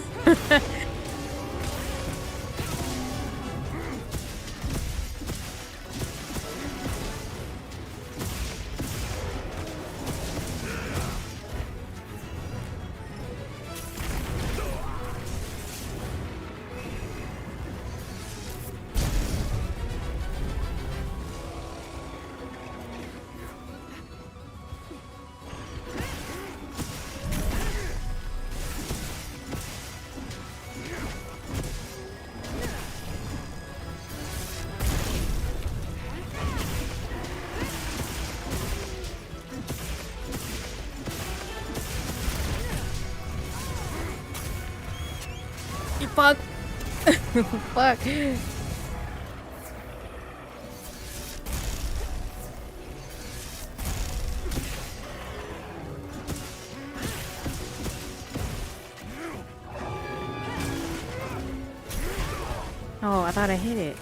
Fuck. Fuck. Oh, I thought I hit it.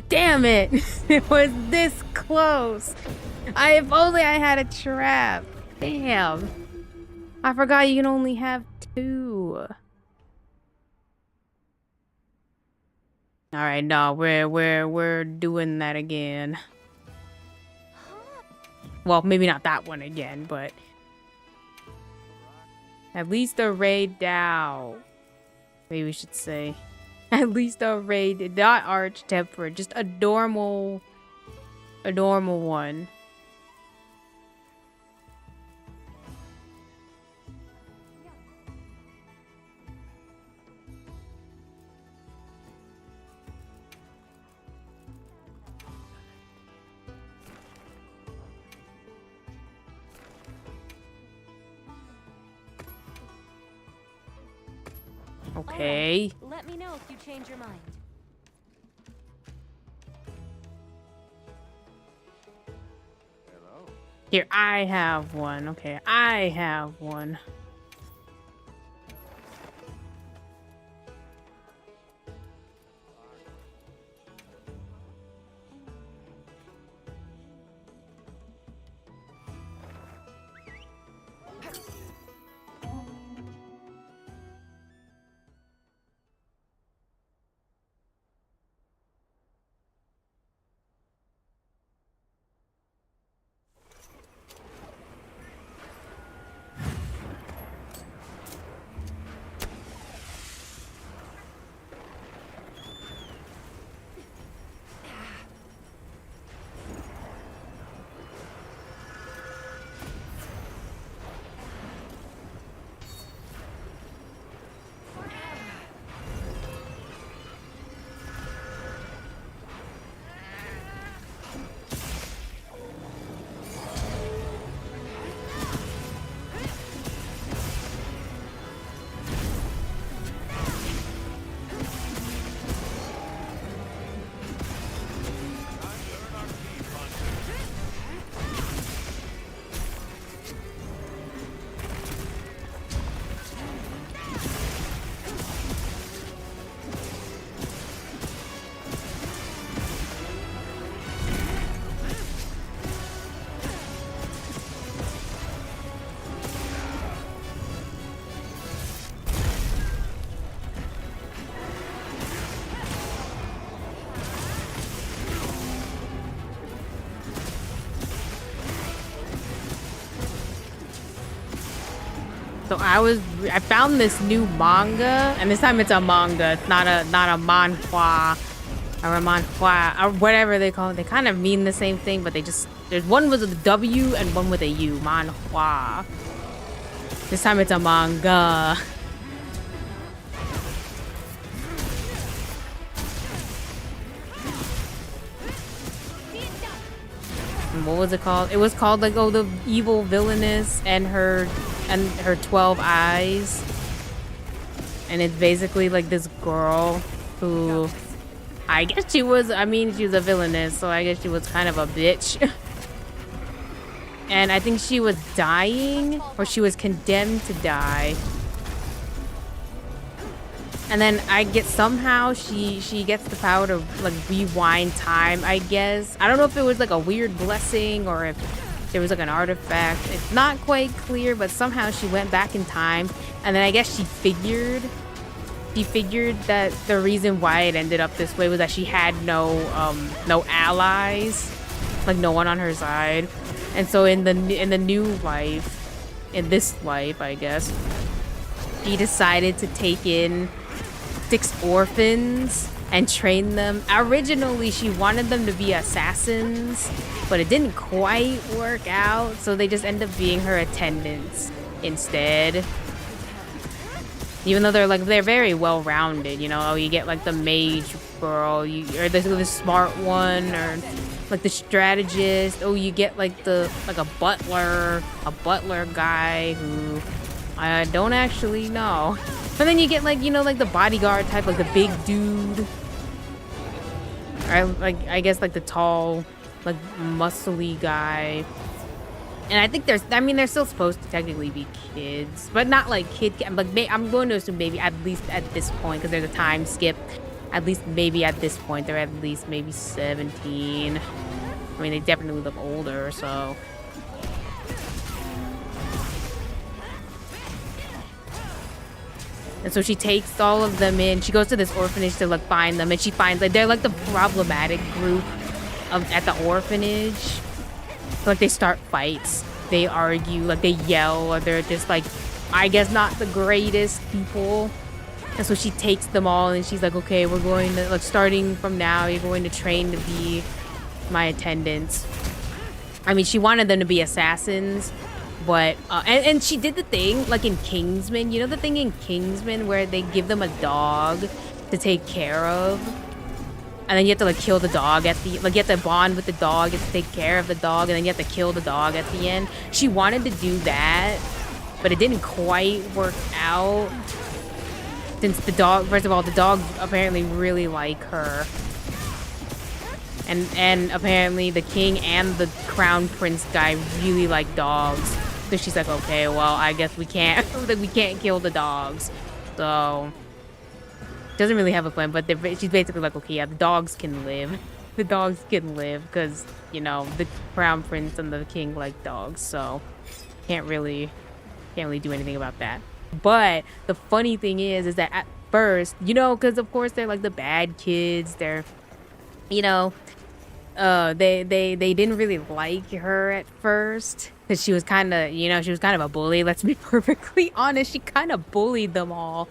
Damn it! It was this close. If only I had a trap. Damn. I forgot you can only have 2. All right, no, we're doing that again. Well, maybe not that one again, but at least a raid Dow. Maybe we should say. At least a raid, not Arch Temper, just a normal one. Okay. Right. Let me know if you change your mind. Here, I have one. Okay, I have one. So I found this new manga, and this time it's a manga. It's not a manhwa or a manhwa or whatever they call it. They kind of mean the same thing, but there's one with a W and one with a U. Manhwa. This time it's a manga. And what was it called? It was called like, oh, the evil villainess and her 12 eyes. And it's basically like this girl who, I guess she was a villainess, so I guess she was kind of a bitch. And I think she was dying, or she was condemned to die. And then somehow she gets the power to like rewind time, I guess. I don't know if it was like a weird blessing or if there was like an artifact. It's not quite clear, but somehow she went back in time. And then I guess she figured that the reason why it ended up this way was that she had no allies, like no one on her side. And so in this life, I guess, she decided to take in 6 orphans and train them. Originally, she wanted them to be assassins, but it didn't quite work out, so they just end up being her attendants instead. Even though they're very well-rounded, you know. Oh, you get like the mage girl, or the smart one, or like the strategist. Oh, you get like a butler guy who I don't actually know. But then you get like, you know, like the bodyguard type, like the big dude. Or like, I guess like the tall, like muscly guy. And I think they're still supposed to technically be kids, but not like I'm going to assume maybe at least at this point, because there's a time skip. At least maybe at this point, they're at least maybe 17. I mean, they definitely look older, so. And so she takes all of them in. She goes to this orphanage to like find them, and she finds like they're like the problematic group at the orphanage. So, like they start fights, they argue, like they yell, or they're just like, I guess not the greatest people. And so she takes them all, and she's like, okay, we're going to, like, starting from now, you're going to train to be my attendants. I mean, she wanted them to be assassins, but and she did the thing like in Kingsman, you know, the thing in Kingsman where they give them a dog to take care of, and then you have to like kill the dog at the, like you have to bond with the dog, you have to take care of the dog, and then you have to kill the dog at the end. She wanted to do that, but it didn't quite work out, since the dog, first of all, the dog apparently really like her. And apparently the king and the crown prince guy really like dogs. So she's like, okay, well, I guess we can't kill the dogs. So doesn't really have a plan, but she's basically like, okay, yeah, the dogs can live. The dogs can live because, you know, the crown prince and the king like dogs. So can't really do anything about that. But the funny thing is that at first, you know, because of course they're like the bad kids. They're, you know, they didn't really like her at first because she was kind of, you know, she was kind of a bully. Let's be perfectly honest. She kind of bullied them all.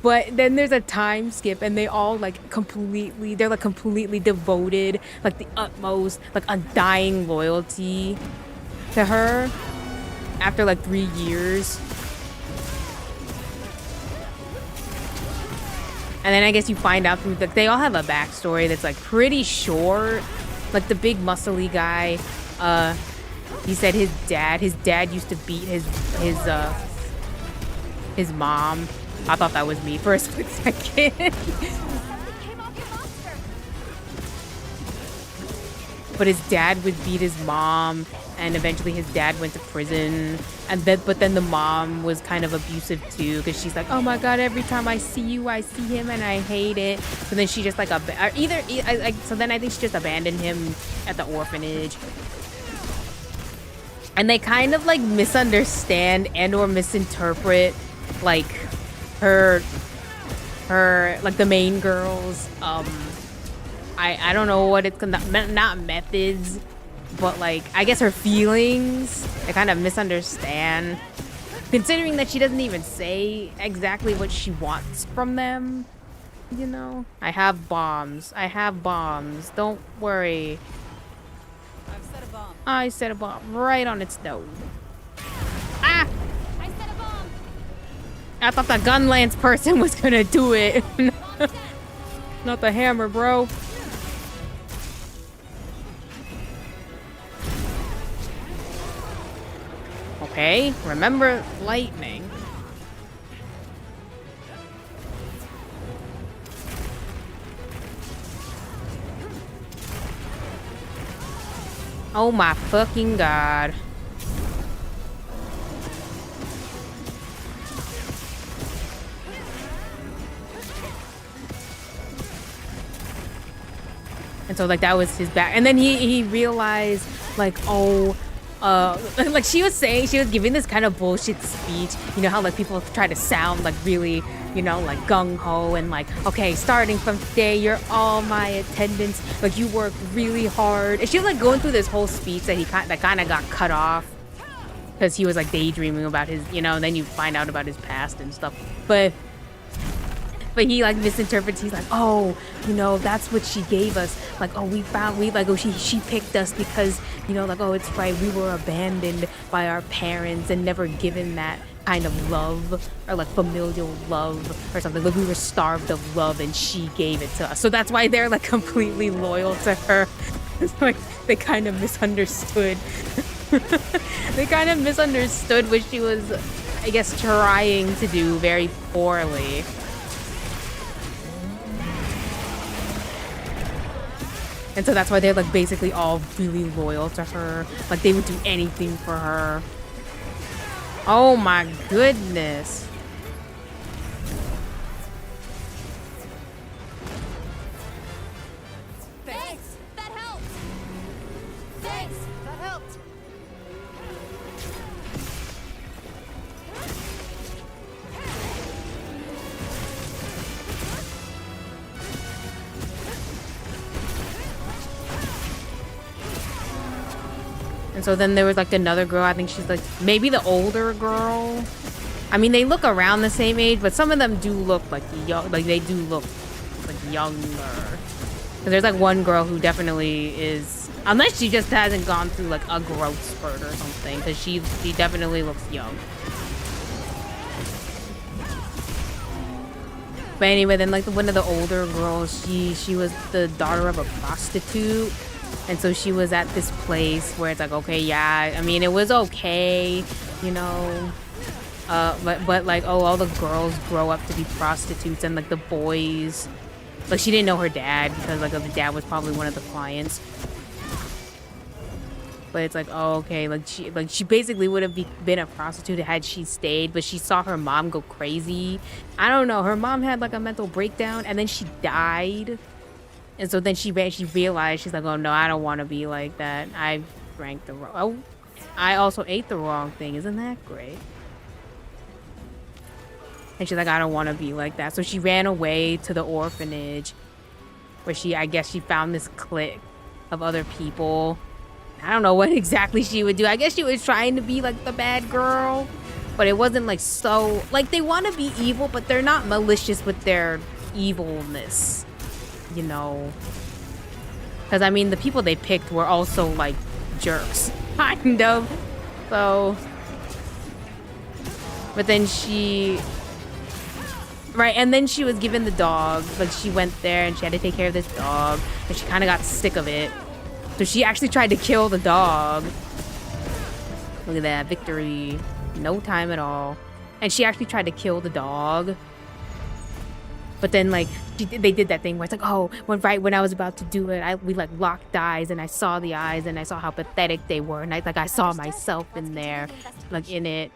But then there's a time skip, and they all they're like completely devoted, like the utmost, like undying loyalty to her after like 3 years. And then I guess you find out through, like, they all have a backstory that's like pretty short. Like the big muscly guy, he said his dad used to beat his mom. I thought that was me for a split second. But his dad would beat his mom, and eventually his dad went to prison. But then the mom was kind of abusive too, because she's like, oh my god, every time I see you, I see him and I hate it. So then she just like, so then I think she just abandoned him at the orphanage. And they kind of like misunderstand and or misinterpret like her like the main girl's I don't know what it's not methods, but like I guess her feelings. They kind of misunderstand considering that she doesn't even say exactly what she wants from them, you know? I have bombs. I have bombs. Don't worry. I've set a bomb. I set a bomb right on its nose. Ah! I set a bomb. I thought the gun lance person was gonna do it. Not the hammer, bro. Okay, remember lightning. Oh my fucking god. And so like that was his back, and then he realized like, oh, like she was saying, she was giving this kind of bullshit speech, you know how like people try to sound like really, you know, like gung-ho and like, okay, starting from today you're all my attendants, like you work really hard, and she was like going through this whole speech that that kind of got cut off because he was like daydreaming about his, you know, and then you find out about his past and stuff, but he like misinterprets. He's like, oh, you know, that's what she gave us. Like, oh, we like, oh, she picked us because, you know, like, oh, it's right, we were abandoned by our parents and never given that kind of love or like familial love or something. Like we were starved of love and she gave it to us. So that's why they're like completely loyal to her. It's like they kind of misunderstood. They kind of misunderstood what she was, I guess, trying to do very poorly. And so that's why they're like basically all really loyal to her. Like they would do anything for her. Oh my goodness. Thanks. That helped. Thanks. That helped. And so then there was like another girl, I think she's like maybe the older girl. I mean, they look around the same age, but some of them do look like young, like they do look like younger. 'Cause there's like one girl who definitely is, unless she just hasn't gone through like a growth spurt or something, because she definitely looks young. But anyway, then like one of the older girls, she was the daughter of a prostitute. And so she was at this place where it's like, okay, yeah, I mean, it was okay, you know, but like, oh, all the girls grow up to be prostitutes, and like the boys, like she didn't know her dad because like the dad was probably one of the clients. But it's like, oh, okay, like she basically would have been a prostitute had she stayed, but she saw her mom go crazy. I don't know, her mom had like a mental breakdown, and then she died. And so then she realized, she's like, oh no, I don't want to be like that. I drank the wrong, oh, I also ate the wrong thing. Isn't that great? And she's like, I don't want to be like that. So she ran away to the orphanage where I guess she found this clique of other people. I don't know what exactly she would do. I guess she was trying to be like the bad girl, but it wasn't like so, like they want to be evil, but they're not malicious with their evilness. You know, because I mean the people they picked were also like jerks, kind of. So, but then and then she was given the dog. Like she went there and she had to take care of this dog, and she kind of got sick of it. So she actually tried to kill the dog. Look at that, victory, no time at all. And she actually tried to kill the dog. But then, like, they did that thing where it's like, oh, when I was about to do it, we like locked eyes, and I saw the eyes, and I saw how pathetic they were, and I saw myself in there, like in it.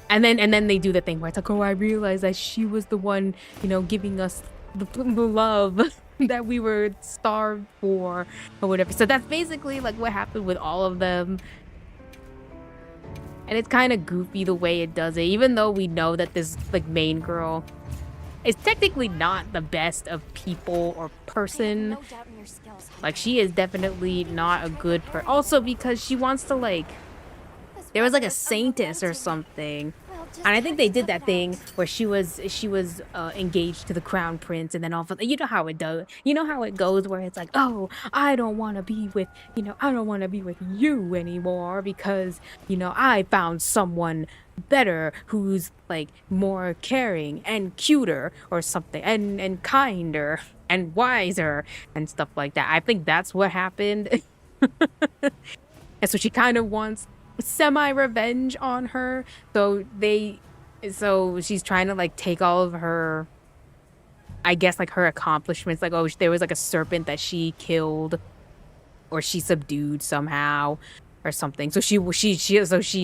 And then they do the thing where it's like, oh, I realized that she was the one, you know, giving us the love that we were starved for, or whatever. So that's basically like what happened with all of them. And it's kind of goofy the way it does it, even though we know that this like main girl is technically not the best of people or person. No doubt in your skills. Like she is definitely not a good person. Also because she wants to like, There was like a saintess or something. Well, just And I think they did stuff that thing where she was engaged to the crown prince, and then all of a, you know how it does, you know how it goes, where it's like, oh, I don't want to be with, I don't want to be with you anymore because I found someone better who's like more caring and cuter or something, and kinder and wiser and stuff like that. I think that's what happened. And so she kind of wants semi-revenge on her. So she's trying to like take all of her, I guess, like her accomplishments. Like, oh, there was like a serpent that she killed or she subdued somehow or something. So she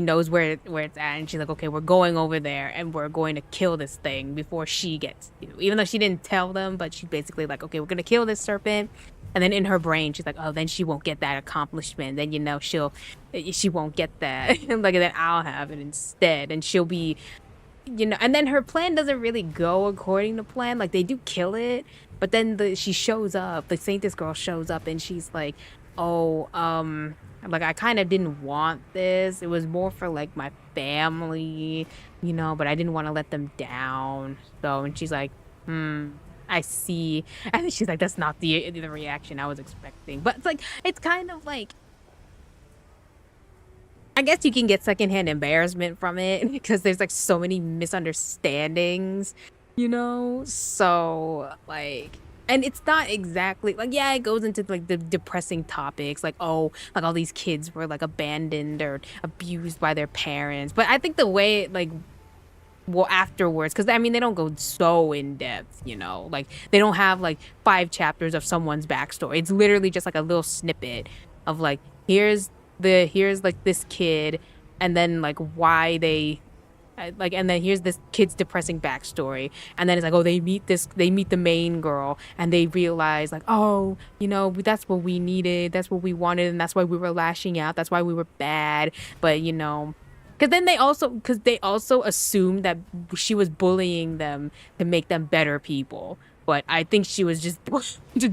knows where it's at, and she's like, okay, we're going over there and we're going to kill this thing before she gets to. Even though she didn't tell them, but she's basically like, okay, we're gonna kill this serpent. And then in her brain, she's like, oh, then she won't get that accomplishment. Then, she won't get that. Like, then I'll have it instead. And she'll be, and then her plan doesn't really go according to plan. Like, they do kill it. But then she shows up, the Saintess girl shows up, and she's like, oh, like, I kind of didn't want this. It was more for, like, my family, but I didn't want to let them down. So, and she's like, I see. And then she's like, that's not the reaction I was expecting. But it's like, it's kind of like, I guess you can get secondhand embarrassment from it because there's like so many misunderstandings, So like, and it's not exactly like, yeah, it goes into like the depressing topics, like, oh, like all these kids were like abandoned or abused by their parents. But I think the way like, well, afterwards, because I mean they don't go so in depth, like they don't have like 5 chapters of someone's backstory. It's literally just like a little snippet of like, here's like this kid, and then like why they like, and then here's this kid's depressing backstory, and then it's like, oh, they meet the main girl, and they realize like, oh, that's what we needed, that's what we wanted, and that's why we were lashing out, that's why we were bad, but because then they also assumed that she was bullying them to make them better people. But I think she was just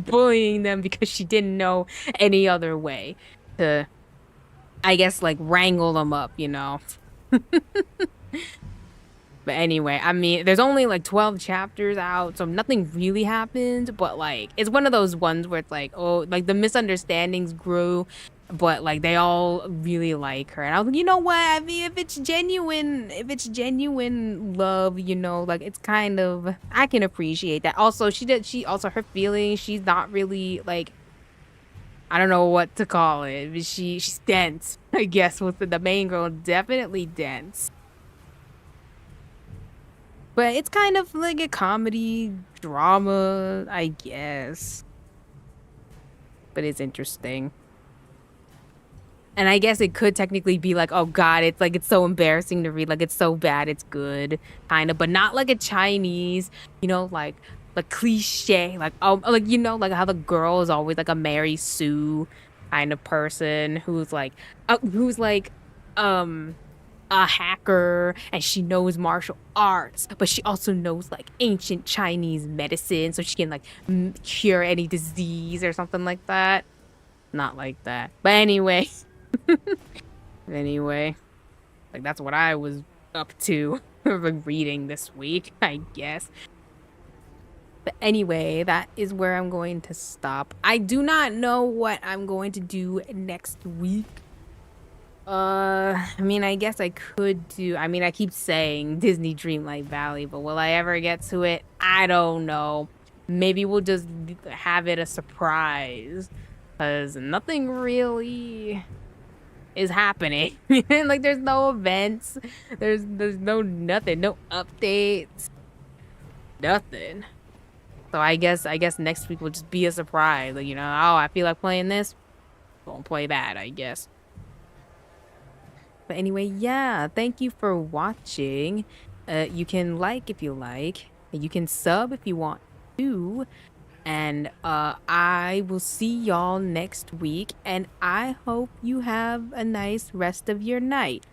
bullying them because she didn't know any other way to, I guess, like, wrangle them up, But anyway, I mean, there's only like 12 chapters out, so nothing really happened. But like, it's one of those ones where it's like, oh, like the misunderstandings grew, but like they all really like her. And I was like, you know what? I mean, if it's genuine love, like it's kind of, I can appreciate that. Also, she also, her feelings, she's not really like, I don't know what to call it, but she's dense, I guess. With the main girl, definitely dense. But it's kind of like a comedy drama, I guess. But it's interesting. And I guess it could technically be like, oh god, it's like, it's so embarrassing to read, like it's so bad it's good, kind of, but not like a Chinese, like cliche, like, oh, like, like how the girl is always like a Mary Sue kind of person who's like a hacker, and she knows martial arts, but she also knows like ancient Chinese medicine, so she can like cure any disease or something like that. Not like that, but anyway. Like that's what I was up to reading this week, I guess. But anyway, that is where I'm going to stop. I do not know what I'm going to do next week. I mean, I guess I could do, I mean, I keep saying Disney Dreamlight Valley, but will I ever get to it? I don't know. Maybe we'll just have it a surprise, because nothing really is happening. Like, there's no events, there's no nothing, no updates, nothing. So I guess next week will just be a surprise. Like, oh, I feel like playing this, won't play that, I guess. But anyway, yeah, thank you for watching. You can like if you like. You can sub if you want to. And I will see y'all next week. And I hope you have a nice rest of your night.